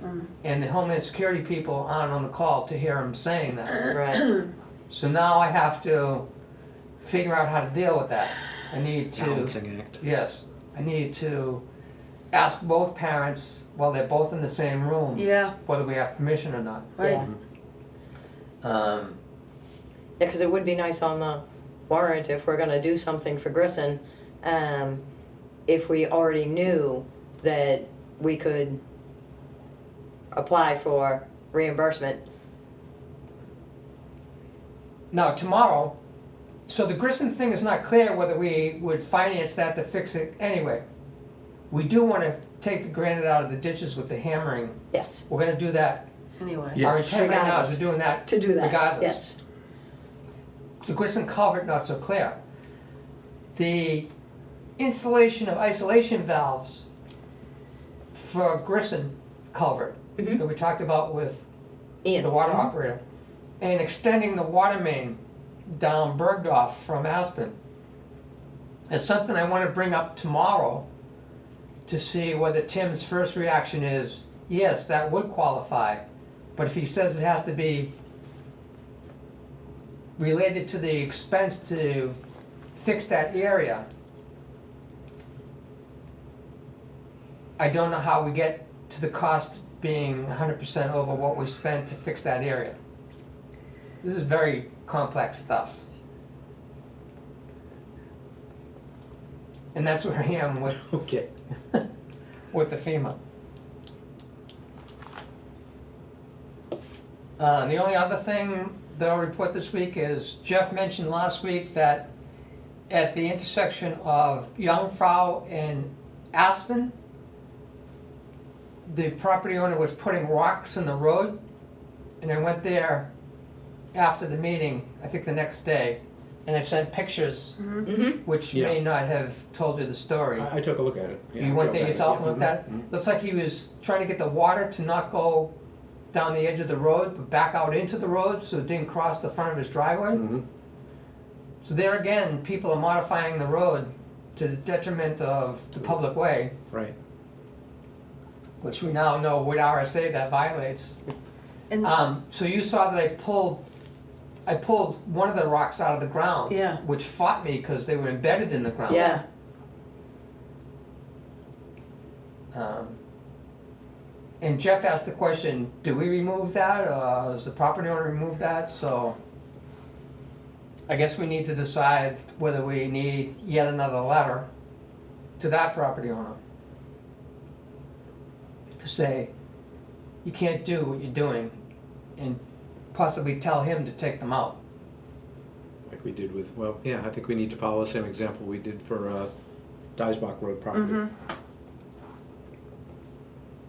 and the Homeland Security people aren't on the call to hear him saying that. Right. So now I have to figure out how to deal with that. I need to, Balancing act. yes, I need to ask both parents, while they're both in the same room, Yeah, whether we have permission or not. right. Yeah, because it would be nice on the warrant if we're gonna do something for Grissom, if we already knew that we could apply for reimbursement Now, tomorrow, so the Grissom thing is not clear whether we would finance that to fix it anyway. We do want to take the granite out of the ditches with the hammering. Yes, We're gonna do that. Anyway. Yeah. Our intent right now is Regardless. to doing that to do that, regardless. yes. The Grissom culvert, not so clear. The installation of isolation valves for Grissom culvert Mhm. that we talked about with Ian. the water operator, and extending the water main down Bergdorf from Aspen is something I want to bring up tomorrow to see whether Tim's first reaction is, yes, that would qualify, but if he says it has to be related to the expense to fix that area, I don't know how we get to the cost being 100% over what we spent to fix that area. This is very complex stuff. And that's where I am with, Okay. with the FEMA. The only other thing that I'll report this week is Jeff mentioned last week that at the intersection of Jungfrau and Aspen, the property owner was putting rocks in the road, and I went there after the meeting, I think the next day, and I sent pictures, Mm-hmm. which Yeah. may not have told you the story. I took a look at it. Yeah, You I went drove there by it, yourself yeah. and looked at it? Mhm, Looks like he was trying to get the water to not go down the edge of the road, but back out into the road so it didn't cross the front of his driveway. mhm. So there again, people are modifying the road to the detriment of the public way, Right. which we now know with RSA that violates. And So you saw that I pulled one of the rocks out of the ground. Yeah. Which fought me because they were embedded in the ground. Yeah, And Jeff asked the question, do we remove that, or does the property owner remove that? So I guess we need to decide whether we need yet another letter to that property owner to say, you can't do what you're doing, and possibly tell him to take them out. Like we did with, well, yeah, I think we need to follow the same example we did for Deisbach Road property.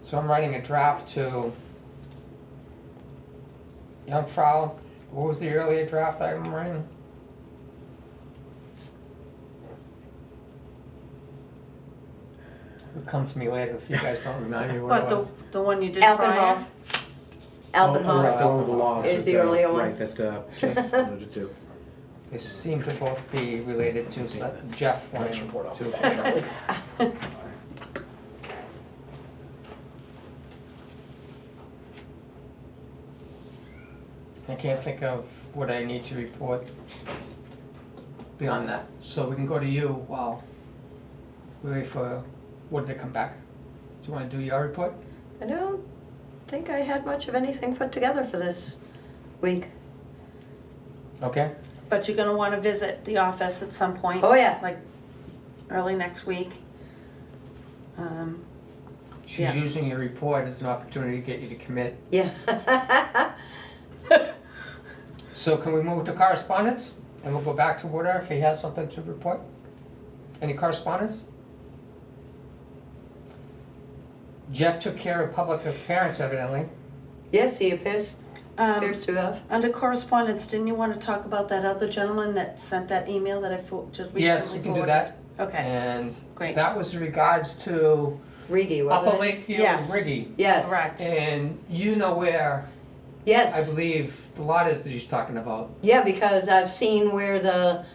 So I'm writing a draft to Jungfrau. What was the earlier draft I'm writing? It'll come to me later if you guys don't remind me what what, it was. the one you did prior? Alpenhof. Oh, right, Alpenhof. the one with the logs. Is that, the earlier one. Right, that Jeff wanted to do. They seem to both be related to Jeff Next wanting report, I'll to. finish up. I can't think of what I need to report beyond that. So we can go to you while we wait for Wood to come back. Do you want to do your report? I don't think I had much of anything put together for this week. Okay. But you're gonna wanna visit the office at some point. Oh, yeah. Like early next week. She's Yeah. using your report as an opportunity to get you to commit. Yeah. So can we move to correspondence? And we'll go back to Woodard if he has something to report? Any correspondence? Jeff took care of public appearance evidently. Yes, he appears Um, to have. under correspondence, didn't you wanna talk about that other gentleman that sent that email that I just recently forwarded? Yes, you can do that. Okay, And great. that was in regards to Rigi, Upper wasn't it? Lakeview and Yes. Riggy. Yes. Correct. And you know where, I Yes. believe, the lot is that he's talking about. Yeah, because I've seen where the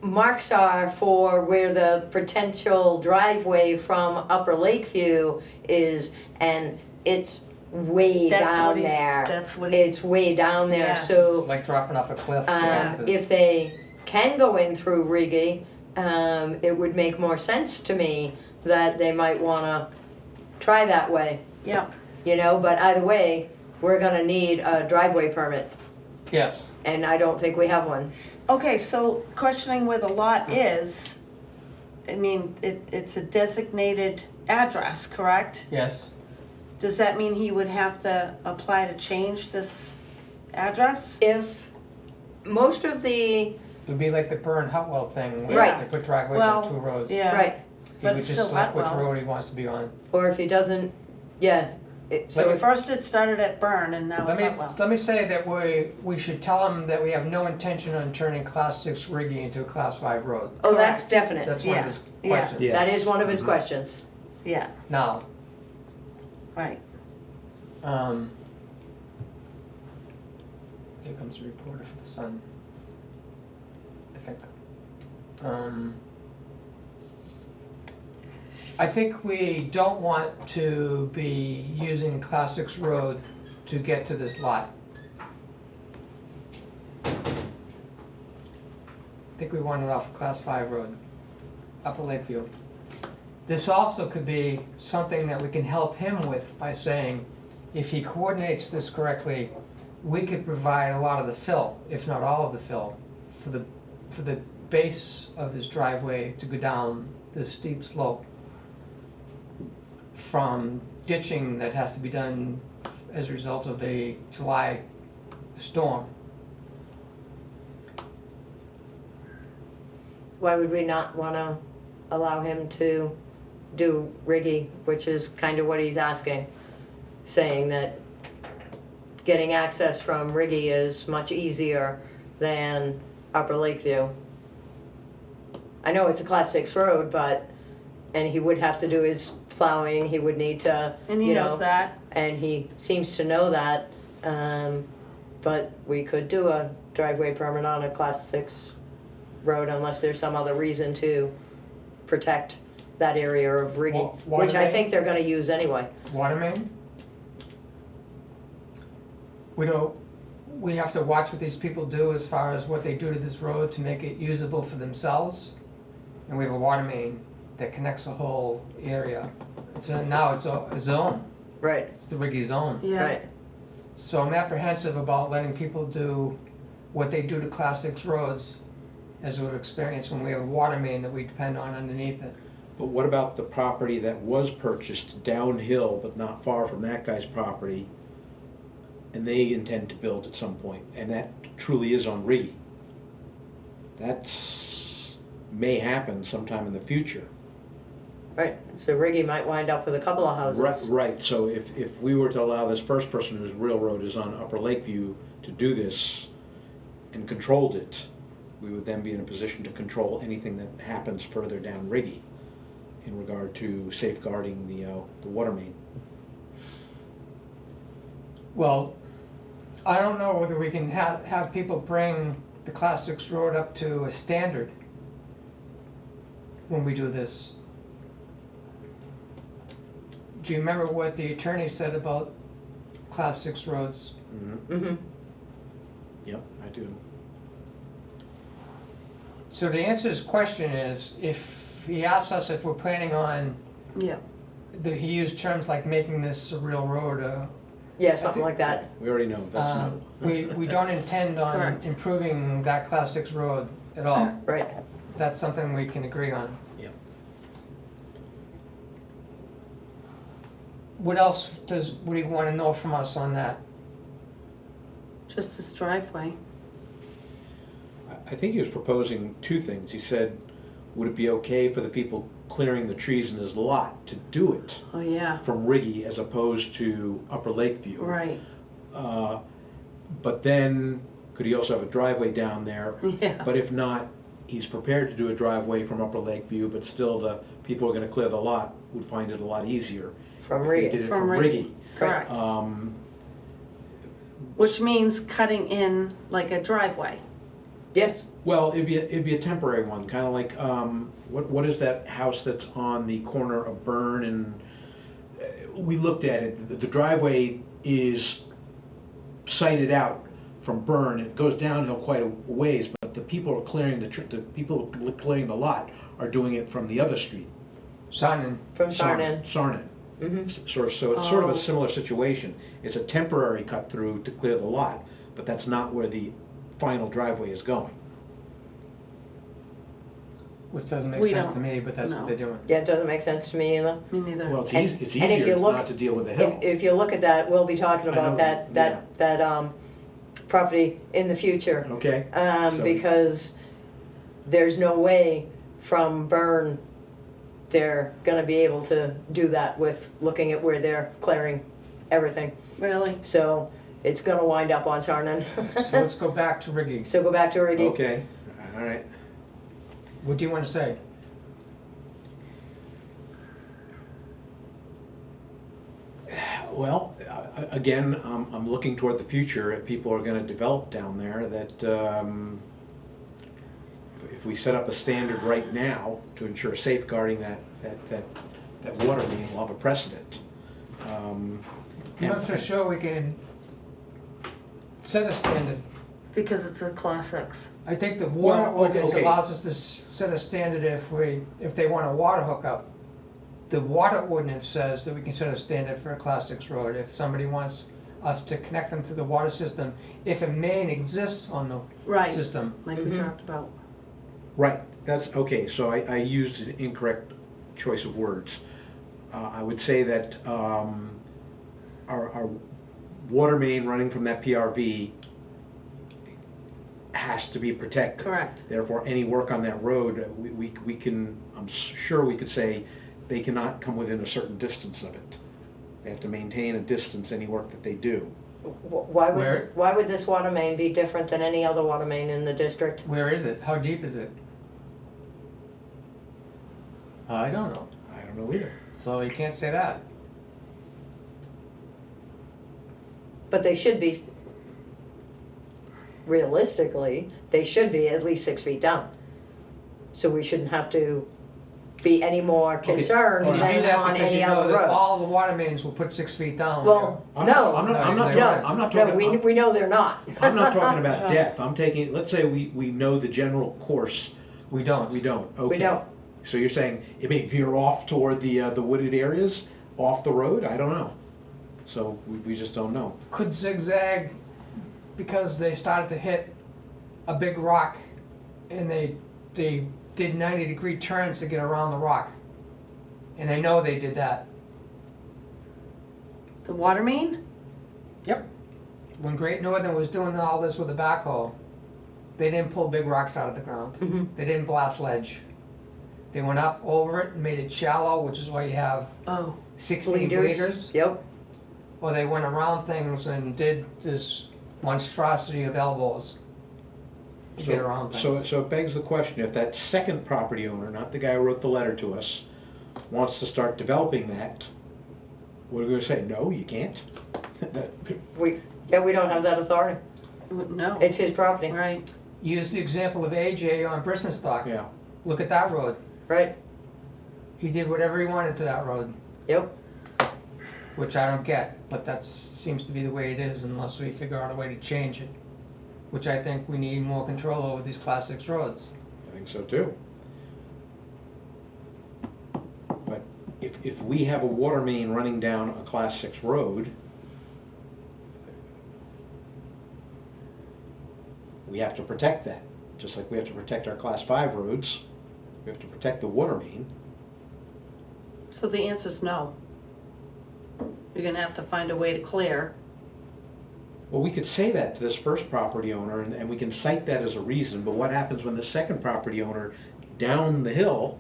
marks are for where the potential driveway from Upper Lakeview is, and it's way That's down what he's, there. that's what he, It's way down there, Yes. so It's like dropping off a cliff. to get to- if they can go in through Rigi, it would make more sense to me that they might wanna try that way, yeah, you know, but either way, we're gonna need a driveway permit, Yes, and I don't think we have one. okay, so questioning where the lot is, I mean, it's a designated address, correct? yes. Does that mean he would have to apply to change this address? If most of the, It would be like the Burn Hutwell thing, where Right. they put driveways on Well, 2 roads. yeah. right, He But would it's just still select which Hutwell. road he wants to be on. or if he doesn't, yeah. So Let me- if, First it started at Burn and now it's Hutwell. Let me say that we should tell him that we have no intention on turning Class 6 Riggy into a Class 5 road. oh, that's Correct. definite. That's one of Yeah. his Yeah. questions. Yeah. That is one of his Mhm. questions. Yeah, Now, right. Here comes a reporter for the Sun. I think. I think we don't want to be using Class 6 road to get to this lot. I think we want it off Class 5 road, Upper Lakeview. This also could be something that we can help him with by saying, if he coordinates this correctly, we could provide a lot of the fill, if not all of the fill, for the base of his driveway to go down this steep slope from ditching that has to be done as a result of the July storm. Why would we not wanna allow him to do Riggy, which is kind of what he's asking? Saying that getting access from Riggy is much easier than Upper Lakeview. I know it's a Class 6 road, and he would have to do his plowing, he would need to, And he you know, knows that. and he seems to know that, but we could do a driveway permit on a Class 6 road unless there's some other reason to protect that area of Riggy, Water which I main? think they're gonna use anyway. Water main? We have to watch what these people do as far as what they do to this road to make it usable for themselves. And we have a water main that connects the whole area. Now it's a zone, Right, it's the Riggy zone. Yeah. right. So I'm apprehensive about letting people do what they do to Class 6 roads, as we've experienced when we have a water main that we depend on underneath it. But what about the property that was purchased downhill, but not far from that guy's property, and they intend to build at some point, and that truly is on Riggy? That's, may happen sometime in the future. Right, so Riggy might wind up with a couple of houses. Right, so if we were to allow this first person whose real road is on Upper Lakeview to do this and controlled it, we would then be in a position to control anything that happens further down Riggy in regard to safeguarding the water main. Well, I don't know whether we can have people bring the Class 6 road up to a standard when we do this. Do you remember what the attorney said about Class 6 roads? Mm-hmm, Yep, I do. So the answer to his question is, if he asks us if we're planning on, Yeah. he used terms like making this a real road, yeah, something like that. We already know that's no. we don't intend on Correct. improving that Class 6 road at all. Right, That's something we can agree on. Yep. What else would he want to know from us on that? Just this driveway. I think he was proposing two things. He said, would it be okay for the people clearing the trees in his lot to do it Oh, yeah. from Riggy as opposed to Upper Lakeview? Right. But then, could he also have a driveway down there? Yeah. But if not, he's prepared to do a driveway from Upper Lakeview, but still the people who are gonna clear the lot would find it a lot easier from if they Riggy. did it From from Riggy. Riggy. Correct. Which Which means cutting in like a driveway. Yes, Well, it'd be a temporary one, kind of like, what is that house that's on the corner of Burn and, we looked at it, the driveway is sighted out from Burn, it goes downhill quite a ways, but the people are clearing the people clearing the lot are doing it from the other street. Sarnin, from Sarnin. Sarnin. Mm-hmm. So it's sort of Oh. a similar situation, it's a temporary cut through to clear the lot, but that's not where the final driveway is going. which doesn't make We sense don't to me, but that's know. what they're doing. Yeah, it doesn't make sense to me either. Me neither. Well, it's And- it's and if you easier look- not to deal with the hill. If you look at that, we'll be talking I know, about that property in the future. Okay. So- Because there's no way from Burn they're gonna be able to do that with looking at where they're clearing everything. Really? So it's gonna wind up on Sarnan. So let's go back to Riggy. So go back to Riggy. Okay, all right. What do you want to say? Well, again, I'm looking toward the future. If people are gonna develop down there, that if we set up a standard right now to ensure safeguarding that water main, we'll have a precedent. I'm not so sure we can set a standard. Because it's a class 6. I think the water Well, ordinance okay. allows us to set a standard if they want a water hookup. The water ordinance says that we can set a standard for a class 6 road. If somebody wants us to connect them to the water system, if a main exists on the Right. system. Like we Mhm. talked about. Right, that's, okay, so I used an incorrect choice of words. I would say that our water main running from that PRV has to be protected. Correct. Therefore, any work on that road, we can, I'm sure we could say, they cannot come within a certain distance of it. They have to maintain a distance, any work that they do. Why Where? why would this water main be different than any other water main in the district? Where is it? How deep is it? I don't know. I don't know either. So you can't say that. But they should be, realistically, they should be at least 6 feet down. So we shouldn't have to be any more concerned And you do than that on because you any know other that road. all the water mains will put 6 feet down. Well, I'm no, not No, talking, I'm not no, talking. we know they're not. I'm not talking about depth, I'm taking, let's say we know the general course, We don't. we don't, okay. We don't. So you're saying it may veer off toward the wooded areas, off the road, I don't know. So we just don't know. Could zigzag because they started to hit a big rock and they did 90-degree turns to get around the rock. And I know they did that. The water main? Yep. When Great Northern was doing all this with the backhoe, they didn't pull big rocks out of the ground. Mhm. They didn't blast ledge. They went up over it and made it shallow, which is why you have Oh. 16 bleeders. Yep. Or they went around things and did this monstrosity of elbows to get around things. So it begs the question, if that second property owner, not the guy who wrote the letter to us, wants to start developing that, what are we gonna say? No, you can't? That- We don't have that authority. No. It's his property, Right. Use the example of AJ on Bristenstock. Yeah, Look at that road. right? He did whatever he wanted to that road, Yep. which I don't get, but that seems to be the way it is unless we figure out a way to change it. Which I think we need more control over these class 6 roads. I think so too. But if we have a water main running down a class 6 road, we have to protect that, just like we have to protect our class 5 roads. We have to protect the water main. So the answer's no. You're gonna have to find a way to clear. Well, we could say that to this first property owner, and we can cite that as a reason, but what happens when the second property owner down the hill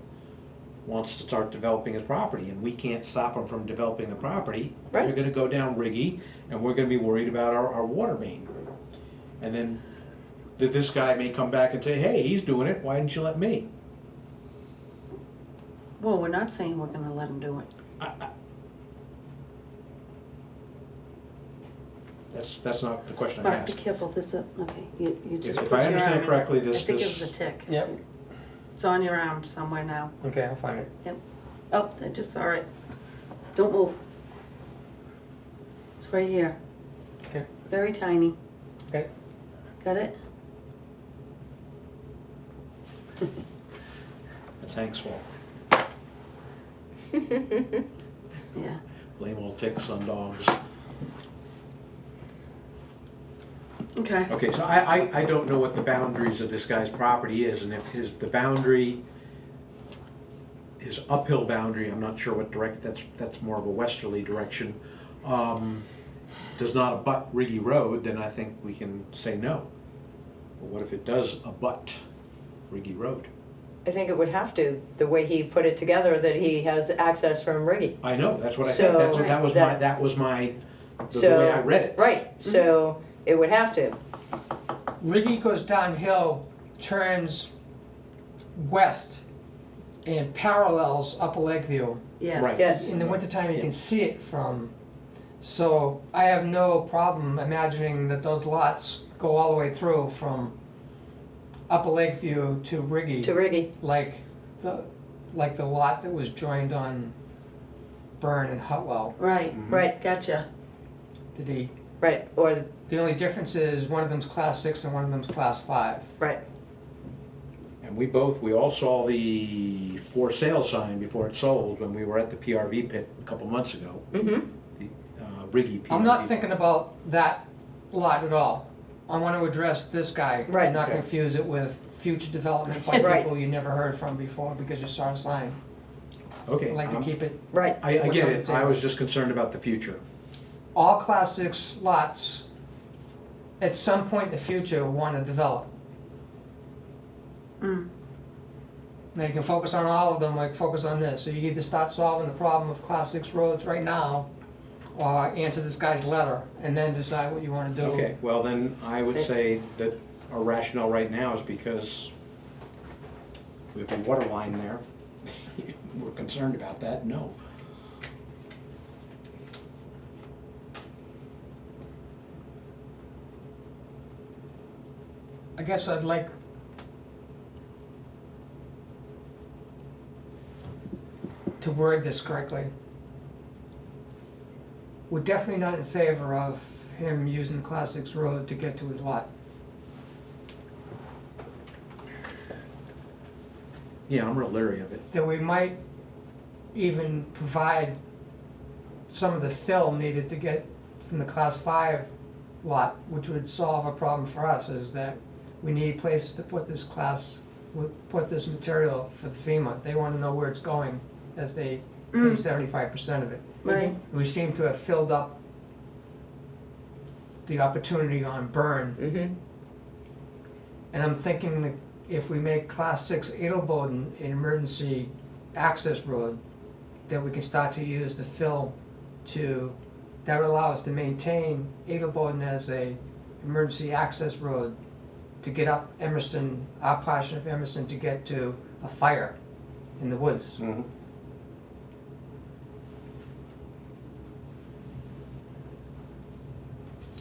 wants to start developing his property, and we can't stop him from developing the property? They're Right. gonna go down Riggy, and we're gonna be worried about our water main. And then this guy may come back and say, hey, he's doing it, why didn't you let me? Well, we're not saying we're gonna let him do it. That's not the question I Mark, be asked. careful, this is, okay, you just If put I your understand arm in. correctly, I this- think it this- was a tick. Yep. It's on your arm somewhere now. Okay, I'll find it. Yep. Oh, I just saw it. Don't move. It's right here. Okay. Very tiny. Okay. Got it? That's Hank's fault. Yeah. Blame all ticks on dogs. Okay. Okay, so I don't know what the boundaries of this guy's property is, and if the boundary, his uphill boundary, I'm not sure what that's more of a westerly direction. does not abut Riggy Road, then I think we can say no. But what if it does abut Riggy Road? I think it would have to, the way he put it together, that he has access from Riggy. I know, that's what I said, that's what, that was my, that was my, the way I read it. Right, so it would have to. Riggy goes downhill, turns west, and parallels Upper Lakeview. Yes. Right. Yes. In the wintertime, you can see it from, so I have no problem imagining that those lots go all the way through from Upper Lakeview to Riggy. To Riggy. Like the lot that was joined on Burn and Hutwell. Right, Right, gotcha. Did he? Right, or, The only difference is one of them's class 6 and one of them's class 5. right, And we all saw the for sale sign before it sold when we were at the PRV pit a couple months ago. mm-hmm, The Riggy PRV. I'm not thinking about that lot at all. I want to address this guy. Right. And not Okay. confuse it with future development by Right. people you never heard from before because you saw a sign. Okay, I like to keep it, right, I what's get on the it, I table. was just concerned about the future. all class 6 lots at some point in the future want to develop. Now you can focus on all of them, like focus on this. So you either start solving the problem of class 6 roads right now, or answer this guy's letter, and then decide what you want to do. Okay, well then, I would say that our rationale right now is because we have a water line there. We're concerned about that, no. I guess I'd like to word this correctly. We're definitely not in favor of him using the class 6 road to get to his lot. Yeah, I'm real leery of it. That we might even provide some of the fill needed to get from the class 5 lot, which would solve a problem for us, is that we need places to put this put this material for the FEMA. They want to know where it's going as they pay 75% of it. Right. We seem to have filled up the opportunity on Burn. mm-hmm, And I'm thinking that if we make class 6 Edelboden an emergency access road, that we can start to use the fill that would allow us to maintain Edelboden as a emergency access road to get up Emerson, our portion of Emerson, to get to a fire in the woods. Mhm.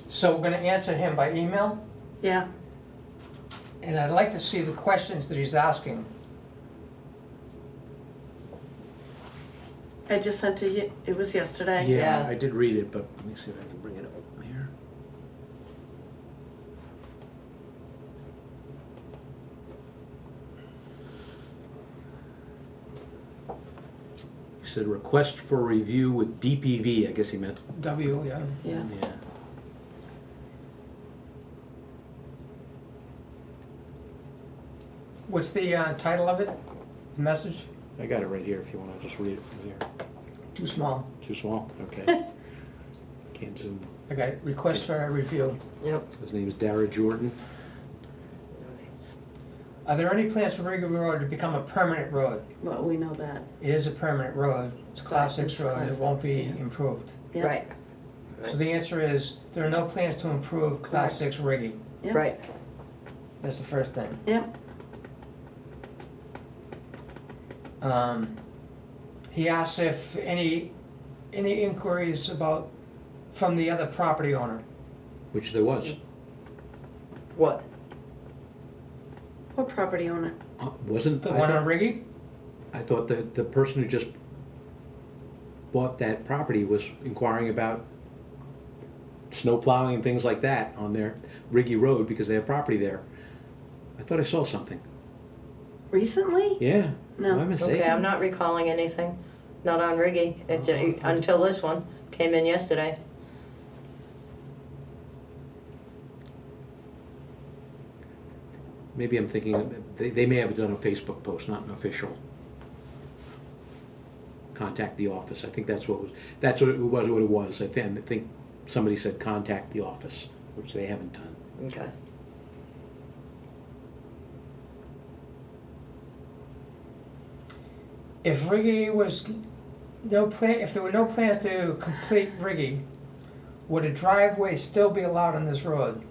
So we're gonna answer him by email, Yeah, and I'd like to see the questions that he's asking. I just sent it, it was yesterday. Yeah, Yeah. I did read it, but let me see if I can bring it up here. He said request for review with DPV, I guess he meant. W, yeah. Yeah. Yeah. What's the title of it? The message? I got it right here if you want to just read it from here. Too small. Too small? Okay. Can't zoom. Okay, request for a review. yep. His name is Dara Jordan. Are there any plans for Rigger Road to become a permanent road? Well, we know that. It is a permanent road. It's a class 6 It's road. class It won't 6, be yeah. improved. Yeah. Right, So the answer is, there are no plans to improve class 6 rigging. Yeah. right, That's the first thing. Yep. He asks if any inquiries from the other property owner. Which there was. what? What property owner? Wasn't, The one on Riggy? I thought the person who just bought that property was inquiring about snow plowing and things like that on their Riggy Road because they have property there. I thought I saw something. Recently? Yeah. No. Am I mistaken? Okay, I'm not recalling anything, not on Riggy, until this one came in yesterday. Maybe I'm thinking, they may have done a Facebook post, not an official. Contact the office. I think that's what it was. I think somebody said contact the office, which they haven't done. Okay. If Riggy was no plan, if there were no plans to complete Riggy, would a driveway still be allowed on this road?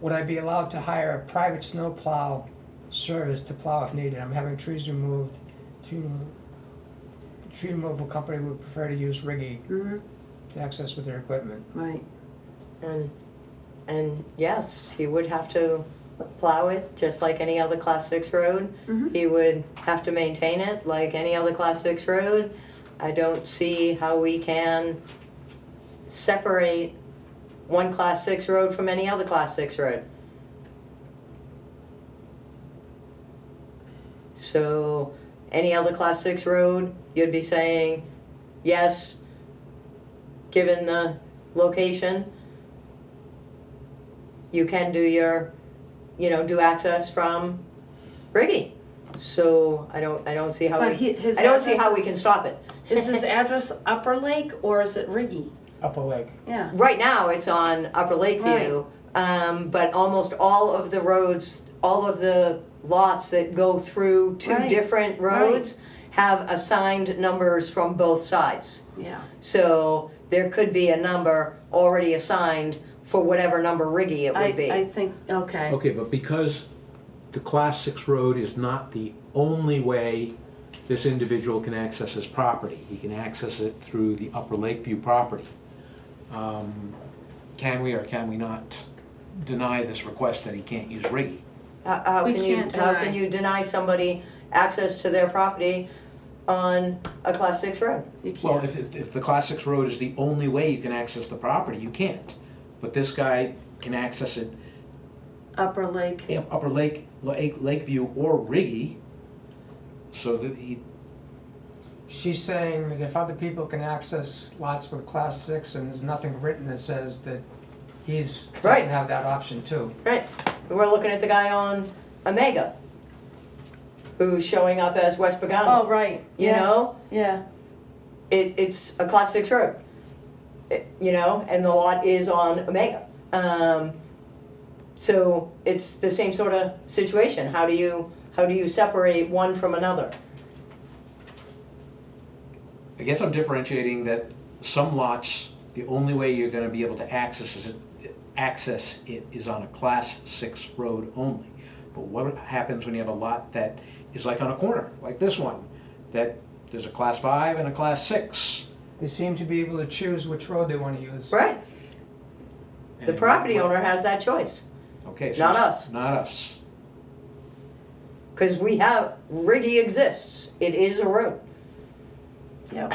Would I be allowed to hire a private snow plow service to plow if needed? I'm having trees removed. Tree removal company would prefer to use Riggy Mhm. to access with their equipment. Right. And yes, he would have to plow it just like any other class 6 road. Mhm. He would have to maintain it like any other class 6 road. I don't see how we can separate one class 6 road from any other class 6 road. So any other class 6 road, you'd be saying, yes, given the location, you can do your, do access from Riggy. So I don't see how But his I don't see how we address can is- stop it. Is his address Upper Lake or is it Riggy? Upper Lake. Yeah. Right now, it's on Upper Lakeview, but almost all of the roads, all of the lots that go through two Right, different roads have assigned numbers from both sides. Yeah. So there could be a number already assigned for whatever number Riggy it would be. I think, okay. Okay, but because the Class 6 road is not the only way this individual can access his property, he can access it through the Upper Lakeview property. Can we or can we not deny this request that he can't use Riggy? How We can you, can't how deny. can you deny somebody access to their property on a class 6 road? You Well, can't. if the Class 6 road is the only way you can access the property, you can't. But this guy can access it Upper Lake. Upper Lakeview or Riggy, so that he, She's saying that if other people can access lots with class 6 and there's nothing written that says that he's Right. doesn't have that option too. Right, we're looking at the guy on Omega, who's showing up as West Pagano. Oh, right. You Yeah. know, Yeah. it's a class 6 road. And the lot is on Omega. So it's the same sort of situation. How do you separate one from another? I guess I'm differentiating that some lots, the only way you're gonna be able to access it is on a Class 6 road only. But what happens when you have a lot that is like on a corner, like this one, that there's a Class 5 and a Class 6? They seem to be able to choose which road they want to use. Right, the And property what- owner has that choice, Okay, so not it's- us. Not us. Because Riggy exists. It is a road. Yep.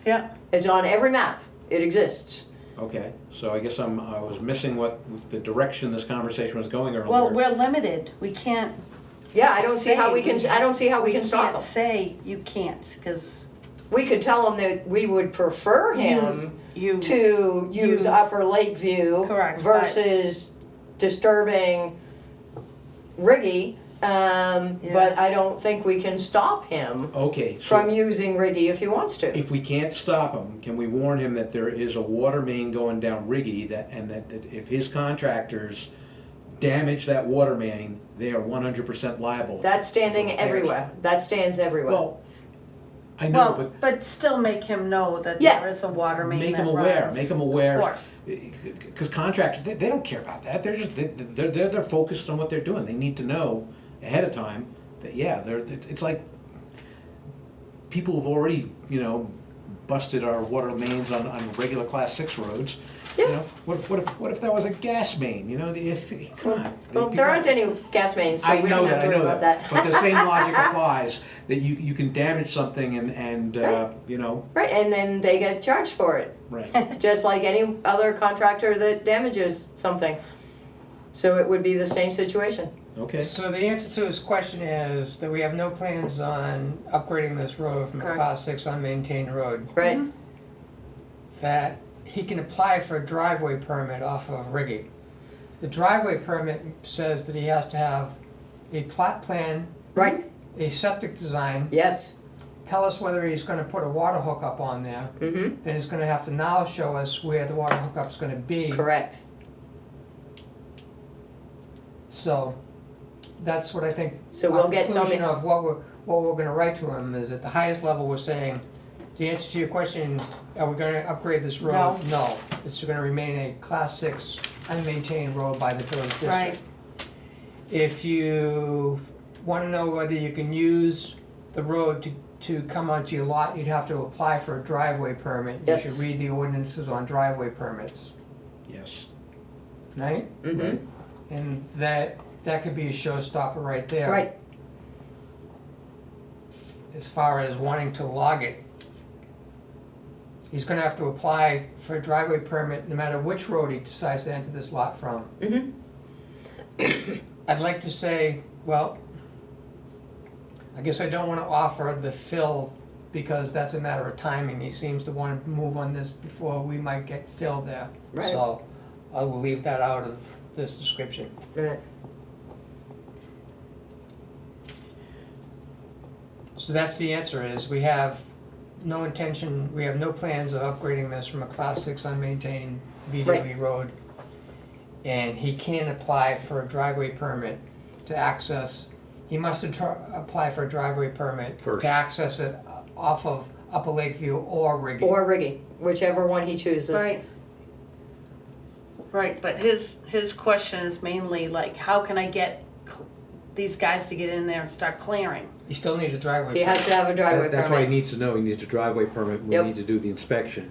Yeah. It's on every map. It exists. Okay, so I guess I was missing what the direction this conversation was going earlier. Well, we're limited. We can't Yeah, I don't see how we can. Say- I don't see how we can stop can't him. say you can't, because We could tell him that we would prefer him you. to use use- Upper Lakeview Correct, but- versus disturbing Riggy. But I don't think we can stop him Okay, so from using Riggy if he wants to. if we can't stop him, can we warn him that there is a water main going down Riggy, that if his contractors damage that water main, they are 100% liable? That's standing for repairs? everywhere. That stands everywhere. Well, I know, Well, but still make him know that Yeah. there is a water main Make that him aware, runs. make him aware. Of course. Because contractors, they don't care about that. They're just they're focused on what they're doing. They need to know ahead of time that it's like people have already busted our water mains on regular Class 6 roads. Yeah. What if that was a gas main? Come on. Well, there aren't any gas mains, so I we know don't that, have to I worry know about that. that. But the same logic applies, that you can damage something and Right, and then they get charged for it, right. just like any other contractor that damages something. So it would be the same situation. Okay. So the answer to his question is that we have no plans on upgrading this road from a Correct. class 6 unmaintained road. Right? That he can apply for a driveway permit off of Riggy. The driveway permit says that he has to have a plot plan, Right? a septic design, Yes. tell us whether he's gonna put a water hookup on there. Mm-hmm, Then he's gonna have to now show us where the water hookup's gonna be. correct. So, that's what I think. So we'll get Conclusion some- of what we're gonna write to him is at the highest level, we're saying, the answer to your question, are we gonna upgrade this road? No. No, it's gonna remain a class 6 unmaintained road by the village district. Right. If you wanna know whether you can use the road to come onto your lot, you'd have to apply for a driveway permit. Yes. You should read the ordinances on driveway permits, Yes. right? Mm-hmm, And that could be a showstopper right there. right, As far as wanting to log it. He's gonna have to apply for a driveway permit no matter which road he decides to enter this lot from. mm-hmm, I'd like to say, well, I guess I don't wanna offer the fill because that's a matter of timing. He seems to wanna move on this before we might get filled there. Right. So I will leave that out of this description. right. So that's the answer is, we have no intention, we have no plans of upgrading this from a class 6 unmaintained VDOE Right. road. And he can apply for a driveway permit to access, he must apply for a driveway permit First. to access it off of Upper Lakeview or Riggy. Or Riggy, whichever one he chooses. Right. Right, but his question is mainly like, how can I get these guys to get in there and start clearing? He still needs a driveway. He has to have a driveway That's why he permit. needs to know, he needs a driveway permit, we Yep. need to do the inspection.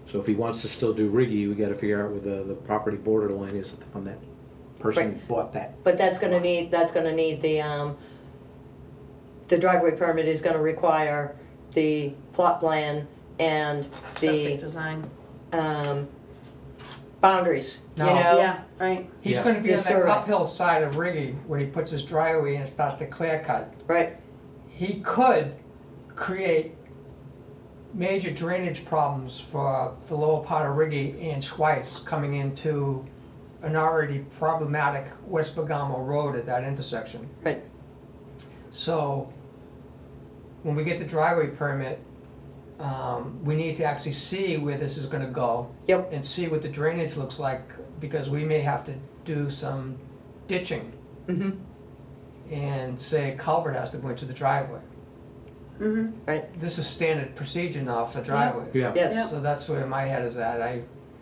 So if he wants to still do Riggy, we gotta figure out where the property border line is from that person who bought that. But that's gonna need the driveway permit is gonna require the plot plan and Septic the, design. boundaries, you No. know? Yeah, right. He's Yeah. gonna be The on that survey. uphill side of Riggy when he puts his driveway in and starts to clear cut. Right, He could create major drainage problems for the lower part of Riggy and Schweiss coming into an already problematic West Bergamo Road at that intersection. right, So, when we get the driveway permit, we need to actually see where this is gonna go. Yep. And see what the drainage looks like, because we may have to do some ditching mm-hmm, and say a culvert has to go into the driveway. Mm-hmm. right, This is standard procedure now for driveways. Yeah. yes. So that's where my head is at.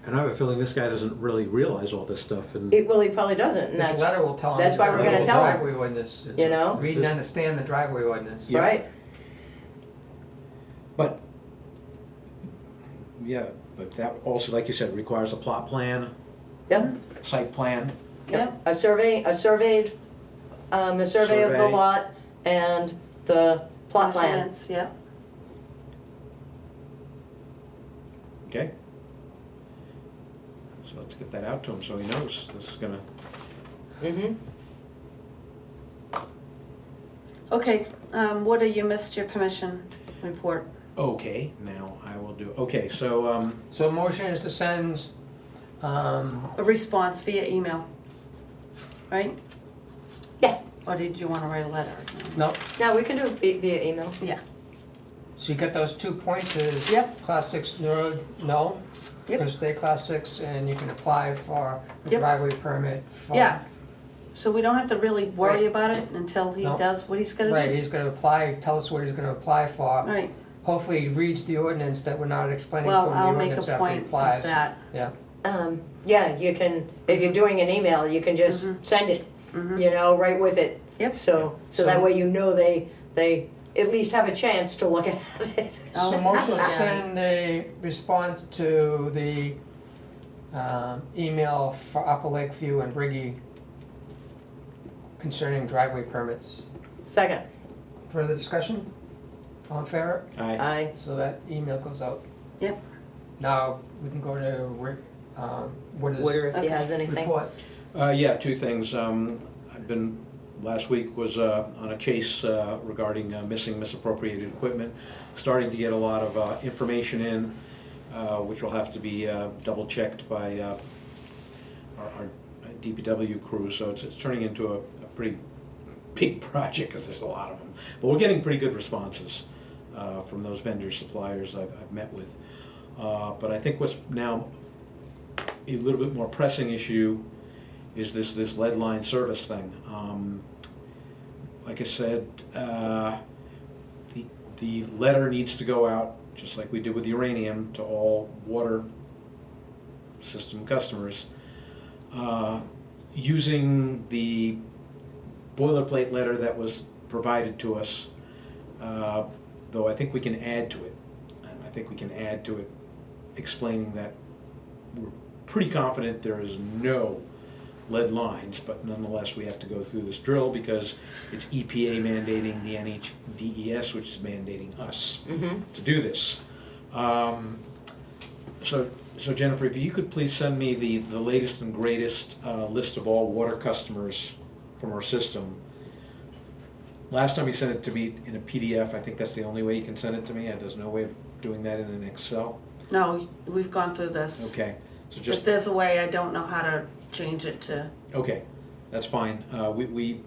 And I have a feeling this guy doesn't really realize all this stuff and. Well, he probably doesn't, and This that's, letter will tell him. that's why we're gonna the tell him. Driveway ordinance. You know? Read and understand the driveway ordinance. Yeah. right, But, yeah, but that also, like you said, requires a plot plan, yep, site plan. Yep. a survey of the Survey. lot and the plot plan. Measurements, yep. Okay. So let's get that out to him so he knows this is gonna, Mm-hmm, Okay, Woody, you missed your commission report. okay, now I will do, okay, so, So a motion is to send, A response via email, right? yeah, Or did you wanna write a letter? no, now we can do it via email. Yeah. so you got those 2 points is. Yep. Class 6 road, no. Yep. Gonna stay class 6 and you can apply for a Yep. driveway permit for. Yeah. So we don't have to really worry Right. about it until he No. does what he's gonna do? Right, he's gonna apply, tell us what he's gonna apply for. Right, Hopefully he reads the ordinance that we're not explaining to well, him the I'll make ordinance a after he point of applies. that. Yeah, Yeah, you can, if you're doing an email, you can just Mhm. send it, Mhm. you know, right with it. Yep. So So- that way you know they at least have a chance to look at it. so Oh. motion to Yeah. send a response to the email for Upper Lakeview and Briggy concerning driveway permits. Second, Further discussion? All in favor? I, aye, So that email goes out. Yep. Now, we can go to Rick, what is Wooder if he Okay. has anything. report? yeah, two things, I've been, last week was, on a chase, regarding, missing misappropriated equipment, starting to get a lot of, information in, which will have to be, double checked by, our DPW crew, so it's turning into a pretty big project, because there's a lot of them. But we're getting pretty good responses. from those vendor suppliers I've met with. But I think what's now a little bit more pressing issue is this lead line service thing. Like I said, the letter needs to go out, just like we did with uranium, to all water system customers, using the boilerplate letter that was provided to us, though I think we can add to it. And I think we can add to it explaining that we're pretty confident there is no lead lines, but nonetheless we have to go through this drill because it's EPA mandating the NHDES, which is mandating us to do this. So Jennifer, if you could please send me the latest and greatest list of all water customers from our system. Last time you sent it to me in a PDF. I think that's the only way you can send it to me. There's no way of doing that in an Excel. No, we've gone through this. Okay, so If just, there's a way, I don't know how to change it to. okay, that's fine. We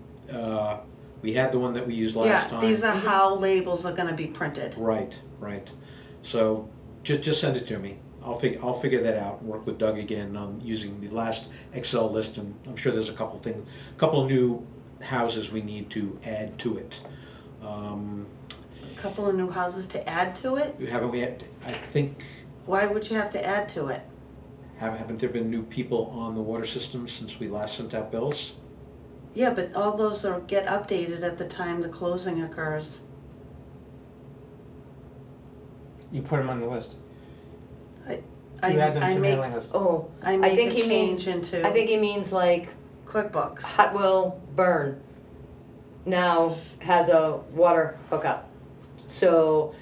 had the one that we used last time. Yeah, these are how labels are gonna be printed. Right, right. So just send it to me. I'll figure that out and work with Doug again on using the last Excel list, and I'm sure there's a couple of new houses we need to add to it. A couple of new houses to add to it? Haven't we had, I think, Why would you have to add to it? haven't there been new people on the water system since we last sent out bills? Yeah, but all those get updated at the time the closing occurs. You put them on the list. I You add them to make, mailing list. Oh, I I make think a he means, change into I think he means like QuickBooks. Hot Will Burn now has a water hookup. So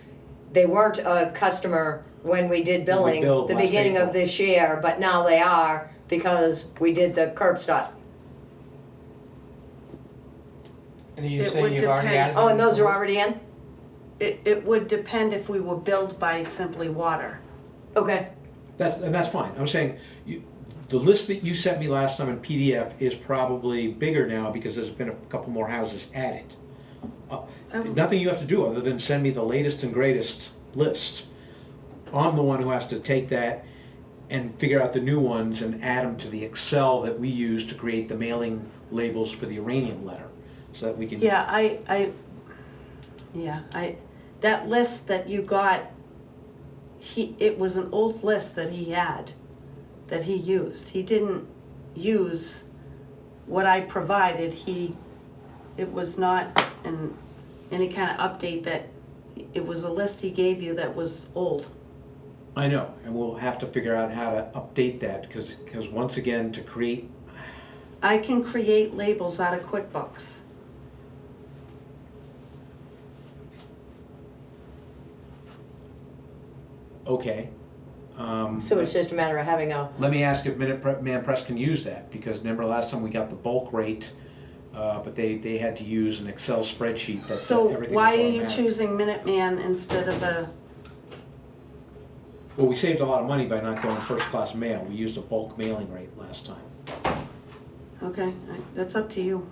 they weren't a customer when we did billing billed the last beginning of April. this year, but now they are because we did the curb stop. And are you It saying would you've already depend. added Oh, them and to those the are list? already in? It would depend if we were billed by Simply Water. Okay. That's fine. I'm saying, the list that you sent me last time in PDF is probably bigger now because there's been a couple more houses added. Nothing you have to do other than send me the latest and greatest list. I'm the one who has to take that and figure out the new ones and add them to the Excel that we use to create the mailing labels for the uranium letter, so that we can. Yeah, that list that you got, it was an old list that he had, that he used. He didn't use what I provided. It was not any kind of update that, it was a list he gave you that was old. I know, and we'll have to figure out how to update that, because once again, to create. I can create labels out of QuickBooks. Okay. So it's just a matter of having a, Let me ask if Man Press can use that, because remember last time we got the bulk rate, but they had to use an Excel spreadsheet that So everything why was are you automatic. choosing Minuteman instead of a, Well, we saved a lot of money by not going first class mail. We used a bulk mailing rate last time. okay, that's up to you,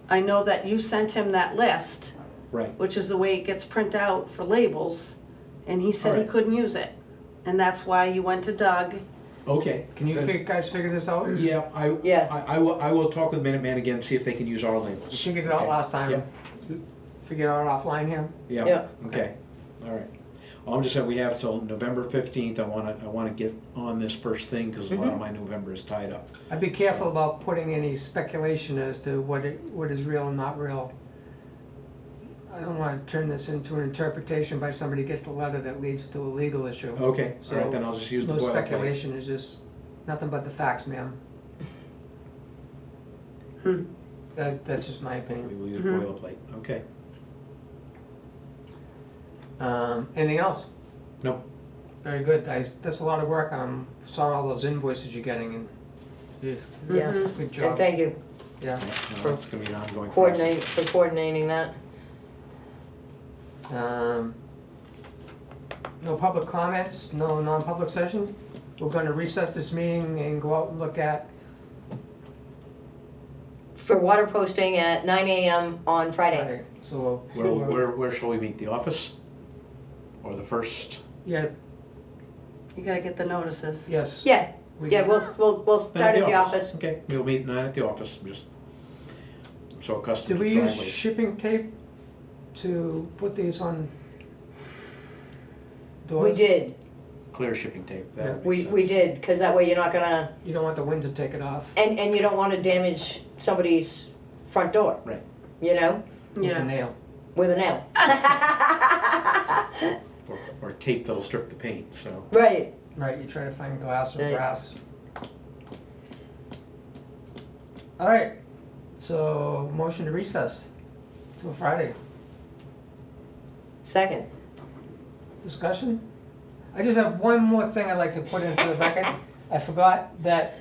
I know that you sent him that list, Right. which is the way it gets printed out for labels, and he said he Alright. couldn't use it. And that's why you went to Doug. Okay. Can you Good. guys figure this out? Yeah, Yeah. I will talk with Minuteman again, see if they can use our You labels. figured it out last time. Yep. Figured it out offline here? Yeah. Okay, all right. Well, I'm just saying we have till November 15th. I wanna get on this first thing, because a lot of my November is tied up. I'd be careful about putting any speculation as to what is real and not real. I don't wanna turn this into an interpretation by somebody who gets the letter that leads to a legal issue. Okay, all right, So, then I'll just use the No boilerplate. speculation, is just nothing but the facts, ma'am. That's just my We opinion. will use boilerplate, okay. Anything else? No, Very good. That's a lot of work. Saw all those invoices you're getting, and yes. good And job. thank you Yeah. no, it's gonna be an ongoing coordinating, process. for coordinating that. No public comments, no non-public session. We're gonna recess this meeting and go out and look at for water posting at 9 AM on Friday. Friday. So we'll, Where shall we meet? The office? Or the first? yeah, You gotta get the notices. yes. Yeah, We- yeah, we'll start at the office. Okay, we'll meet at 9 at the office. I'm so accustomed Did to we use driveways. shipping tape to put these on We doors? did, Clear shipping tape. That Yeah. would make we sense. did, because that way you're not gonna, You don't want the wind to take it off and you don't want to damage somebody's front door, Right. you know, with a Yeah. nail. with a nail. Or tape that'll strip the paint, so. Right. Right, you try to find glass or Right. brass. All right, so motion to recess till Friday. Second. Discussion? I just have one more thing I'd like to put into the record. I forgot that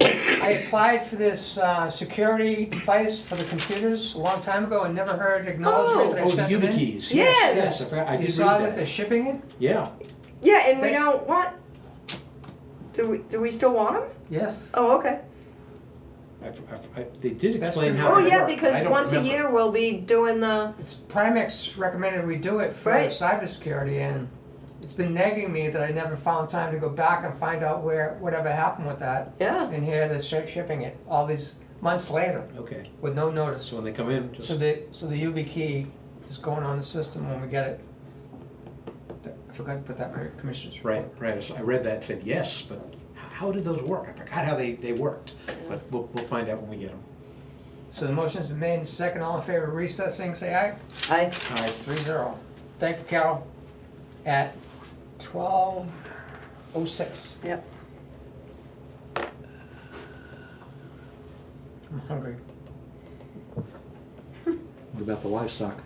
I applied for this security device for the computers a long time ago and never heard acknowledgement that I Oh, the sent it in. YubiKeys. Yes. Yes, I forgot, I You did saw read that they're that. shipping it? Yeah. Yeah, and we They- don't want, do we still want them? Yes. Oh, okay. They did That's explain been- how Oh, they yeah, work, but I because don't once a remember. year we'll be doing the, It's Primex recommended we do it for Right. cybersecurity, and it's been nagging me that I never found time to go back and find out whatever happened with that. yeah. And here they're shipping it all these months later Okay, with no notice. so when they come in, just. So the UB key is going on the system when we get it. I forgot to put that in my commissioner's report. Right, I read that and said yes, but how did those work? I forgot how they worked, but we'll find out when we get them. So the motion's been made and second. All in favor of recessing, say aye. I, All right, 3-0. Thank you, Carol. At 12:06. Yep. I'm hungry. what about the livestock?